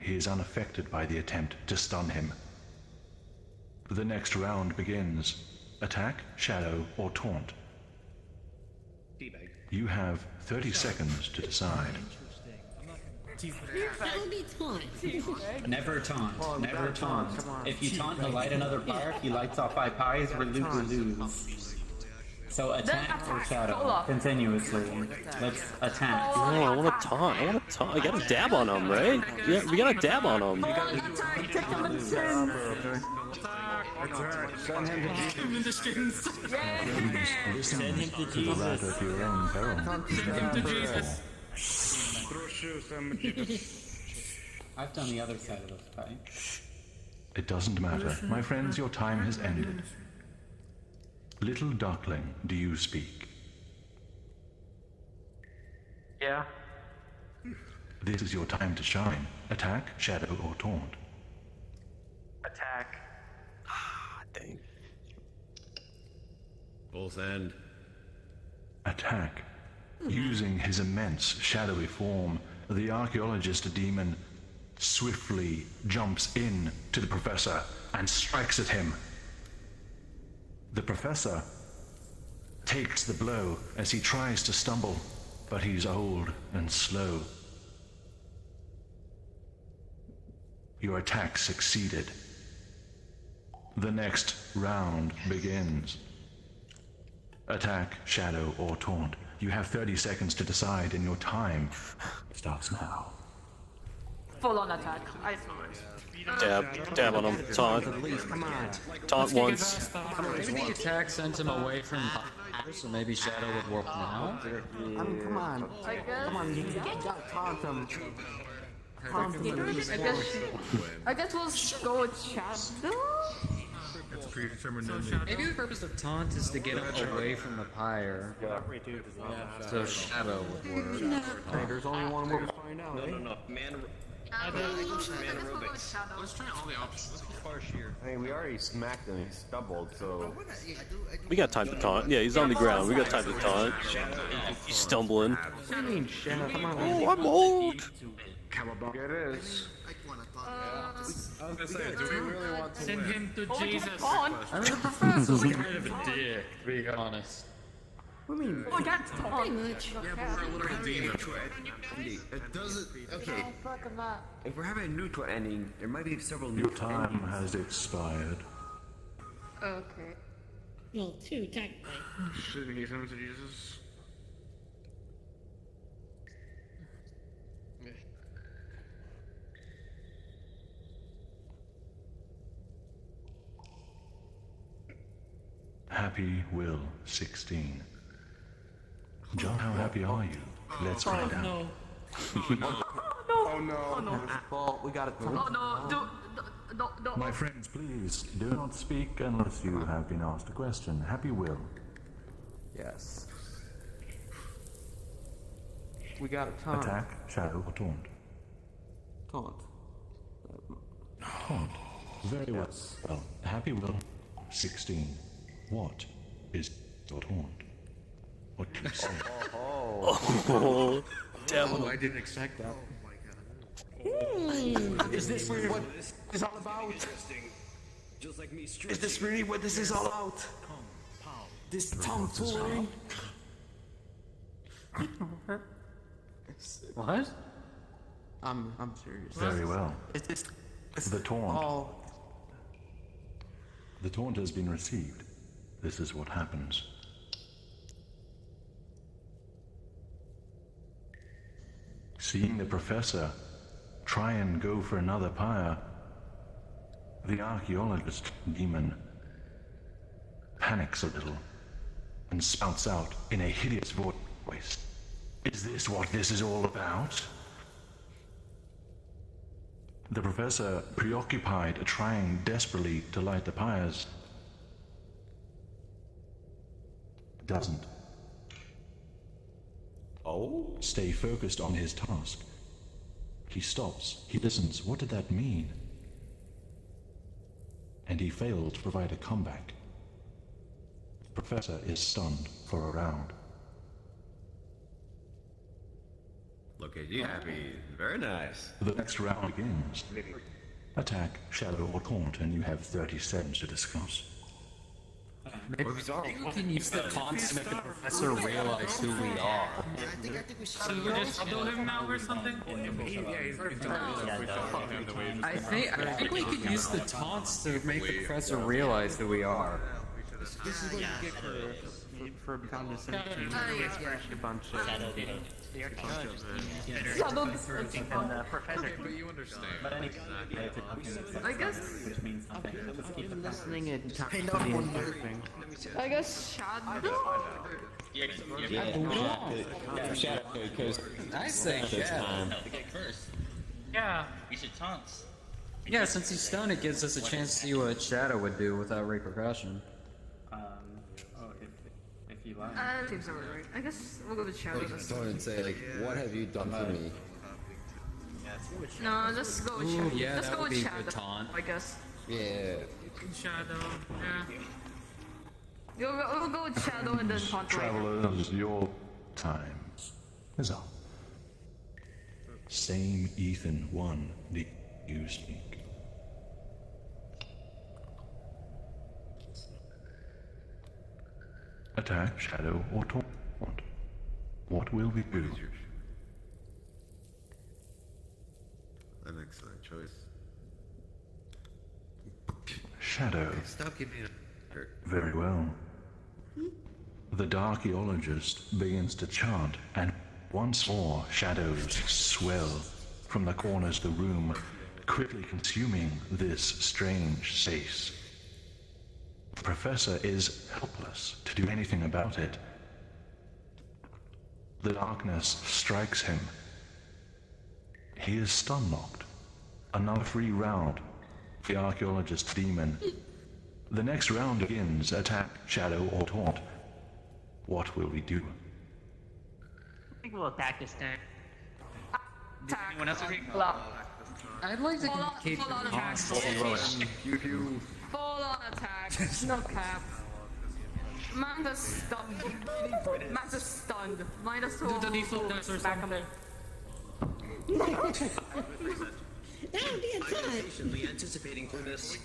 He is unaffected by the attempt to stun him. The next round begins. Attack, shadow, or taunt. You have 30 seconds to decide. That would be taunt. Never taunt. Never taunt. If you taunt, he'll light another pyre. If he lights off 5 pyres, we lose. So attack or shadow continuously. Let's attack. No, I want to taunt. I want to taunt. I gotta dab on him, right? Yeah, we gotta dab on him. Send him to Jesus. Send him to Jesus. Of your own peril. Send him to Jesus. I've done the other side of this fight. It doesn't matter. My friends, your time has ended. Little duckling, do you speak? Yeah. This is your time to shine. Attack, shadow, or taunt. Attack. Dang. Both end. Attack. Using his immense shadowy form, the archaeologist demon swiftly jumps in to the professor and strikes at him. The professor takes the blow as he tries to stumble, but he's old and slow. Your attack succeeded. The next round begins. Attack, shadow, or taunt. You have 30 seconds to decide, and your time starts now. Full on attack. I swear. Dab on him. Taunt. Taunt once. Maybe the attack sent him away from so maybe Shadow would work now. Come on. I guess. Come on, you gotta taunt him. I guess we'll go with Shadow. That's predetermined ending. Maybe the purpose of taunt is to get him away from the pyre. So Shadow would work. Hey, there's only one way to find out. No. Let's try all the options. Let's go far sheer. Hey, we already smacked him. He stumbled, so. We got time to taunt. Yeah, he's on the ground. We got time to taunt. He's stumbling. What do you mean, Shadow? Come on. Oh, I'm old. Cowabunga it is. I was gonna say, do we really want to Send win? him to Oh, Jesus. I mean, the professor's kind of a dick, to be honest. What do you mean? Oh, I got pretty much. Yeah, but we're a little demon. It doesn't. Okay, Oh, fuck him up. if we're having a neutral ending, there might be several Your neutral time endings. has expired. Okay. Well, two, technically. Should he send him to Jesus? Happy Will 16. John, how happy are you? Let's find out. No. Oh no. Well, we got it. Oh no, don't. My friends, please do not speak unless you have been asked a question. Happy Will. Yes. We got a taunt. Attack, shadow, or taunt? Taunt. Taunt. Very well. Well, Happy Will 16. What is your taunt? What do you say? Oh, damn. Oh, I didn't expect that. Is this really what this is all about? Is this really what this is all about? This tomfoolery? What? I'm serious. Very well. Is this The taunt. all? The taunt has been received. This is what happens. Seeing the professor try and go for another pyre, the archaeologist demon panics a little and spouts out in a hideous voice. Is this what this is all about? The professor, preoccupied, trying desperately to light the pyres, doesn't. Oh? Stay focused on his task. He stops, he listens. What did that mean? And he failed to provide a comeback. The professor is stunned for a round. Look at you, happy. Very nice. The next round begins. Attack, shadow, or taunt, and you have 30 seconds to discuss. Maybe we can use the taunts to make the professor realize who we are. So we just kill him now or something? I think we could use the taunts to make the professor realize who we are. This is what you get for condescending. A bunch of. But you understand. But anyway, I guess. which means something. Let's keep the Listening and talking to the interpreting. I guess Shadow. Shadow, because I say Shadow. Yeah. We should taunts. Yeah, since he's stunned, it gives us a chance to see what Shadow would do without repercussion. if you like. Seems alright. I guess we'll go with Shadow. And say, like, what have you done for me? No, let's go with Ooh, Shadow. yeah, Let's that go would with be a Shadow. good taunt. I guess. Yeah. Shadow. Yeah. We'll go with Shadow and then taunt later. Travelers, your time is up. Same Ethan 1, do you speak? Attack, shadow, or taunt. What will we do? An excellent choice. Shadow. Stop giving me Very well. The archaeologist begins to chant, and once more shadows swell from the corners of the room, quickly consuming this strange space. The professor is helpless to do anything about it. The darkness strikes him. He is stun-locked. Another free round for the archaeologist's demon. The next round begins. Attack, shadow, or taunt. What will we do? I think we'll attack this time. Attack. Anyone else agree? I'd like to keep the taunts to Full on attack. No cap. Man just stunned. Man just stunned. Minus 2. Do the default dice or Back him. something. That would be a time. Patiently anticipating for this.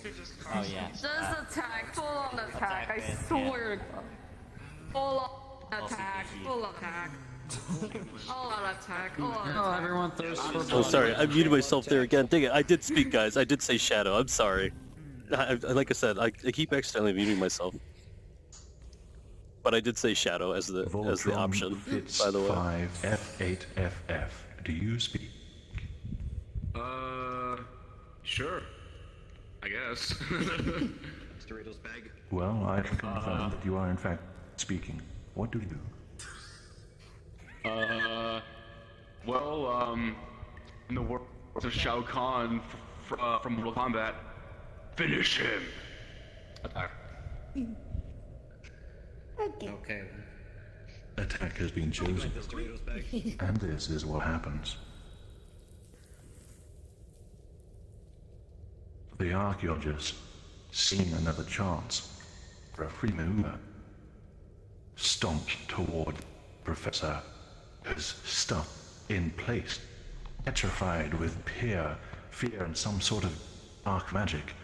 Oh yeah. Just attack, full on attack, I swear to God. Full on attack, full attack. All out attack, all out attack. Oh, everyone thirsts for Oh, sorry, I muted myself there again. Dang it, I did speak, guys. I did say shadow. I'm sorry. Like I said, I keep accidentally muting myself. But I did say shadow as the option, Fitz by the way. 5F8FF. Do you speak? Sure. I guess. Doritos bag. Well, I can confirm that you are in fact speaking. What do you do? In the words of Shao Kahn from Mortal Kombat, finish him. Attack. Okay. Attack has been chosen. And this is what happens. The archaeologist, seeing another chance for a free maneuver, stomped toward Professor, who's stuck in place, petrified with fear and some sort of dark magic.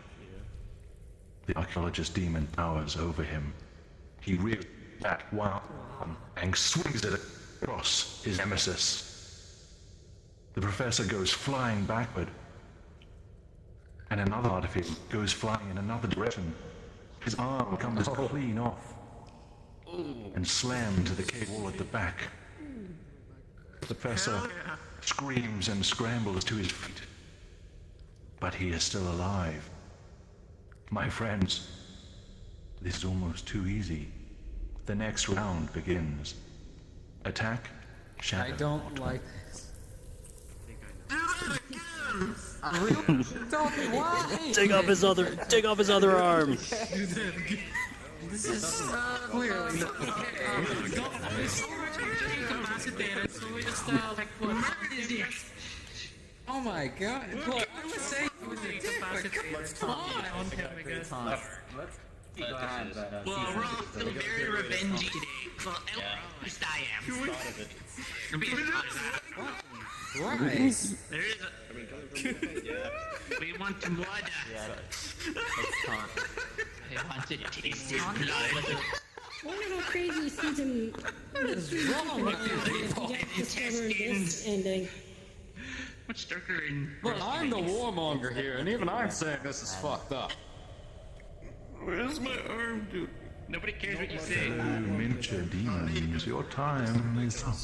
The archaeologist demon towers over him. He rears back and swings it across his nemesis. The professor goes flying backward, and another part of him goes flying in another direction. His arm comes clean off and slammed to the cave wall at the back. The professor screams and scrambles to his feet, but he is still alive. My friends, this is almost too easy. The next round begins. Attack, shadow. I don't like this. Take off his other arm. This is clearly not incapacitated, so we just like what? Oh my god! Look, I was saying he was incapacitated. Come on! Go ahead, but, Well, we're all still very revengey today. Well, at least I am. I'm being Right. There is a... We want to murder. Yeah, that's taunt. I want to taste his blood. I wonder how crazy season What is wrong with you people? discovering this ending. Much darker and... Look, I'm the warmonger here, and even I'm saying this is fucked up. Where's my arm, dude? Nobody cares what you say. Hello, miniature demons. Your time is up.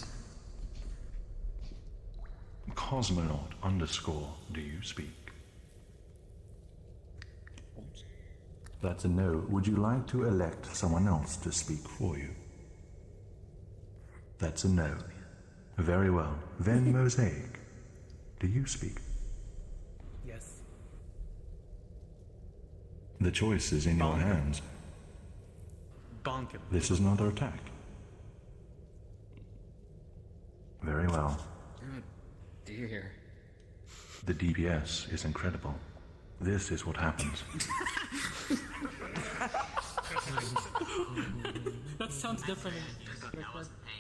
Cosmonaut _ do you speak? That's a no. Would you like to elect someone else to speak for you? That's a no. Very well. Then Mosaic, do you speak? Yes. The choice is in your hands. Bonk him. This is another attack. Very well. Oh dear. The DPS is incredible. This is what happens. That sounds different.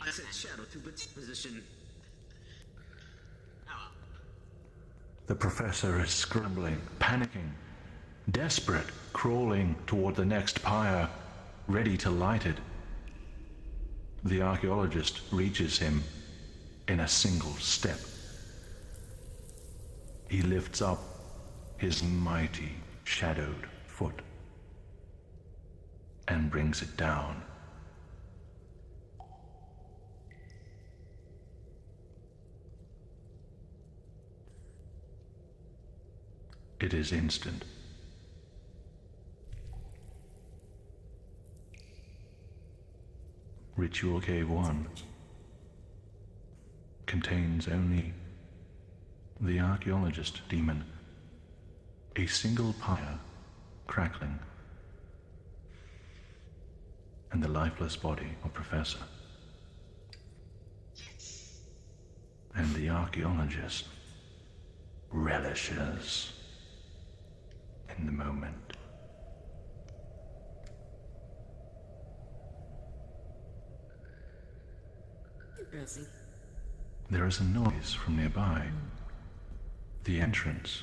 I said shadow to its position. The professor is scrambling, panicking, desperate, crawling toward the next pyre, ready to light it. The archaeologist reaches him in a single step. He lifts up his mighty shadowed foot and brings it down. It is instant. Ritual Cave 1 contains only the archaeologist demon, a single pyre crackling, and the lifeless body of Professor. And the archaeologist relishes in the moment. Busy. There is a noise from nearby. The entrance.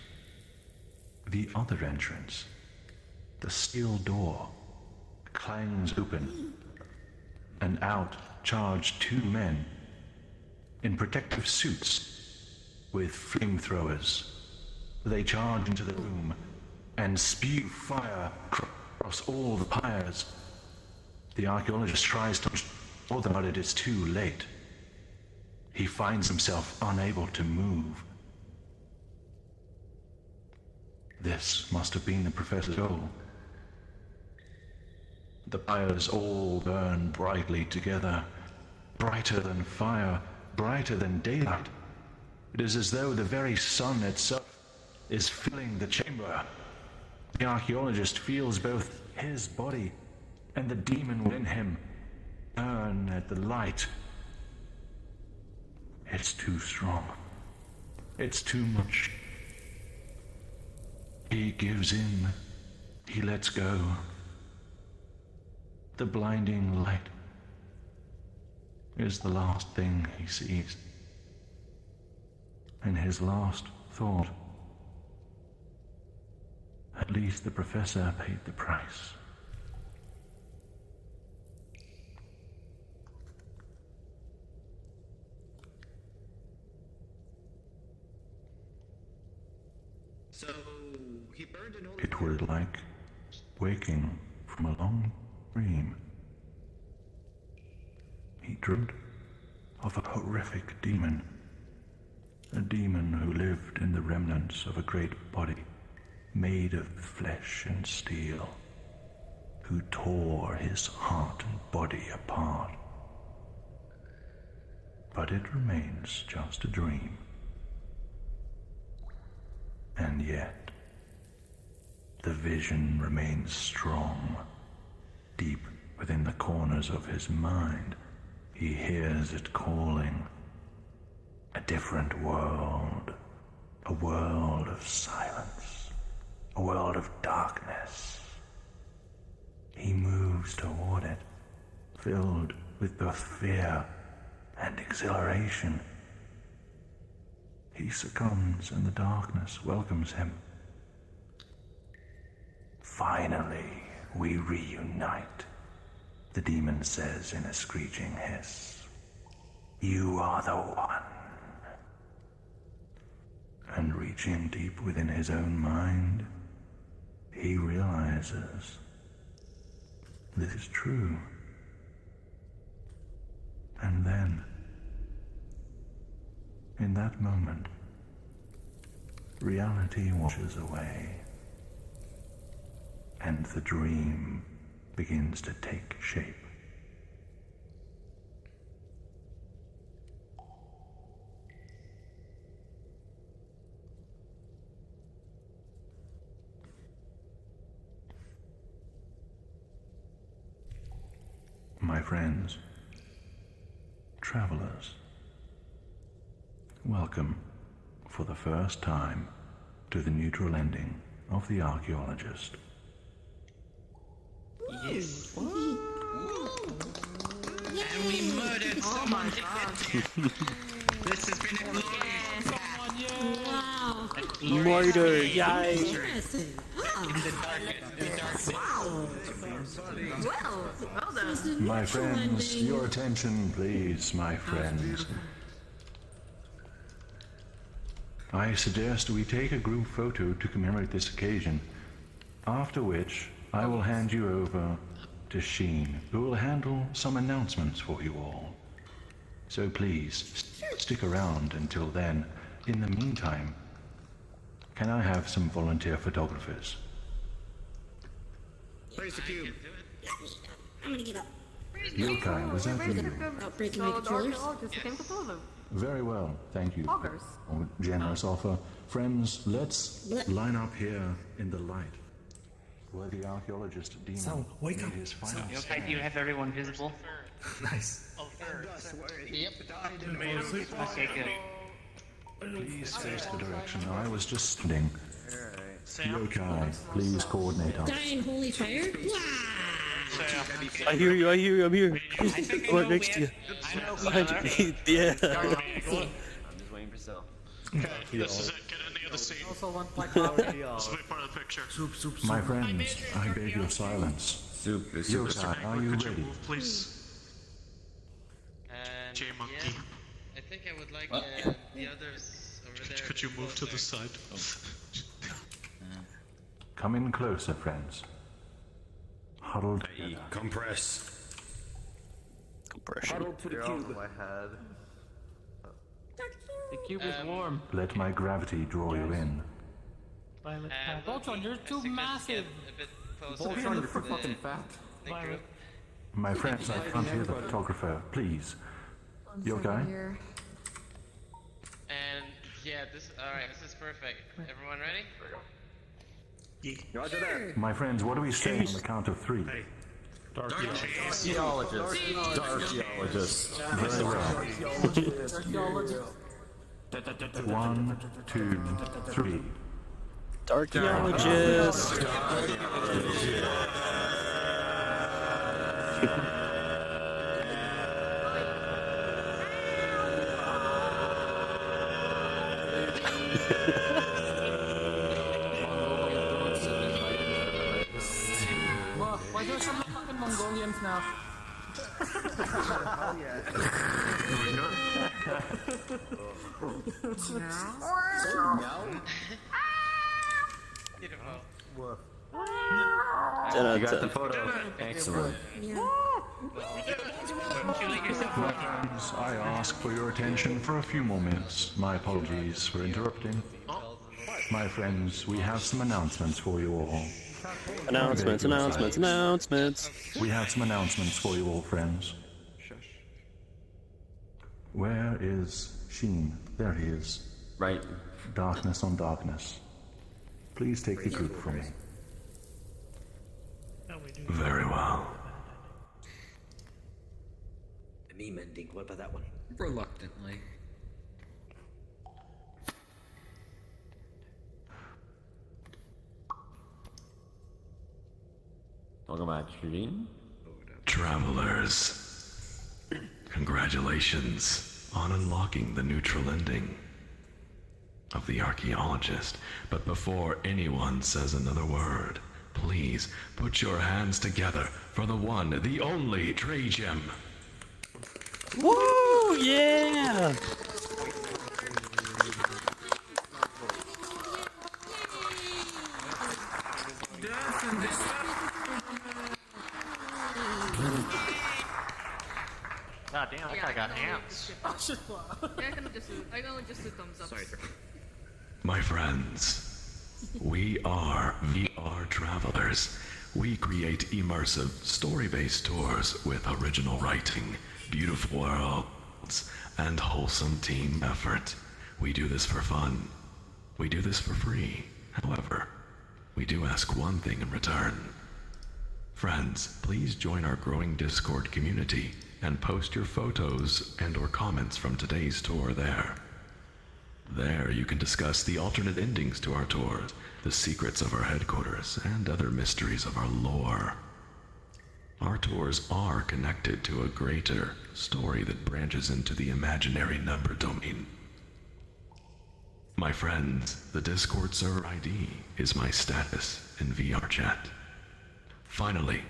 The other entrance. The steel door clangs open, and out charge two men in protective suits with flamethrowers. They charge into the room and spew fire across all the pyres. The archaeologist tries to hold them, but it is too late. He finds himself unable to move. This must have been the professor's goal. The pyres all burn brightly together, brighter than fire, brighter than daylight. It is as though the very sun itself is filling the chamber. The archaeologist feels both his body and the demon within him burn at the light. It's too strong. It's too much. He gives in. He lets go. The blinding light is the last thing he sees. And his last thought, at least the professor paid the price. So, he burned an old... It were like waking from a long dream. He dreamed of a horrific demon. A demon who lived in the remnants of a great body made of flesh and steel, who tore his heart and body apart. But it remains just a dream. And yet, the vision remains strong. Deep within the corners of his mind, he hears it calling. A different world. A world of silence. A world of darkness. He moves toward it, filled with both fear and exhilaration. He succumbs and the darkness welcomes him. Finally, we reunite, the demon says in a screeching hiss. You are the one. And reaching deep within his own mind, he realizes this is true. And then, in that moment, reality washes away, and the dream begins to take shape. My friends, travelers, welcome for the first time to the neutral ending of The Archaeologist. Yes. And we murdered someone. This has been a glorious Wow. Murder, yay! Interesting. Well, well done. My friends, your attention, please, my friends. I suggest we take a group photo to commemorate this occasion, after which I will hand you over to Sheen, who will handle some announcements for you all. So please, stick around until then. In the meantime, can I have some volunteer photographers? Where's the cube? I'm gonna give up. Yokai, was that you? Breaking my controllers. Very well, thank you. Poggers. Oh, generous offer. Friends, let's line up here in the light, where the archaeologist demon So, wake up. made his final Okay, stand. do you have everyone visible? Nice. Yep. Okay, good. Please face the direction I was just standing. Yokai, please coordinate us. Dying holy fire? I hear you, I'm here. Right next to you. Behind you. Yeah. I'm just waiting for Sil. Okay, this is it. Get in the of the scene. Also one like This will be part of the picture. My friends, I beg your silence. Soup is Yokai, are you Could you ready? move, please? And J-Monkey. yeah, I think I would like the others over there. Could you move to the side? Come in closer, friends. Huddled together. Compress. Compression. Huddled to the cube. my head. The cube is warm. Let my gravity draw you in. Voltron, you're too massive. Voltron, you're fucking fat. My friends, I can't hear the photographer. Please. Yokai? And yeah, alright, this is perfect. Everyone ready? Roger that. My friends, what do we say on the count of 3? Archaeologist. Archaeologist. Very well. 1, 2, 3. Archaeologist. Why do some fucking Mongolians now? Beautiful. You got the photo. Excellent. My friends, I ask for your attention for a few more minutes. My apologies for interrupting. My friends, we have some announcements for you all. Announcements. We have some announcements for you all, friends. Where is Sheen? There he is. Right. Darkness on darkness. Please take the group from me. Very well. Me mending. What about that one? Reluctantly. Welcome back, Sheen. Travelers, congratulations on unlocking the neutral ending of the archaeologist. But before anyone says another word, please put your hands together for the one, the only Trey Gem. Woo! Yeah! God damn, that guy got hands. I can just do thumbs up. Sorry, sir. My friends, we are VRTravellers. We create immersive, story-based tours with original writing, beautiful worlds, and wholesome team effort. We do this for fun. We do this for free. However, we do ask one thing in return. Friends, please join our growing Discord community and post your photos and/or comments from today's tour there. There you can discuss the alternate endings to our tours, the secrets of our headquarters, and other mysteries of our lore. Our tours are connected to a greater story that branches into the imaginary number domain. My friends, the Discord server ID is my status in VR chat. Finally,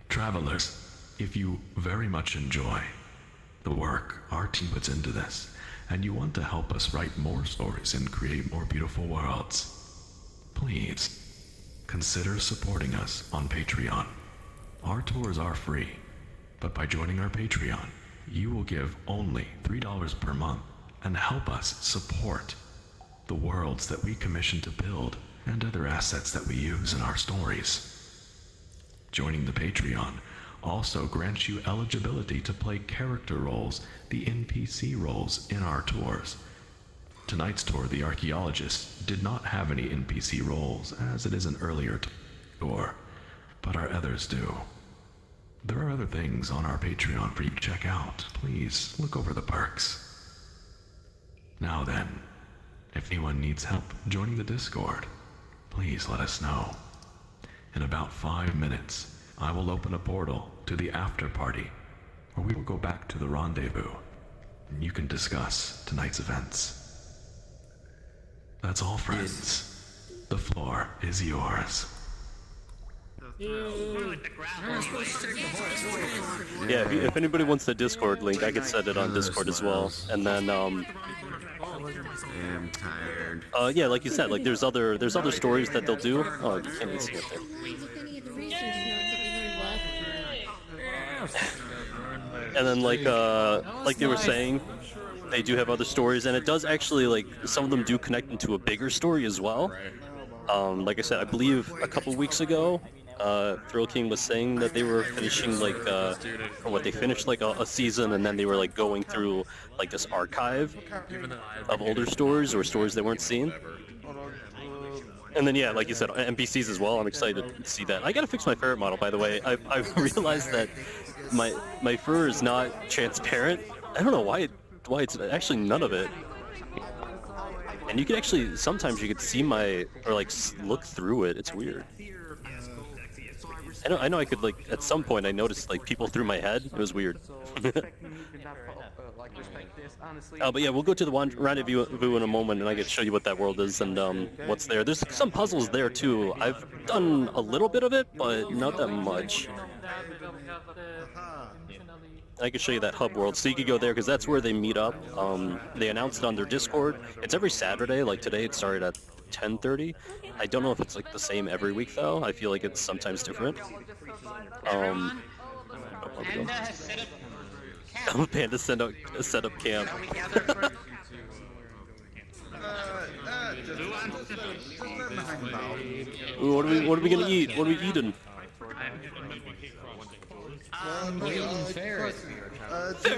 travelers, if you very much enjoy the work our team puts into this, and you want to help us write more stories and create more beautiful worlds, please consider supporting us on Patreon. Our tours are free, but by joining our Patreon, you will give only $3 per month and help us support the worlds that we commission to build and other assets that we use in our stories. Joining the Patreon also grants you eligibility to play character roles, the NPC roles in our tours. Tonight's tour, The Archaeologist, did not have any NPC roles, as it is an earlier tour, but our others do. There are other things on our Patreon for you to check out. Please look over the perks. Now then, if anyone needs help joining the Discord, please let us know. In about 5 minutes, I will open a portal to the after party, where we will go back to the rendezvous, and you can discuss tonight's events. That's all, friends. The floor is yours. Yeah, if anybody wants the Discord link, I could set it on Discord as well. And then, I'm tired. yeah, like you said, like there's other stories that they'll do. Oh, you can't even see it there. And then like they were saying, they do have other stories, and it does actually, like, some of them do connect into a bigger story as well. Like I said, I believe a couple weeks ago, Thrill King was saying that they were finishing, like, or what, they finished, like, a season, and then they were, like, going through, like, this archive of older stories, or stories they weren't seen. And then, yeah, like you said, NPCs as well. I'm excited to see that. I gotta fix my ferret model, by the way. I realized that my fur is not transparent. I don't know why it's actually none of it. And you can actually, sometimes you could see or like look through it. It's weird. I know I could, like, at some point I noticed, like, people through my head. It was weird. But yeah, we'll go to the rendezvous in a moment, and I can show you what that world is and what's there. There's some puzzles there too. I've done a little bit of it, but not that much. I can show you that hub world, so you could go there because that's where they meet up. They announced it on their Discord. It's every Saturday. Like today, it started at 10:30. I don't know if it's like the same every week though. I feel like it's sometimes different. Panda set up camp. Ooh, what are we gonna eat? What are we eating?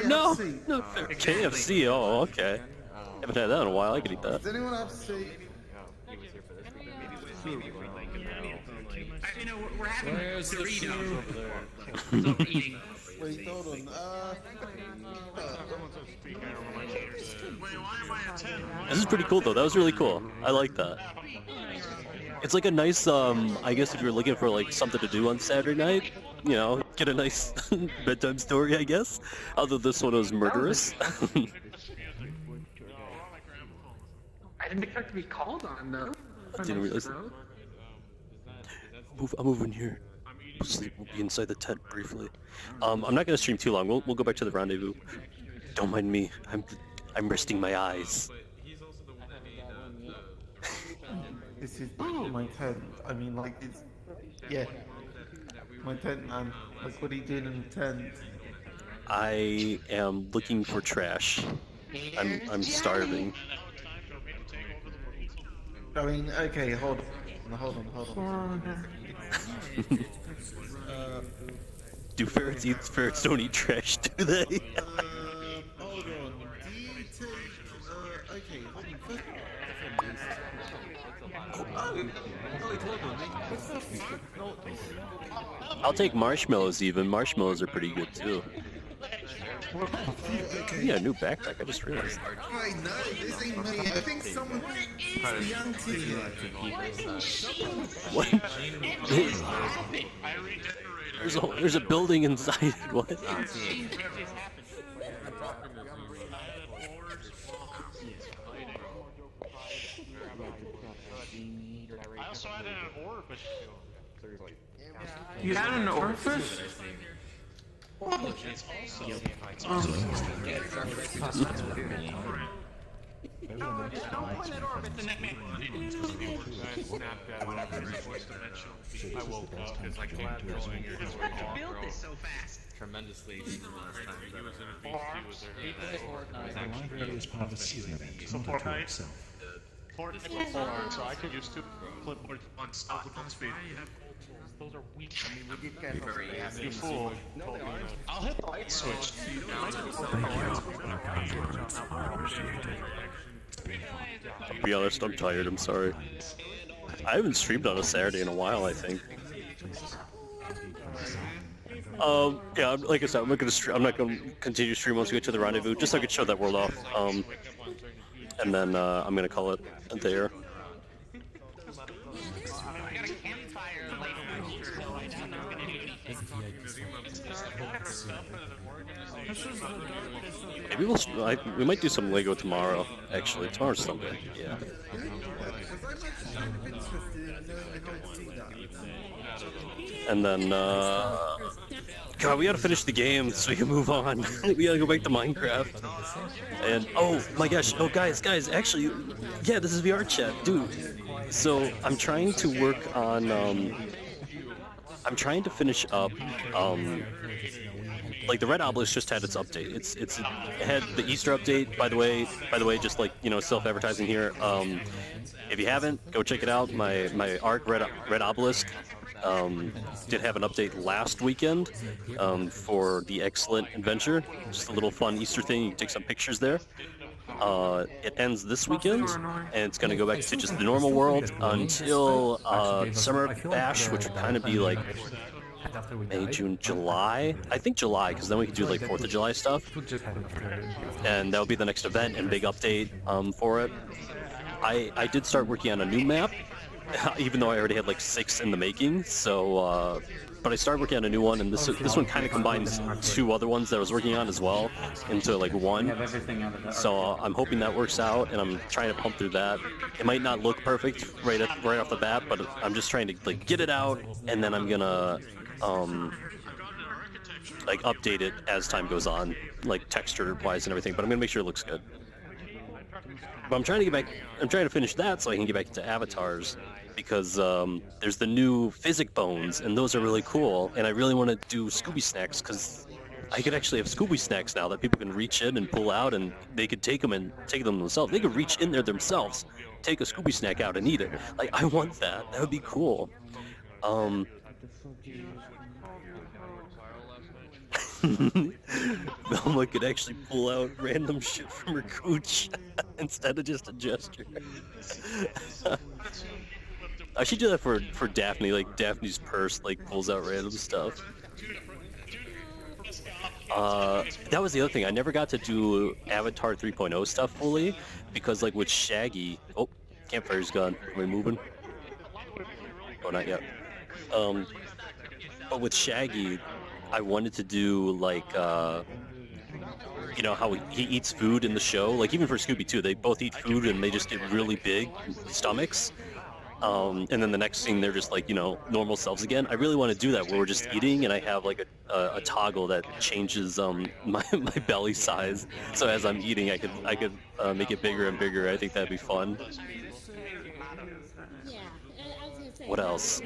No, KFC. Oh, okay. Haven't had that in a while. I could eat that. Does anyone have steak? You know, we're having Doritos. Wait, hold on. This is pretty cool though. That was really cool. I like that. It's like a nice, I guess if you're looking for like something to do on Saturday night, you know, get a nice bedtime story, I guess. Although this one was murderous. I didn't expect to be called on though. I didn't realize that. I'll move in here. Sleep will be inside the tent briefly. I'm not gonna stream too long. We'll go back to the rendezvous. Don't mind me. I'm resting my eyes. This is my tent. I mean, like, it's... Yeah. My tent, man. Like, what are you doing in the tent? I am looking for trash. I'm starving. I mean, okay, hold on. Do ferrets eat? Ferrets don't eat trash, do they? Hold on. Do you take... okay, hold on. I'll take marshmallows even. Marshmallows are pretty good too. Yeah, new backpack, I just realized. I know, this ain't me. I think someone... What? There's a building inside. What? I also had an orb, but... You had an orifice? Don't point at orb, it's a neck man. I woke up because I came going here. You built this so fast. Tremendously the last time that So Fortnite. Fortnite before, so I could use two clipboards on stop speed. Those are weak. I mean, we did get you fool. I'll hit the light switch. To be honest, I'm tired. I'm sorry. I haven't streamed on a Saturday in a while, I think. Yeah, like I said, I'm not gonna continue to stream once we get to the rendezvous, just so I could show that world off. And then I'm gonna call it a there. Maybe we might do some Lego tomorrow. Actually, tomorrow's Sunday. Yeah. And then, God, we gotta finish the game so we can move on. We gotta go back to Minecraft. And oh my gosh, oh guys, actually, yeah, this is VR chat, dude. So I'm trying to work on, I'm trying to finish up, like the Red Obelisk just had its update. It had the Easter update, by the way, just like, you know, self-advertising here. If you haven't, go check it out. My Arc Red Obelisk did have an update last weekend for the Excellent Adventure. Just a little fun Easter thing. You can take some pictures there. It ends this weekend, and it's going to go back to just the normal world until Summer Bash, which would kind of be like May, June, July. I think July, because then we could do like 4th of July stuff. And that would be the next event and big update for it. I did start working on a new map, even though I already had like 6 in the making. So, but I started working on a new one, and this one kind of combines 2 other ones that I was working on as well into like one. So I'm hoping that works out, and I'm trying to pump through that. It might not look perfect right off the bat, but I'm just trying to like get it out, and then I'm gonna like update it as time goes on, like texture-wise and everything. But I'm gonna make sure it looks good. But I'm trying to get back. I'm trying to finish that so I can get back into avatars, because there's the new physic bones, and those are really cool. And I really want to do Scooby snacks, because I could actually have Scooby snacks now that people can reach in and pull out, and they could take them themselves. They could reach in there themselves, take a Scooby snack out and eat it. Like, I want that. That would be cool. Velma could actually pull out random shit from her cooch instead of just a gesture. I should do that for Daphne. Like, Daphne's purse like pulls out random stuff. That was the other thing. I never got to do Avatar 3.0 stuff fully, because like with Shaggy, oh, campfire's gone. Are we moving? Oh, not yet. But with Shaggy, I wanted to do like, you know how he eats food in the show. Like even for Scooby too, they both eat food and they just get really big stomachs. And then the next scene they're just like, you know, normal selves again. I really want to do that where we're just eating and I have like a toggle that changes my belly size. So as I'm eating, I could make it bigger and bigger. I think that'd be fun. What else?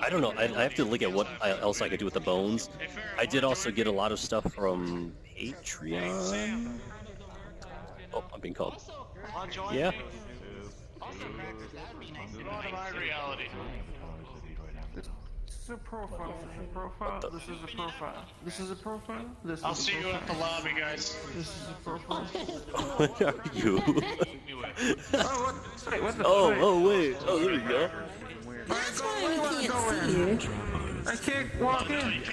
I don't know. I have to look at what else I could do with the bones. I did also get a lot of stuff from Patreon. Oh, I'm being called. Yeah. This is a profile. This is a profile. This is a profile. This is a profile. I'll see you at the lobby, guys. This is a profile. What are you? Oh, wait. Oh, there we go. That's why we can't see you. I can't walk in.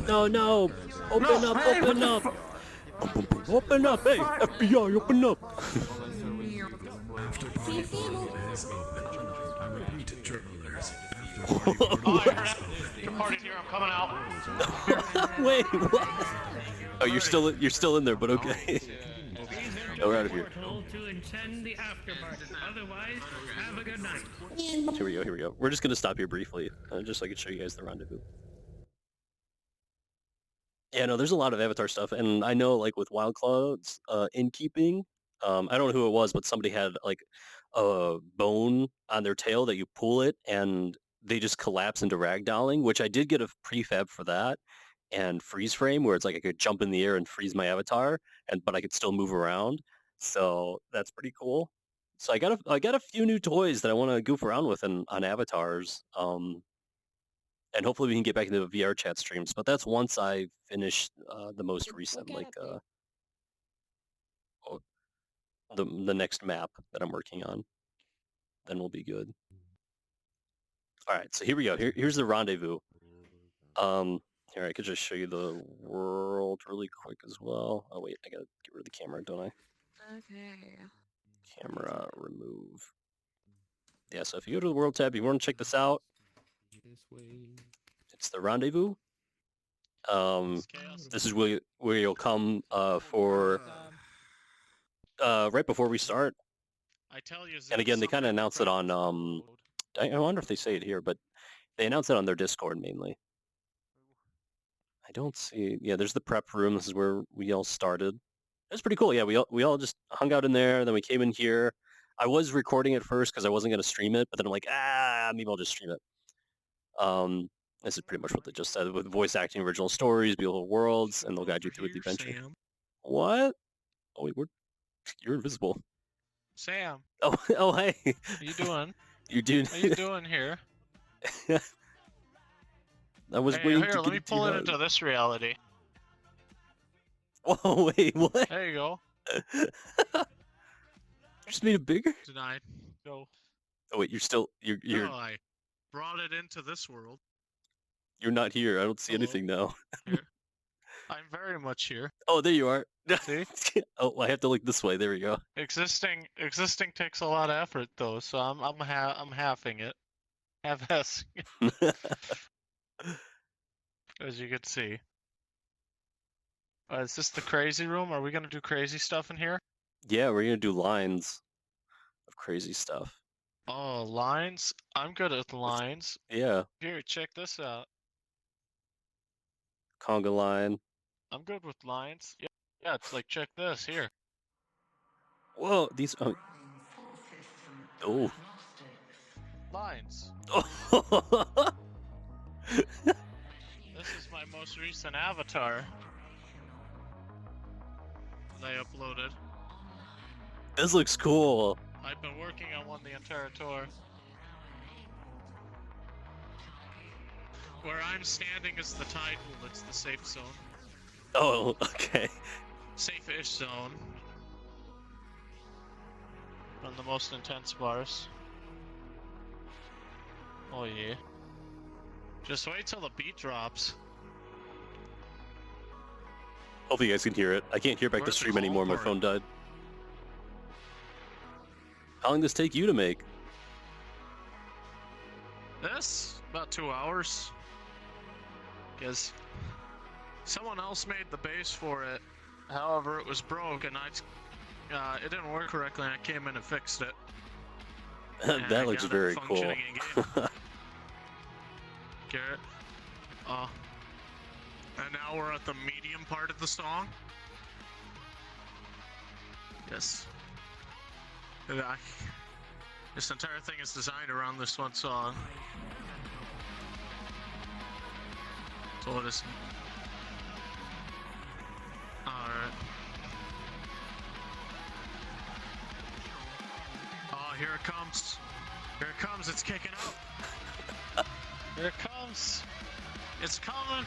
No. Open up. Open up. Hey, FBI, open up. I repeat, travelers. The party's here. I'm coming out. Wait, what? Oh, you're still in there, but okay. Oh, we're out of here. To attend the after party. Otherwise, have a good night. Here we go. We're just gonna stop here briefly, just so I can show you guys the rendezvous. Yeah, no, there's a lot of Avatar stuff, and I know, like, with Wild Cloud's innkeeping, I don't know who it was, but somebody had, like, a bone on their tail that you pull it, and they just collapse into ragdolling, which I did get a prefab for that, and freeze frame, where it's like I could jump in the air and freeze my avatar, but I could still move around, so that's pretty cool. So I got a few new toys that I want to goof around with on avatars. And hopefully we can get back into the VR chat streams. But that's once I finish the most recent, like the next map that I'm working on. Then we'll be good. All right, so here we go. Here's the rendezvous. Here, I could just show you the world really quick as well. Oh wait, I gotta get rid of the camera, don't I? Okay. Camera remove. Yeah, so if you go to the world tab, you want to check this out. It's the rendezvous. This is where you'll come for right before we start. I tell you, And again, they kind of announce it on I wonder if they say it here, but they announce it on their Discord mainly. I don't see. Yeah, there's the prep room. This is where we all started. It's pretty cool. Yeah, we all just hung out in there. Then we came in here. I was recording it first because I wasn't going to stream it, but then I'm like, maybe I'll just stream it. This is pretty much what they just said, with voice acting, original stories, beautiful worlds, and they'll guide you through the adventure. Sam. What? Oh wait, you're invisible. Sam. Oh hey. How you doing? You doing? How you doing here? I was Hey, waiting here, to let get me it pull it done. into this reality. Whoa, wait, what? There you go. Just made it bigger? Denied. Go. Oh wait, you're No, I brought it into this world. you're not here. I don't see anything now. Here. I'm very much here. Oh, there you are. See? Oh, I have to look this way. There we go. Existing takes a lot of effort though, so I'm halving it. Half-assing it. As you can see. Is this the crazy room? Are we gonna do crazy stuff in here? Yeah, we're gonna do lines of crazy stuff. Oh, lines? I'm good at lines. Yeah, Here, check this out. conga line. I'm good with lines. Yeah, it's like, check this, here. Whoa, these. Oh. Lines. This is my most recent avatar. They uploaded. This looks cool. I've been working on one the entire tour. Where I'm standing is the tide pool, it's the safe zone. Oh, okay. Safe-ish zone. On the most intense bars. Oh yeah. Just wait till the beat drops. Hopefully you guys can hear it. I can't hear back the Where's the stream anymore. My part? phone died. How long does this take you to make? This? About 2 hours. Because someone else made the base for it. However, it was broke and it didn't work correctly and I came in and fixed it. And I That looks got it very cool. functioning in-game. Garrett. And now we're at the medium part of the song. Yes. This entire thing is designed around this one song. So it is. Alright. Oh, here it comes. Here it comes, it's kicking up. Here it comes. It's coming.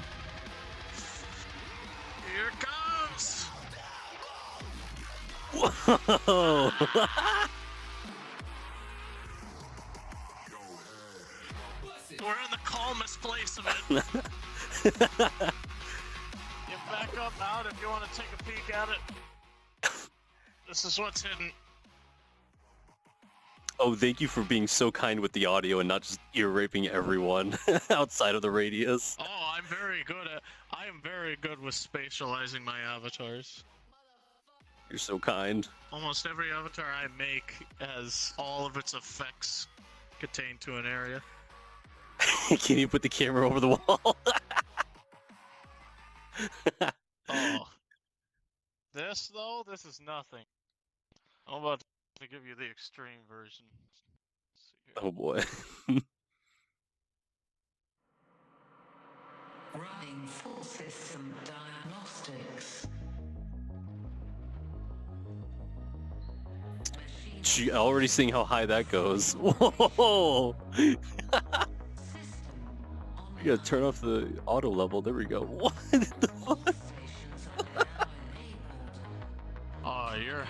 Here it comes. Whoa! We're in the calmest place of it. Get back up out if you want to take a peek at it. This is what's hidden. Oh, thank you for being so kind with the audio and not just ear raping everyone outside of the radius. Oh, I am very good with spatializing my avatars. You're so kind. Almost every avatar I make has all of its effects contained to an area. Can you put the camera over the wall? Oh. This, though, this is nothing. I'm about to give you the extreme version. Oh boy. Running full system diagnostics. Gee, already seeing how high that goes. Whoa! You gotta turn off the auto level. There we go. What the fuck? Oh, at your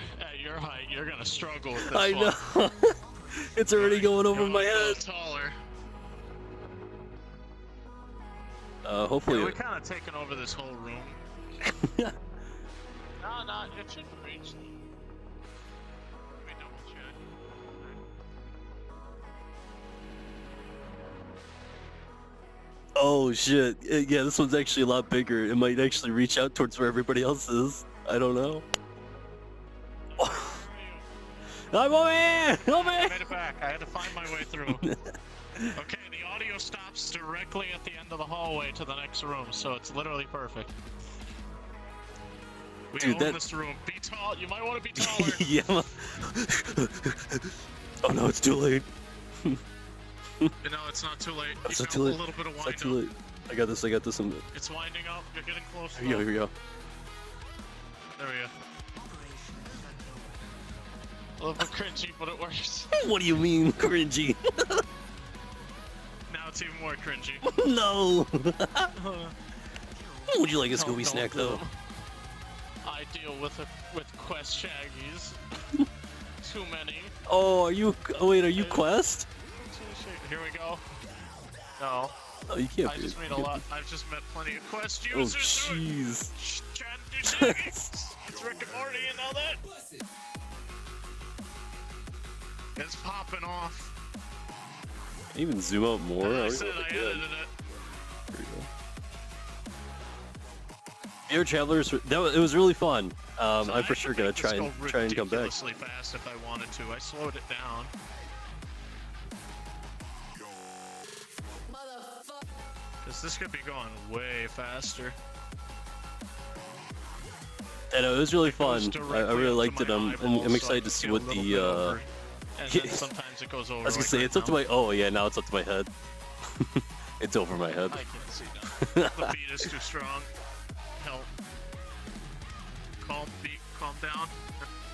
height, you're gonna struggle with this I one. know. It's already going over my head. Taller. Hopefully. Yeah, we're kind of taking over this whole room. No, it shouldn't reach. Let me double check. Oh shit! Yeah, this one's actually a lot bigger. It might actually reach out towards where everybody else is. I don't know. I'm over here! Over I here! made it back. I had to find my way through. Okay, the audio stops directly at the end of the hallway to the next room, so it's literally perfect. We Dude, own this room. Be tall. You might want to be taller. Yeah. Oh no, it's too late. No, it's not too late. It's You not got too late. A little bit of It's wind not too late. I got this. I got this. It's winding up. You're getting close. Here we go. Here we go. There we go. A little bit cringy, but it works. What do you mean, cringy? Now it's even more cringy. No. Would you like a Scooby don't snack do though? it. I deal with Quest Shaggies. Too many. Oh, are you? Oh wait, are you Quest? Here we go. No. Oh, you can't. I just meet a lot. I've just met plenty of Quest Oh users. jeez. Trying to do Shaggies. It's Rick and Morty and all that. It's popping off. Can you even zoom out more? I said I edited it. There we go. VRTravellers, it was really fun. I'm for sure gonna try and come back. Ridiculously fast if I wanted to. I slowed it down. Cause this could be going way faster. I know, it was really fun. I directly really up liked to it. my I'm eyeballs, excited so to see I what can get a little bit over, the and then sometimes it goes over. I was gonna like say right it's up to now. my. Oh yeah, now it's up to my head. It's over my head. I can't see now. The beat is too strong. Help. Calm down.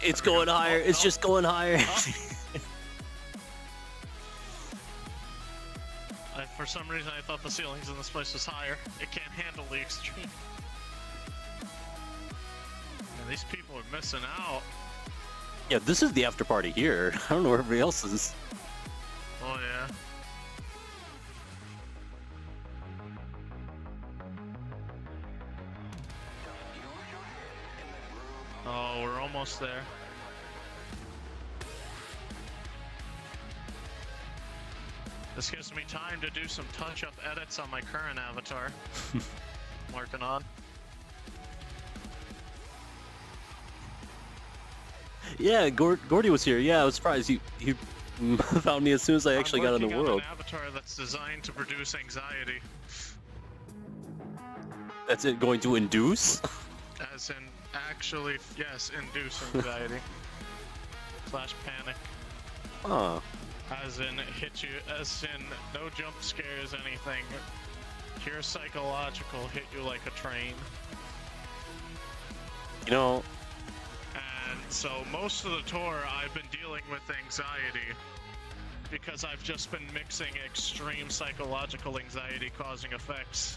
It's going higher. It's just going higher. For some reason, I thought the ceilings in this place was higher. It can't handle the extreme. Man, these people are missing out. Yeah, this is the after party here. I don't know where everybody else is. Oh yeah. Oh, we're almost there. This gives me time to do some touch-up edits on my current avatar. I'm working on. Yeah, Gordy was here. Yeah, I was surprised. He found me as soon as I actually got in the I'm working world. on an avatar that's designed to produce anxiety. That's it going to induce? As in, actually, yes, induce anxiety. Slash panic. Huh. As in, hit you, as in, no jump scares, anything. Pure psychological, hit you like a train. You know... And so, most of the tour, I've been dealing with anxiety. Because I've just been mixing extreme psychological anxiety causing effects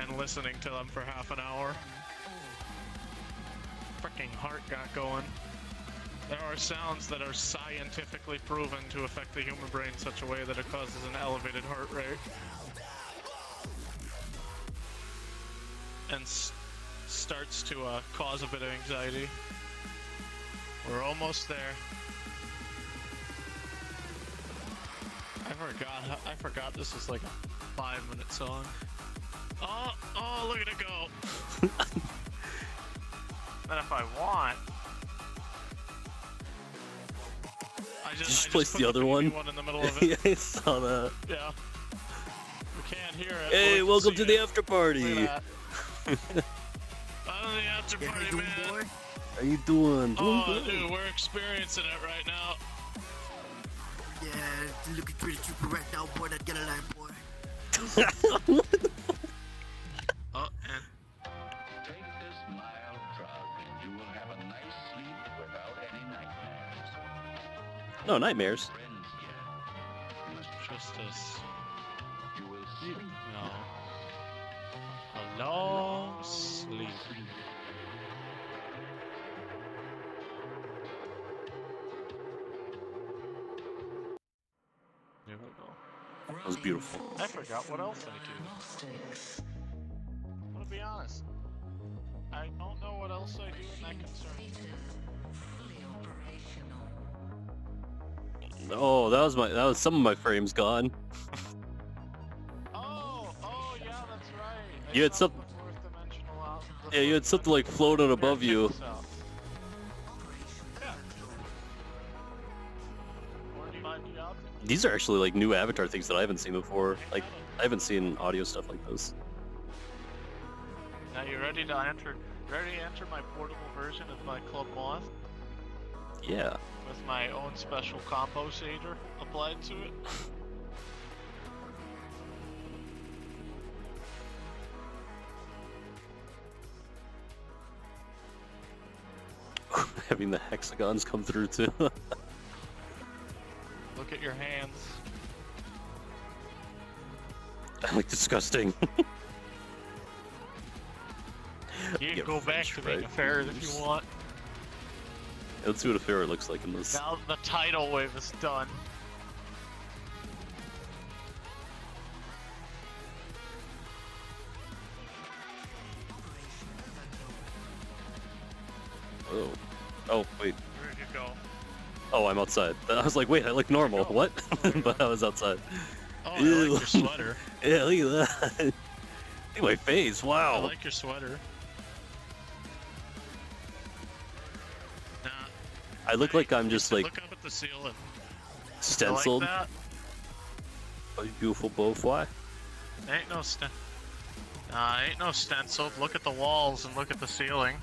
and listening to them for half an hour. Freaking heart got going. There are sounds that are scientifically proven to affect the human brain in such a way that it causes an elevated heart rate. And starts to cause a bit of anxiety. We're almost there. I forgot this was like a 5-minute song. Oh, look at it go. And if I want, I just place put the other one. in the middle of it. Yeah, I saw that. Yeah. We can't hear it. Hey, welcome to the after party. Look at that. Oh, the after party, man. How you doing? Oh, dude, we're experiencing it right now. Yeah, looking pretty stupid right now, boy. That get a line, boy. Oh, and Take this mild drug and you will have a nice sleep without any nightmares. No nightmares. just as you will sleep. No. A long sleep. There we go. That was beautiful. I forgot what else I do. I'm gonna be honest. I don't know what else I do in that concern. Oh, that was some of my frames gone. Oh, yeah, You had some. Yeah, you had something like floating above you. These are actually like new avatar things that I haven't seen before. Like, I haven't seen audio stuff like this. Now you ready to enter? Ready to enter my portable version of my Club Moth? Yeah. With my own special combo shader applied to it. Having the hexagons come through too. Look at your hands. Like disgusting. You can go back to being a ferret if you want. Yeah, let's see what a ferret looks like in this. Now the tidal wave is done. Oh. Oh, wait. Where'd you go? Oh, I'm outside. I was like, wait, I look normal. What? But I was outside. Oh, I like your sweater. Yeah, look at that. Look at my face. Wow. I like your sweater. Nah. I look like I'm just like Look up at the ceiling. stenciled. You like A beautiful bowfly. that? Ain't no stenciled. Look at the walls and look at the ceiling.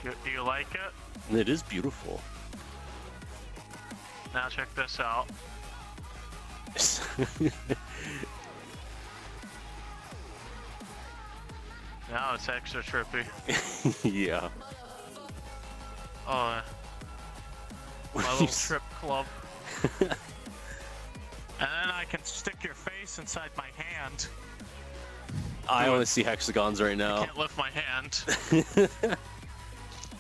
Do you like it? It is beautiful. Now check this out. Now it's extra trippy. Yeah. Oh, my little trip club. And then I can stick your face inside my hand. I only see hexagons right I now. can't lift my hand.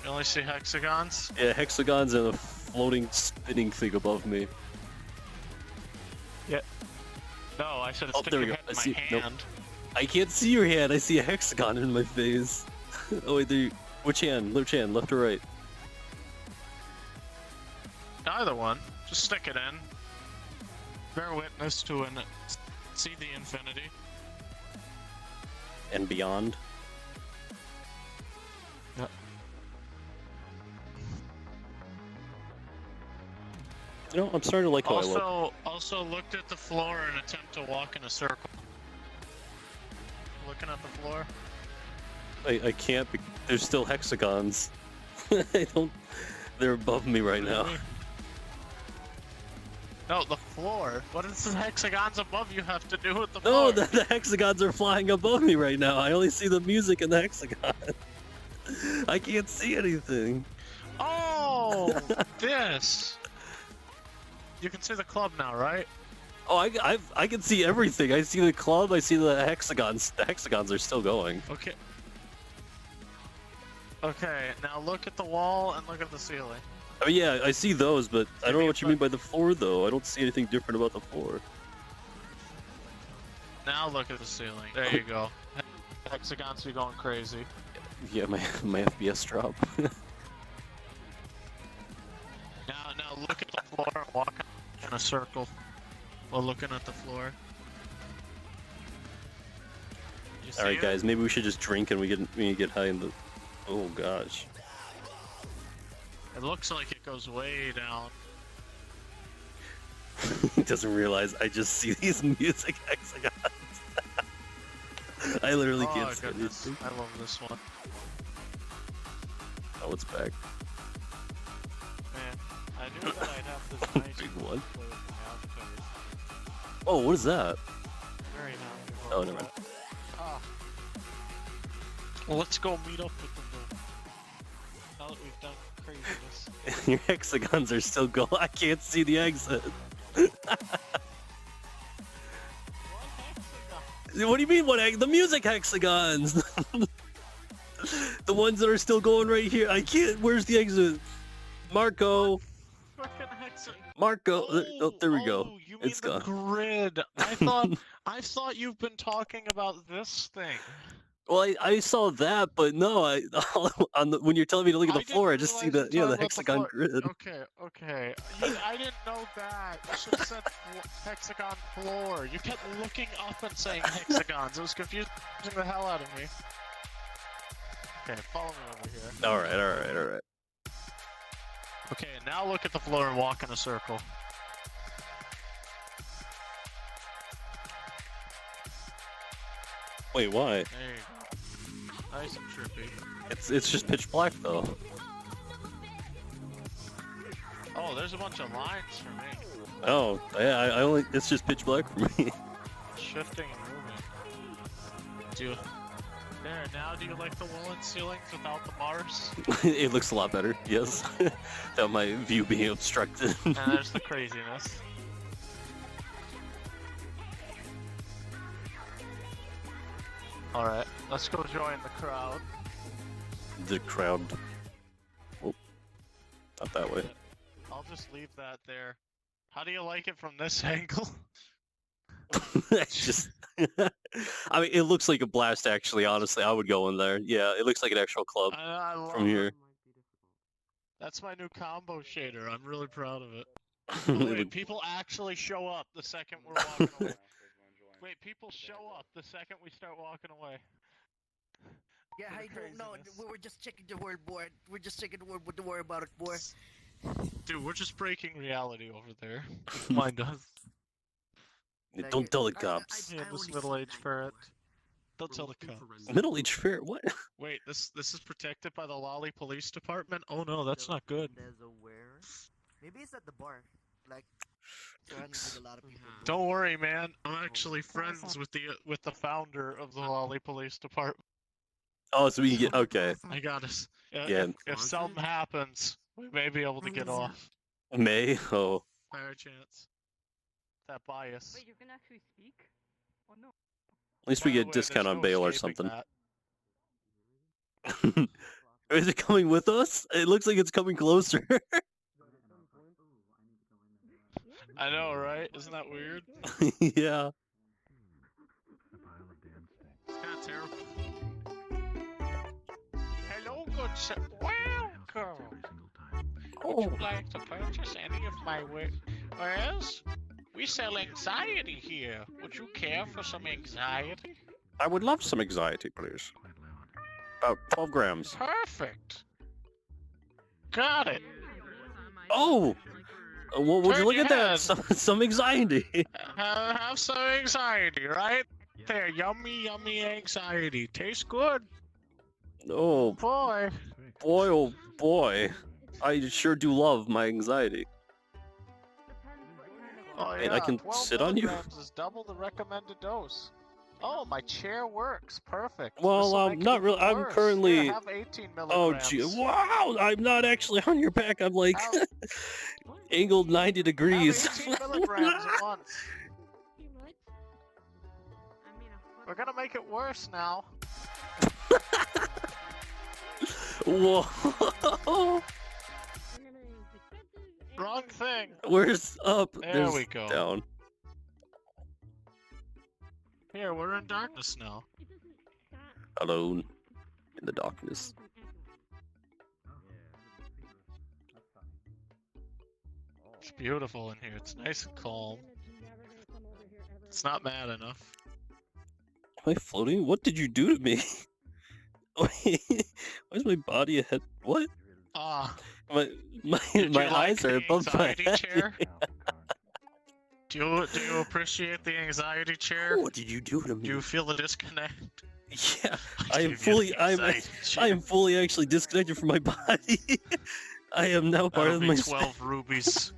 You only see hexagons? Yeah, hexagons and a floating spinning thing above me. Yeah. No, I said Oh, stick there your we go. head in my hand. Nope. I can't see your hand. I see a hexagon in my face. Oh wait, there. Which hand? Which hand? Left or right? Either one. Just stick it in. Bear witness to an see the infinity. And beyond. Yep. You know, I'm starting to like how I look. Also looked at the floor and attempt to walk in a circle. Looking at the floor. I can't. There's still hexagons. I don't. They're above me right now. No, the floor. What does the hexagons above you have to do with the No, floor? the hexagons are flying above me right now. I only see the music and the hexagon. I can't see anything. Oh, this. You can see the club now, right? Oh, I can see everything. I see the club. I see the hexagons. The hexagons are still going. Okay. Okay, now look at the wall and look at the ceiling. I mean, yeah, I see those, but I don't know what you mean by the floor, though. I don't see anything different about the floor. Now look at the ceiling. There you go. Hexagons be going crazy. Yeah, my FPS drop. Now look at the floor and walk in a circle while looking at the floor. All right, guys, maybe we should just drink and we get high in the. Oh gosh. It looks like it goes way down. He doesn't realize I just see these music hexagons. I literally can't see anything. I love this one. Oh, it's back. Man, I knew that I'd have this nice Big one. play with the avatars. Oh, what is that? Very happy. Oh, never mind. Ah. Well, let's go meet up with them now that we've done craziness. Your hexagons are still going. I can't see the exit. What do you mean? The music hexagons? The ones that are still going right here. I can't. Where's the exit? Marco. Marco. Oh, there we go. You It's mean gone. the grid. I thought you've been talking about this thing. Well, I saw that, but no, when you're telling me to look at the floor, I just see the the hexagon grid. Okay. I didn't know that. You should have said hexagon floor. You kept looking up and saying hexagons. It was confusing the hell out of me. Okay, follow me over here. All right. Okay, now look at the floor and walk in a circle. Wait, why? There you go. Nice and trippy. It's just pitch black though. Oh, there's a bunch of lines for me. Oh, yeah, I only it's just pitch black for me. Shifting and moving. Now do you like the woolen ceilings without the bars? It looks a lot better, yes. Without my view being obstructed. And there's the craziness. Alright, let's go join the crowd. The crowd. Oh, not that way. I'll just leave that there. How do you like it from this angle? It's just... I mean, it looks like a blast, actually, honestly. I would go in there. Yeah, it looks like an actual club I love from here. That's my new combo shader. I'm really proud of it. Wait, people actually show up the second we're walking away. Wait, people show up the second we start walking away. Yeah, I don't know. We're just checking the word, boy. We're just checking the word. Don't worry about it, boy. Dude, we're just breaking reality over there. Mind us. Don't tell the cops. Yeah, this middle-aged ferret. Don't tell the cops. Middle-aged ferret? What? Wait, this is protected by the Lolly Police Department? Oh no, that's not good. There's a where? Maybe it's at the bar. Like, surrounded with a lot of people. Don't worry, man. I'm actually friends with the founder of the Lolly Police Department. Oh, so we can get... Okay. I got us. Yeah. If something happens, we may be able to get off. May? Oh. Higher chance. That bias. Wait, you can actually speak? Oh no. At least we get a discount on bail or something. Is it coming with us? It looks like it's coming closer. I know, right? Isn't that weird? Yeah. It's kind of terrible. Hello, good sir. Welcome. Would you like to purchase any of my wares? We sell anxiety here. Would you care for some anxiety? I would love some anxiety, please. About 12 grams. Perfect. Got it. Oh! Well, would you look at that? Some anxiety. Have some anxiety, right? There, yummy anxiety. Tastes good. Oh, boy. Boy, oh boy. I sure do love my anxiety. Oh, and I can sit on you? Is double the recommended dose. Oh, my chair works. Perfect. Well, not really. I'm currently... Here, have 18 milligrams. Oh, gee. Wow! I'm not actually on your back. I'm like... angled 90 degrees. Have 18 milligrams at once. We're gonna make it worse now. Whoa! Wrong thing. Where's up? There There's we go. Down. Here, we're in darkness now. Alone in the darkness. It's beautiful in here. It's nice and calm. It's not mad enough. Am I floating? What did you do to me? Why is my body ahead? What? My eyes are above my head. Chair? Do you appreciate the anxiety chair? What did you do to me? Do you feel the disconnect? Yeah, I am fully actually disconnected from my body. I am now part of my 12 rubies.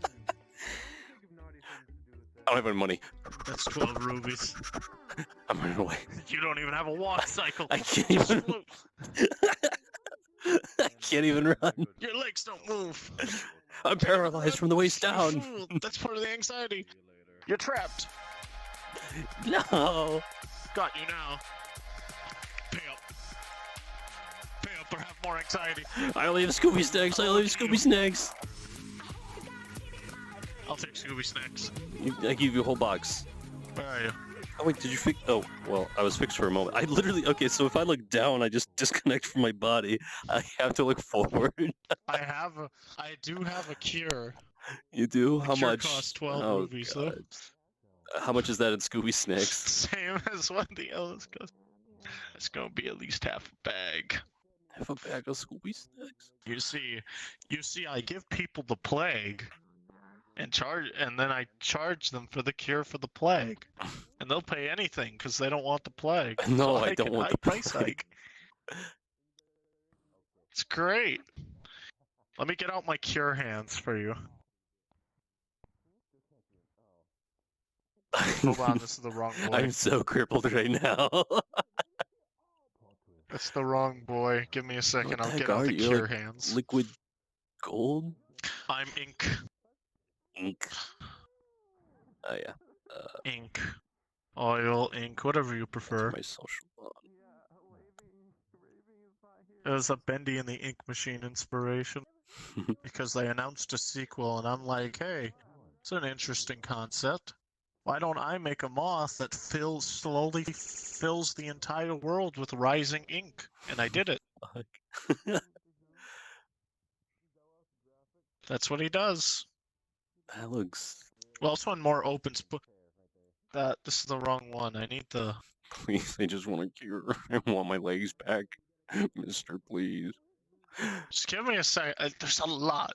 I don't have any money. That's 12 rubies. I'm running away. You don't even have a walk cycle. I can't even. I can't even run. Your legs don't move. I'm paralyzed from the waist down. That's part of the anxiety. You're trapped. No. Got you now. Pay up. Pay up or have more anxiety. I only have Scooby snacks. I'll take Scooby snacks. I give you a whole box. Where are you? Oh wait, did you fix? Oh, well, I was fixed for a moment. I literally, okay, so if I look down, I just disconnect from my body. I have to look forward. I do have a cure. You do? The How cure much? costs 12 Oh rubies, though. god. How much is that in Scooby Snacks? Same as what the others cost. It's gonna be at least half a bag. Half a bag of Scooby Snacks? You see, I give people the plague, and then I charge them for the cure for the plague, and they'll pay anything because they don't want the plague. No, So I don't want the price plague. hike. It's great. Let me get out my cure hands for you. Hold on, this is the wrong boy. I'm so crippled right now. That's the wrong boy. Give me a second, What the I'll heck get out are the you, cure like, hands. Liquid gold? I'm ink. Ink. Oh yeah. Ink. Oil, ink, whatever you prefer. My social bond. It was a Bendy and the Ink Machine inspiration. Because they announced a sequel, and I'm like, hey, it's an interesting concept. Why don't I make a moth that slowly fills the entire world with rising ink? And I did it. That's what he does. That looks... Well, this one more opens. This is the wrong one. I need the... Please, I just want a cure. I want my legs back. Mister, please. Just give me a sec. There's a lot.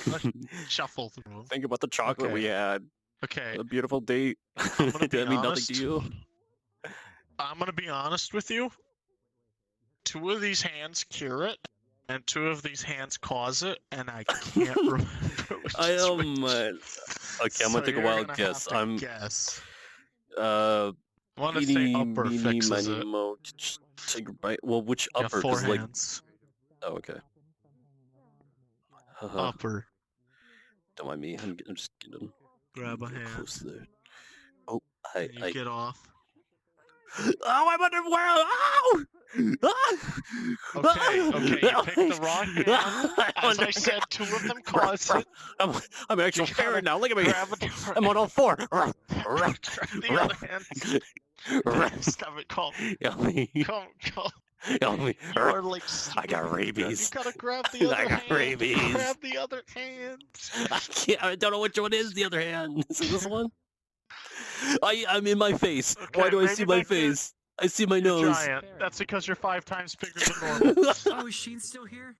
Let's shuffle through. Think about the chocolate we had. Okay. A beautiful date. I'm gonna Did be that mean nothing honest. to you? I'm gonna be honest with you. 2 of these hands cure it, and 2 of these hands cause it, and I can't remember which I is am. which. Okay, I'm gonna take a you're wild gonna guess. have to I'm. guess. I wanna say upper fixes it. Take a bite. Well, which Yeah, upper? 4 'Cause, like... hands. Oh, okay. Upper. Don't mind me. I'm just getting. Grab a getting hand. close there. Oh, And you get off. Oh, I'm underworld! Oh! Okay, you picked the wrong hand. As I said, 2 of them cause it. I'm an actual parent now. Look at me. Grab a different I'm on all 4. Grab the other hand. Stop it, call me. Help me. Come. Help me. You're like I got rabies. You gotta grab the other I got hand. rabies. Grab the other hand. I don't know which one is the other hand. Is it this one? I'm in my face. Why do I see my face? I see my nose. Giant. That's because you're 5 times bigger than normal. Oh, is Sheen still here?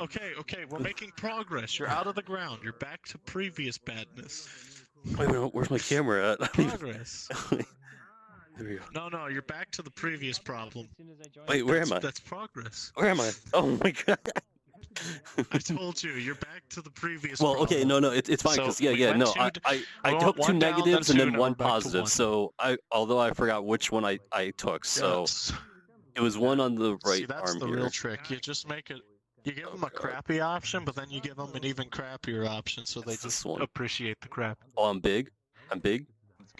Okay. We're making progress. You're out of the ground. You're back to previous badness. Wait, where's my camera at? Progress. There we go. No, you're back to the previous problem. Wait, where am I? That's progress. Where am I? Oh my god. I told you, you're back to the previous Well, problem. okay, no, it's fine, because, I took 2 negatives and then 1 positive, so although I forgot which one I took, so it was one on the right See, that's arm the here. real trick. You just make it. You give them a crappy option, but then you give them an even crappier option, so they just appreciate the crap. Oh, I'm big? I'm big?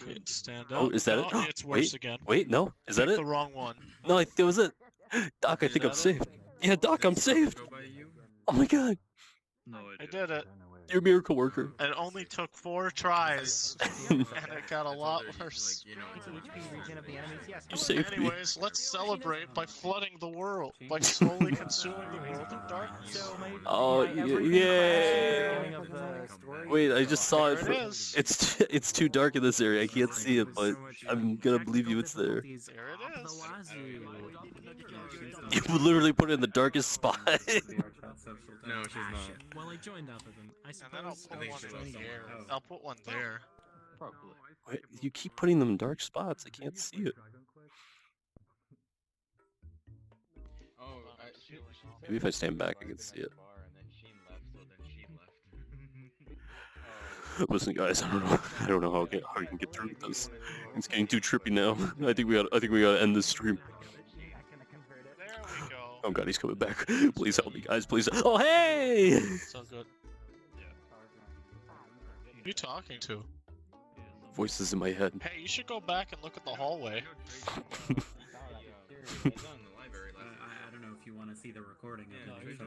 Okay, stand up. Oh, is that it? Oh, it's worse Wait, again. wait, no, is that Pick it? the wrong one. No, it was it. Doc, I think I'm saved. Yeah, Doc, I'm saved. Oh my god. No, I did it. You're a miracle worker. It only took 4 tries, and it got a lot worse. You saved me. Anyways, let's celebrate by flooding the world, by slowly consuming the world in darkness. Oh, yay! Wait, I just saw it. There it is. It's too dark in this area. I can't see it, but I'm gonna believe you. It's there. There it is. You literally put it in the darkest spot. No, she's not. Well, I joined up with him. I suppose. I'll put one there. Wait, you keep putting them in dark spots. I can't see it. Maybe if I stand back, I can see it. Listen, guys, I don't know how you can get through this. It's getting too trippy now. I think we gotta end this stream. Oh god, he's coming back. Please help me, guys, please. Oh, hey! So good. Who are you talking to? Voices in my head. Hey, you should go back and look at the hallway. I don't know if you you want to see the recording of it.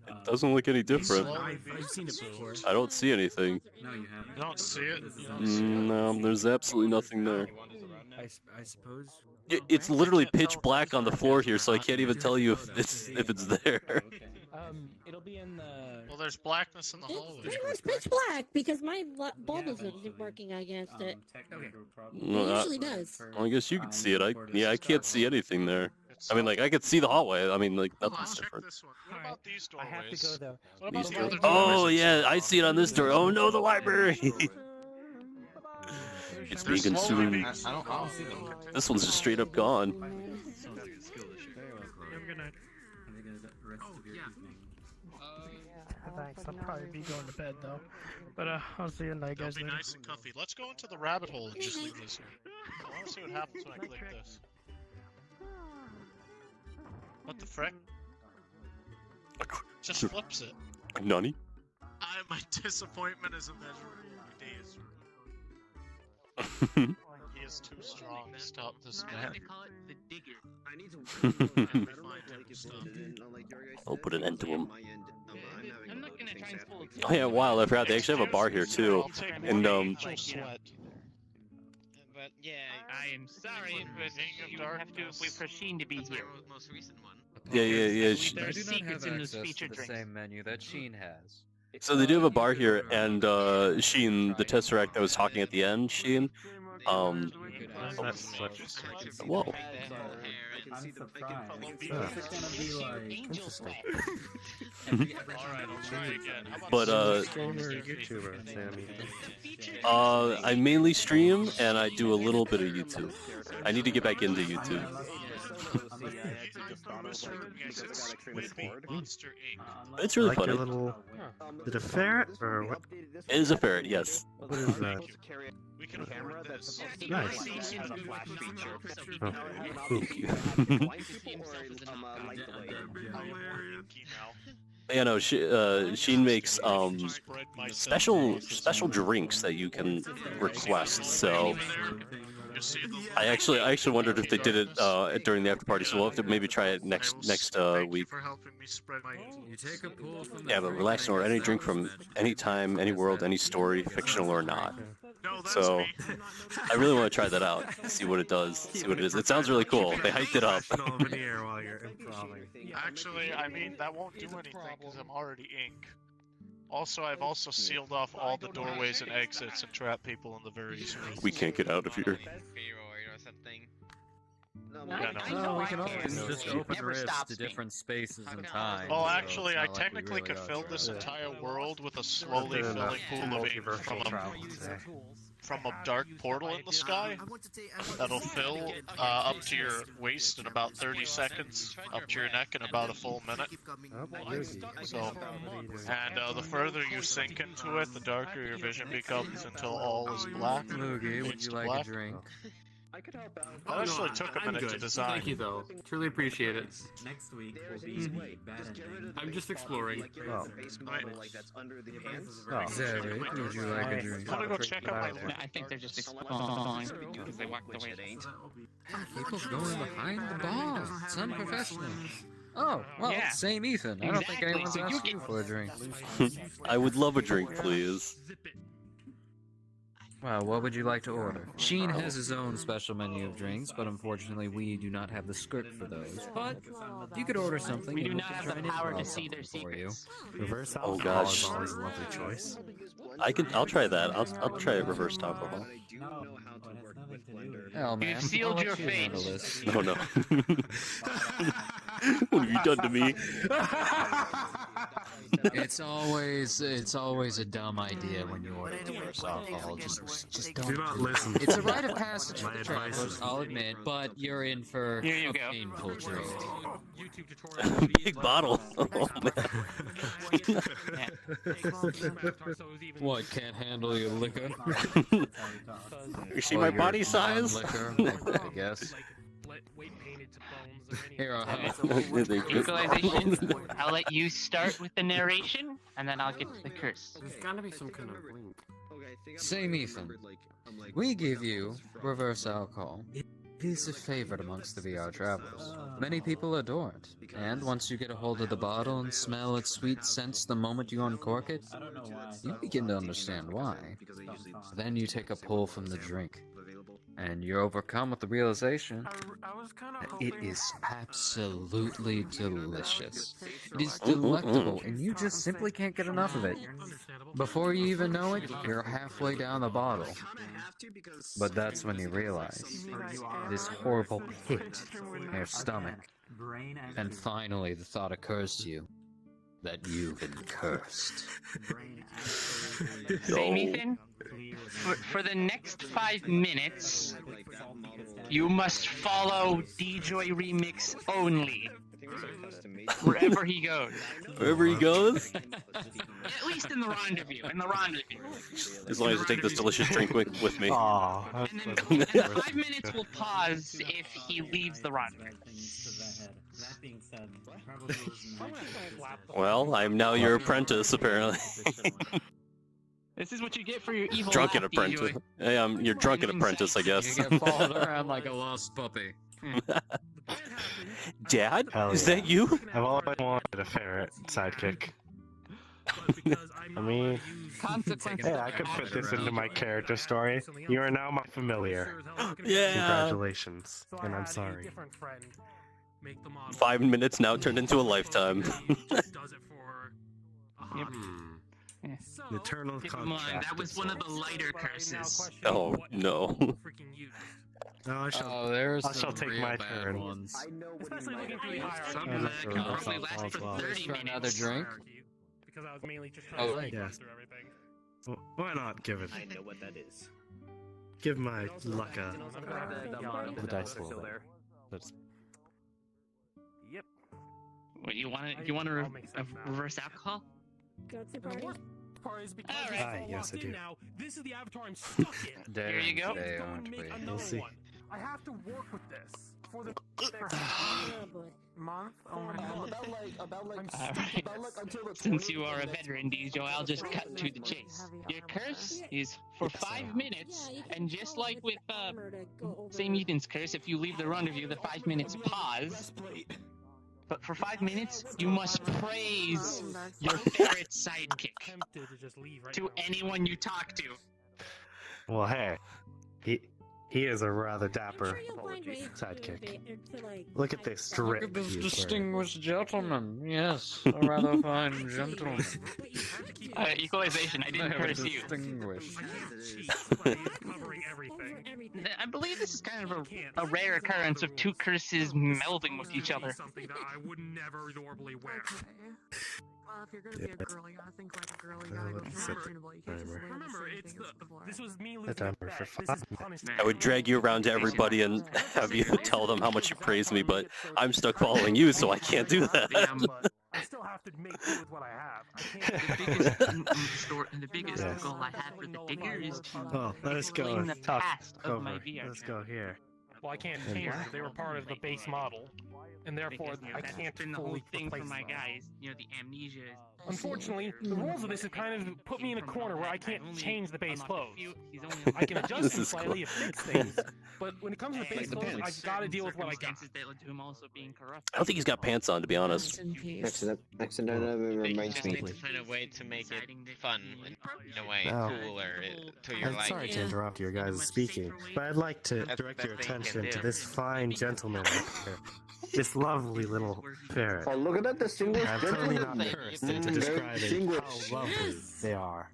It doesn't look any different. I've seen it before. I don't see anything. No, you haven't. You don't see it? No, there's absolutely nothing there. I suppose. It's literally pitch black on the floor here, so I can't even tell you if it's there. It'll be in the. Well, there's blackness in the hallway. It was pitch black because my bulb isn't working against it. It usually does. Well, I guess you can see it. I can't see anything there. I mean, like, I could see the hallway. I mean, like, nothing's different. What about these doorways? I have to go though. What about These the other doors. doorways? Oh yeah, I see it on this door. Oh no, the library! It's being consumed. I don't see them. This one's just straight up gone. Thanks. I'll probably be going to bed though. But I'll see you tonight, guys. It'll be nice and comfy. Let's go into the rabbit hole and just leave this here. I want to see what happens when I click this. What the frick? Just flips it. Nani? My disappointment is immeasurable. He is too strong. Stop this man. I need to I'll put an end to him. I'm not gonna try and pull it. Oh yeah, wow, I forgot they actually have a bar here too. And sweat. But yeah, I am sorry, but you have to wait for Sheen to be here. Most recent one. yeah. There are secrets in this access feature to the drink. same menu that Sheen has. So they do have a bar here, and Sheen, the Tesseract that was talking at the end, Sheen, whoa. I'm surprised. It's gonna be like interesting. Alright, I'll try again. But YouTuber, Sammy. I mainly stream and I do a little bit of YouTube. I need to get back into YouTube. It's really funny. Is it a ferret or what? It is a ferret, yes. What is that? We can afford this. Nice. Oh. Yeah, no, Sheen makes special drinks that you can request. So I actually wondered if they did it during the after party. So we'll have to maybe try it next week. Yeah, but relax and order any drink from any time, any world, any story, fictional or not. So I really want to try that out, see what it does, see what it is. It sounds really cool. They hyped it up. Actually, I mean, that won't do anything because I'm already ink. Also, I've also sealed off all the doorways and exits and trapped people in the various rooms. We can't get out of here. No, we can always just open rifts to different spaces and time. Well, so actually, it's I not like we technically really could gotta fill try this it. entire world with a slowly filling pool of ink from a dark portal in the sky that'll fill up to your waist in about 30 seconds, up to your neck in about a full minute. So, and the further you sink into it, the darker your vision becomes until all is black. Loogie, would you like a drink? That actually took a minute to design. Thank you, though. Truly appreciate it. Next week will be bad ending. I'm just exploring. Oh. Xavier, would you like a drink? I'm gonna go check out my loot. I think they're just exploring because they walked away. People going behind the ball. It's unprofessional. Oh, well, Yeah. same Ethan. I don't think Exactly, anyone's so you asked you for a drink. I would love a drink, please. Well, what would you like to order? Sheen has his own special menu of drinks, but unfortunately we do not have the script for those. But you could order something. We and do we not can have try the and power to improv see their something for you. secrets. Reverse Oh alcohol gosh. is always a lovely choice. I'll try that. I'll try reverse alcohol. Hell, man. You've sealed I'll your let you handle fate. this. Oh no. What have you done to me? It's always a dumb idea when you order reverse alcohol. Just don't. Do not listen. It's a rite of passage for My the advice travelers, is- I'll admit, but you're in for Here you a go. painful treat. Big bottle. Oh man. What, can't handle your liquor? You see Well, my body your size? non-liquor, I guess. Here, I'll have Equalization. I'll let you start with the narration, and then I'll get to the curse. There's gotta be some kind of link. Same Ethan. We give you reverse alcohol. He's a favorite amongst the VR travelers. Many people adore it, and once you get a hold of the bottle and smell its sweet scents the moment you uncork it, you begin to understand why. Then you take a pull from the drink, and you're overcome with the realization that it is absolutely delicious. It is delectable, and you just simply can't get enough of it. Before you even know it, you're halfway down the bottle. But that's when you realize this horrible pit in your stomach. And finally, the thought occurs to you that you've been cursed. Same, Ethan? For the next 5 minutes, you must follow D-Joy Remix only. Wherever he goes. Wherever he goes? At least in the rendezvous. As long as I take this delicious drink with me. And then 5 minutes will pause if he leaves the rendezvous. Well, I'm now your apprentice, apparently. This is what you get for your evil Drunken laugh, apprentice. D-Joy. Hey, I'm your drunken apprentice, I guess. You get followed around like a lost puppy. Dad? Is that you? I've always wanted a ferret sidekick. I mean, hey, I could fit this into my character story. You are now my familiar. Yeah. Congratulations, and I'm sorry. 5 minutes now turned into a lifetime. Eternal Keep in mind, that was one of the lighter curses. Oh no. No, I shall take my turn. Something that can probably last for 30 minutes. Another drink? Because I was mainly just trying to Yeah. through everything. Why not give it? I know what that is. Give my luck a... The dice roll there. Yep. What, you want a reverse alcohol? Gotcha, And the worst part is because All it's right. all Yes, I locked in do. now, this is the avatar I'm stuck in. Here you go. Day, Go aren't and we? make another We'll see. one. I have to work with this for the Oh boy. month. Oh my god. Alright. Since you are a veteran, DJ, I'll just cut to the chase. Your curse is for 5 minutes, and just like with St. Ethan's curse, if you leave the rendezvous, the 5 minutes pause. But for 5 minutes, you must praise your ferret sidekick to anyone you talk to. Well, hey, he is a rather dapper Find ways sidekick. to like. Look at this Look drip. at this he is wearing. distinguished gentleman. Yes, a rather fine gentleman. Equalization, I didn't Very curse you. distinguished. Covering everything. I believe this is kind of a rare occurrence of two curses melding with each other. Something that I would never normally wear. Well, if you're gonna be a girl, you gotta think like a girl. You gotta go let's set reasonable. You can't just timer. wear the Remember, same it's thing as the before. this was me The losing timer the for bet. 5 This is minutes. punishment. I would drag you around to everybody and have you tell them how much you praise me, but I'm stuck following you, so I can't do that. I still have to make do with what I have. I can't. The biggest Yes. goal I have for the digger is to Oh, let's go. explain the Talk past of my over. VR. Let's go here. Well, I can't change them. They were part of the base model, and therefore I can't been the whole fully thing for replace my them. guys. You know, the amnesia is. Unfortunately, the rules of this have kind of put me in a corner where I can't change the base clothes. He's only I can adjust This them is slightly and fix things, but when it comes to the base clothes, I gotta deal with what I got. That led to him also being corrupt. I don't think he's got pants on, to be honest. Actually, that reminds Just me. need to Find a way to make it fun, in a way, Oh. cooler to your I'm liking. sorry to interrupt your guys' speaking, but I'd like to That's direct the your best thing you attention can to do. this fine gentleman up here. This lovely little ferret. Oh, look at that distinguished I'm totally not gentleman. cursed into describing how lovely they are.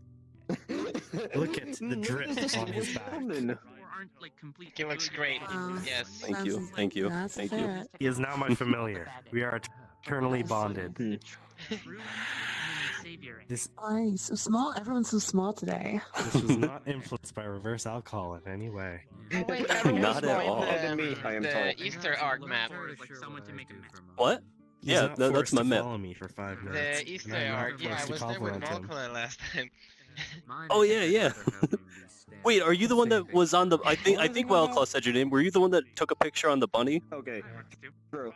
Look at the drip on his back. He looks great. Yes. Thank you, thank you, thank you. He is now my familiar. We are eternally bonded. This Why so small? Everyone's so small today. was not influenced by reverse alcohol in any way. Not at all. The Easter arc map. What? He's Yeah, not that's forced my to map. follow me for 5 minutes. The Easter and I'm not arc. Yeah, I forced to was there with compliment him. Malcolm last time. Oh yeah, yeah. Wait, are you the one that was on the? I think Wildclaw said your name. Were you the one that took a picture on the bunny? Okay. True.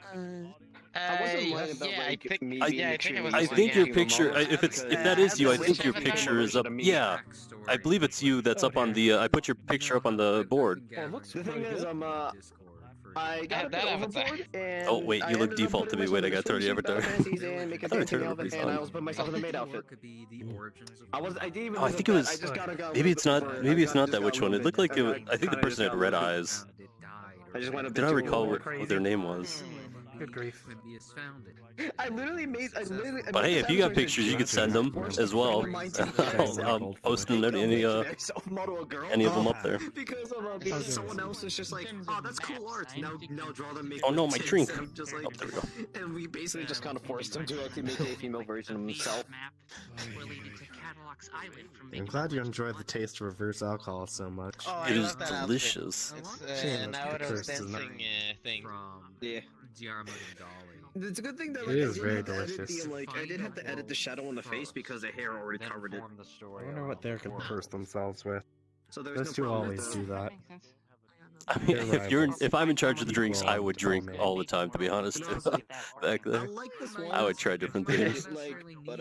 Yeah, I think. I think your picture. If that is you, I think your picture is up. Yeah, I believe it's you that's up on the. I put your picture up on the board. The thing is, I got that a avatar. overboard, and Oh wait, I you look ended up default to putting me. Wait, I myself got in a 30 swimsuit, avatar. fantasies, and make a I thought I dancing turned outfit, everybody's and I on. also put myself in a maid outfit. I didn't even Oh, I visit think it that. was. I just got a Maybe it's not. over- Maybe I it's got- not just that. got Which one? a It looked like it. little bit. I think the Kinda person just had got a red little bit. eyes. I just went a bit Did I too recall overboard. what their name was? Good grief. I literally made. But hey, if you got pictures, you could send them as well. I'll post them any of them up there. Because someone else is just like, oh, that's cool art. Now draw them. Make Oh no, my drink. Just Oh, like, there we go. and we Basically, just kind of forced him to actually make a female version of himself. I'm glad you enjoyed the taste of reverse alcohol so much. Oh, I It is love that outfit. delicious. It's Shame an out the of curse is not- dancing thing. Yeah. Dolly. It's a good thing that It like, is I very didn't have to edit delicious. the, like I did have to edit the shadow on the face because the hair already covered it. I wonder what they're gonna curse themselves with. So there's Those no two problem always with do that. I mean, They're if I'm in charge of the drinks, I would drink all the time. To be honest, back there, I would try different things. But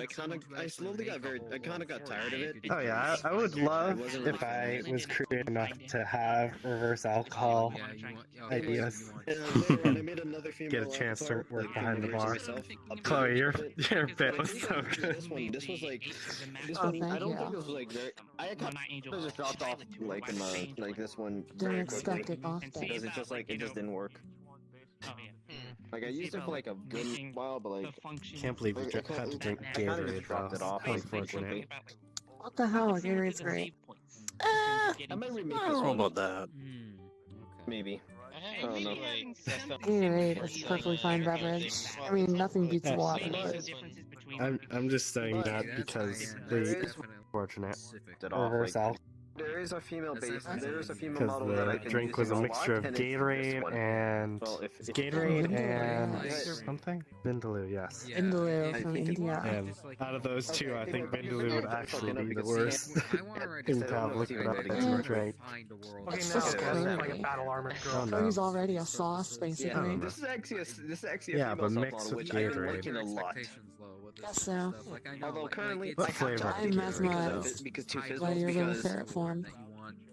I slowly got I kind of got tired of it. Oh yeah, I would love if I was creative enough to have reverse alcohol ideas. And I made another female Get a chance to avatar, work like, behind the female bar. version of myself. Chloe, your bit was so good. This was like, Oh, I thank don't you. think it was like very. I kind of just dropped off like in the like this one. Didn't very expect quickly, it often. because it just like it just didn't work. Like I used it for like a good while, but like Can't believe you just had to drink I kind of Gatorade. just dropped it though. off. Unfortunate. What the hell? Gatorade's great. I might remake I this don't know one. about that. Maybe. I don't know. Gatorade is a perfectly fine beverage. I mean, nothing beats water, but I'm just saying that because the unfortunate reverse alcohol. There is a female base. There is a female Because model that I've the been drink was a using mixture of lot, and it's this Gatorade one. and Well, if Gatorade and Nice. something Vindaloo, yes. Vindaloo from India. And out of those two, I think Vindaloo would actually be the worst thing to have liquid up into a drink. Okay, It's now just it's like a crazy. battle armored Oh, girl. no. Curry's already a sauce, basically. This is actually a Yeah, but female mixed submodel, with which I've been Gatorade. working a lot. Guess so. Although currently, What I have to flavor? I'm mesmerized because two by fizzles your little because ferret form.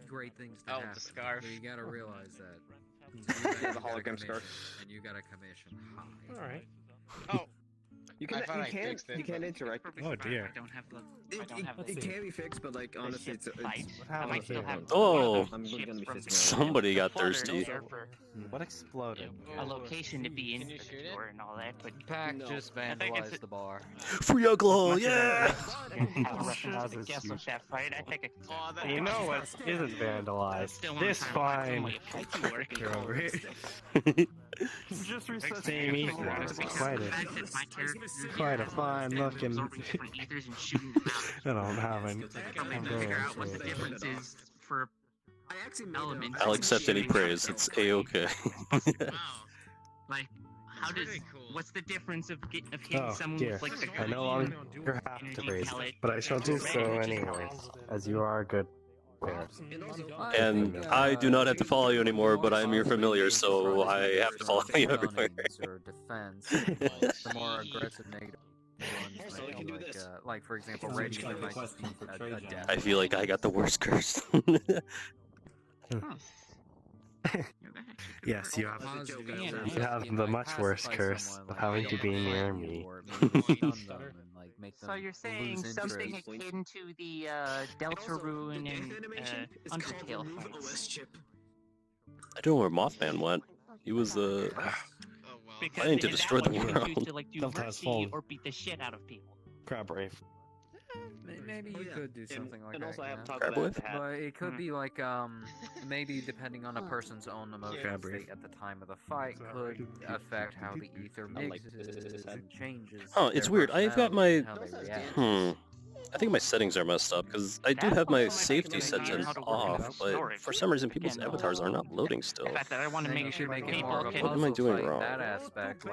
great things to Oh, happen. the scarf. But you gotta realize that. Yeah, the hologram scarf. And you got a commission high. All right. Oh, you I thought I can't fixed it, interact. Oh dear. It can be fixed, but like honestly, it's I might still have Oh, I'm really gonna be fixing it. somebody got thirsty. What exploded? A location to be in Can you shoot it? and all that, but Pack No. just I think it's- vandalized the bar. Free alcohol, yeah! Houses guess huge. with that fight, I think it's Oh, that You know what isn't vandalized? This fine. You're over here. Just research. Samey, quite a fine looking. I don't have any. I'm very what the difference is for elements. I'll accept any praise. It's a-okay. Like, how does what's the difference of hitting Oh someone dear, with like the I no longer have to raise it, but I shall do so anyways, as you are a good parent. And I do not have to follow you anymore, but I'm your familiar, so I have to follow you everywhere. Or defense, the more aggressive negative ones might be like for example, radio might just be a death. I feel like I got the worst curse. Yes, you have the much worse curse of having to be near me. So you're saying something akin to the Deltarune and Undertale fights? I don't know where Mothman went. He was planning to destroy the world. To like do Delta has mercy fallen. or beat the shit out of people. Crab Rave. Maybe you could do something like And that. also I have yeah. talked Crab about whip? that. But it could be like maybe depending on a person's own emotional Crab state Rave. at the time of the fight could affect how the ether like mixes and changes. Oh, it's their weird. I've got personality my- and how they react. I think my settings are messed up because I do have my safety settings off, but for some reason people's avatars are not loading still. The fact that I want to Then you make should sure make it people more of a can. What am I doing puzzle fight, wrong? That aspect,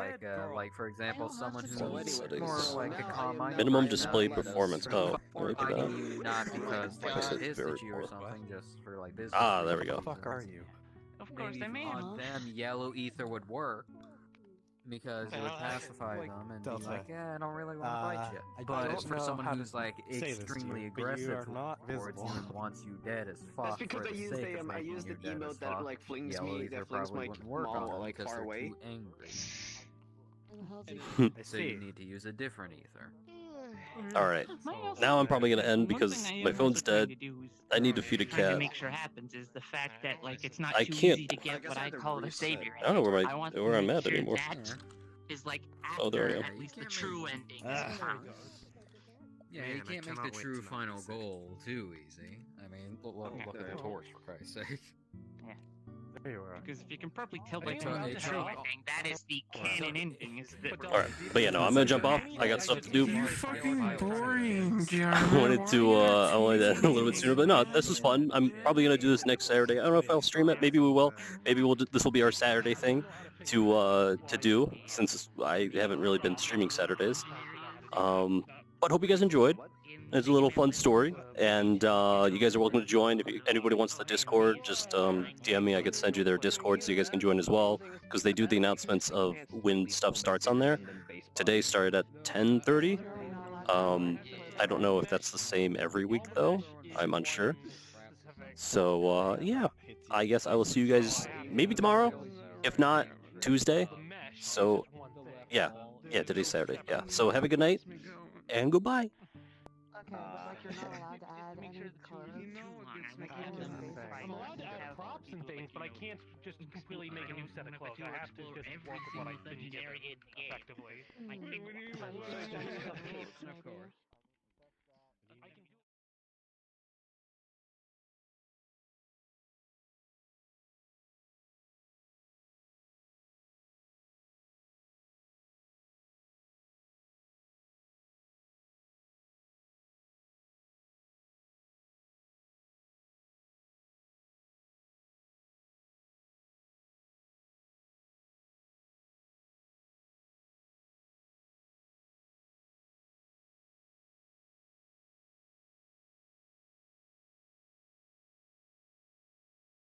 like for example, someone who's Settings. more like a calm-minded Minimum person, display does performance. Oh, maybe that. ID not because I guess they're it's pissed very at you or poor. something, just for like business. Ah, there we go. What the fuck are you? Of course, Maybe I may. on them, yellow ether would work. Because it would pacify them and be like, yeah, I don't really want to fight you. I But don't for know someone how to who's like say this to extremely you, but you aggressive are not towards you visible. and wants you dead as fuck That's because for I the used sake a of I making used you an dead as emote that fuck, like flings the me Ether that flings probably my wouldn't work mom on like because far they're away. too angry. I So you need to use a different ether. Alright. Now I'm probably gonna end because my phone's dead. I need to feed a Trying to cat. make sure happens is the fact that like it's not I too can't- easy to get what I call the savior. I don't know where I want where to I'm make at sure anymore. that is like Oh, there I after am. at least the true ending is found. Yeah, you can't make the true final goal too easy. I mean, look at the torch, for Christ's sake. Yeah. There you are. Because if you can probably tell by It's the a- true ending, that is the canon ending. Is the Alright. But yeah, no, I'm gonna jump off. I got stuff to do. You fucking boring, John. I wanted to end a little bit sooner, but no, this was fun. I'm probably gonna do this next Saturday. I don't know if I'll stream it. Maybe we will. Maybe this will be our Saturday thing to do, since I haven't really been streaming Saturdays. But hope you guys enjoyed. It's a little fun story, and you guys are welcome to join. If anybody wants the Discord, just DM me. I could send you their Discord so you guys can join as well, because they do the announcements of when stuff starts on there. Today started at 10:30. I don't know if that's the same every week, though. I'm unsure. So, yeah. I guess I will see you guys maybe tomorrow, if not Tuesday. So, yeah. Yeah, today's Saturday. Yeah. So, have a good night, and goodbye. Okay, but like you're not allowed to add any clothes. I'm allowed to add props and things, but I can't just completely make a new set of clothes. I have to just work with what I've been given effectively. Mm. What do you-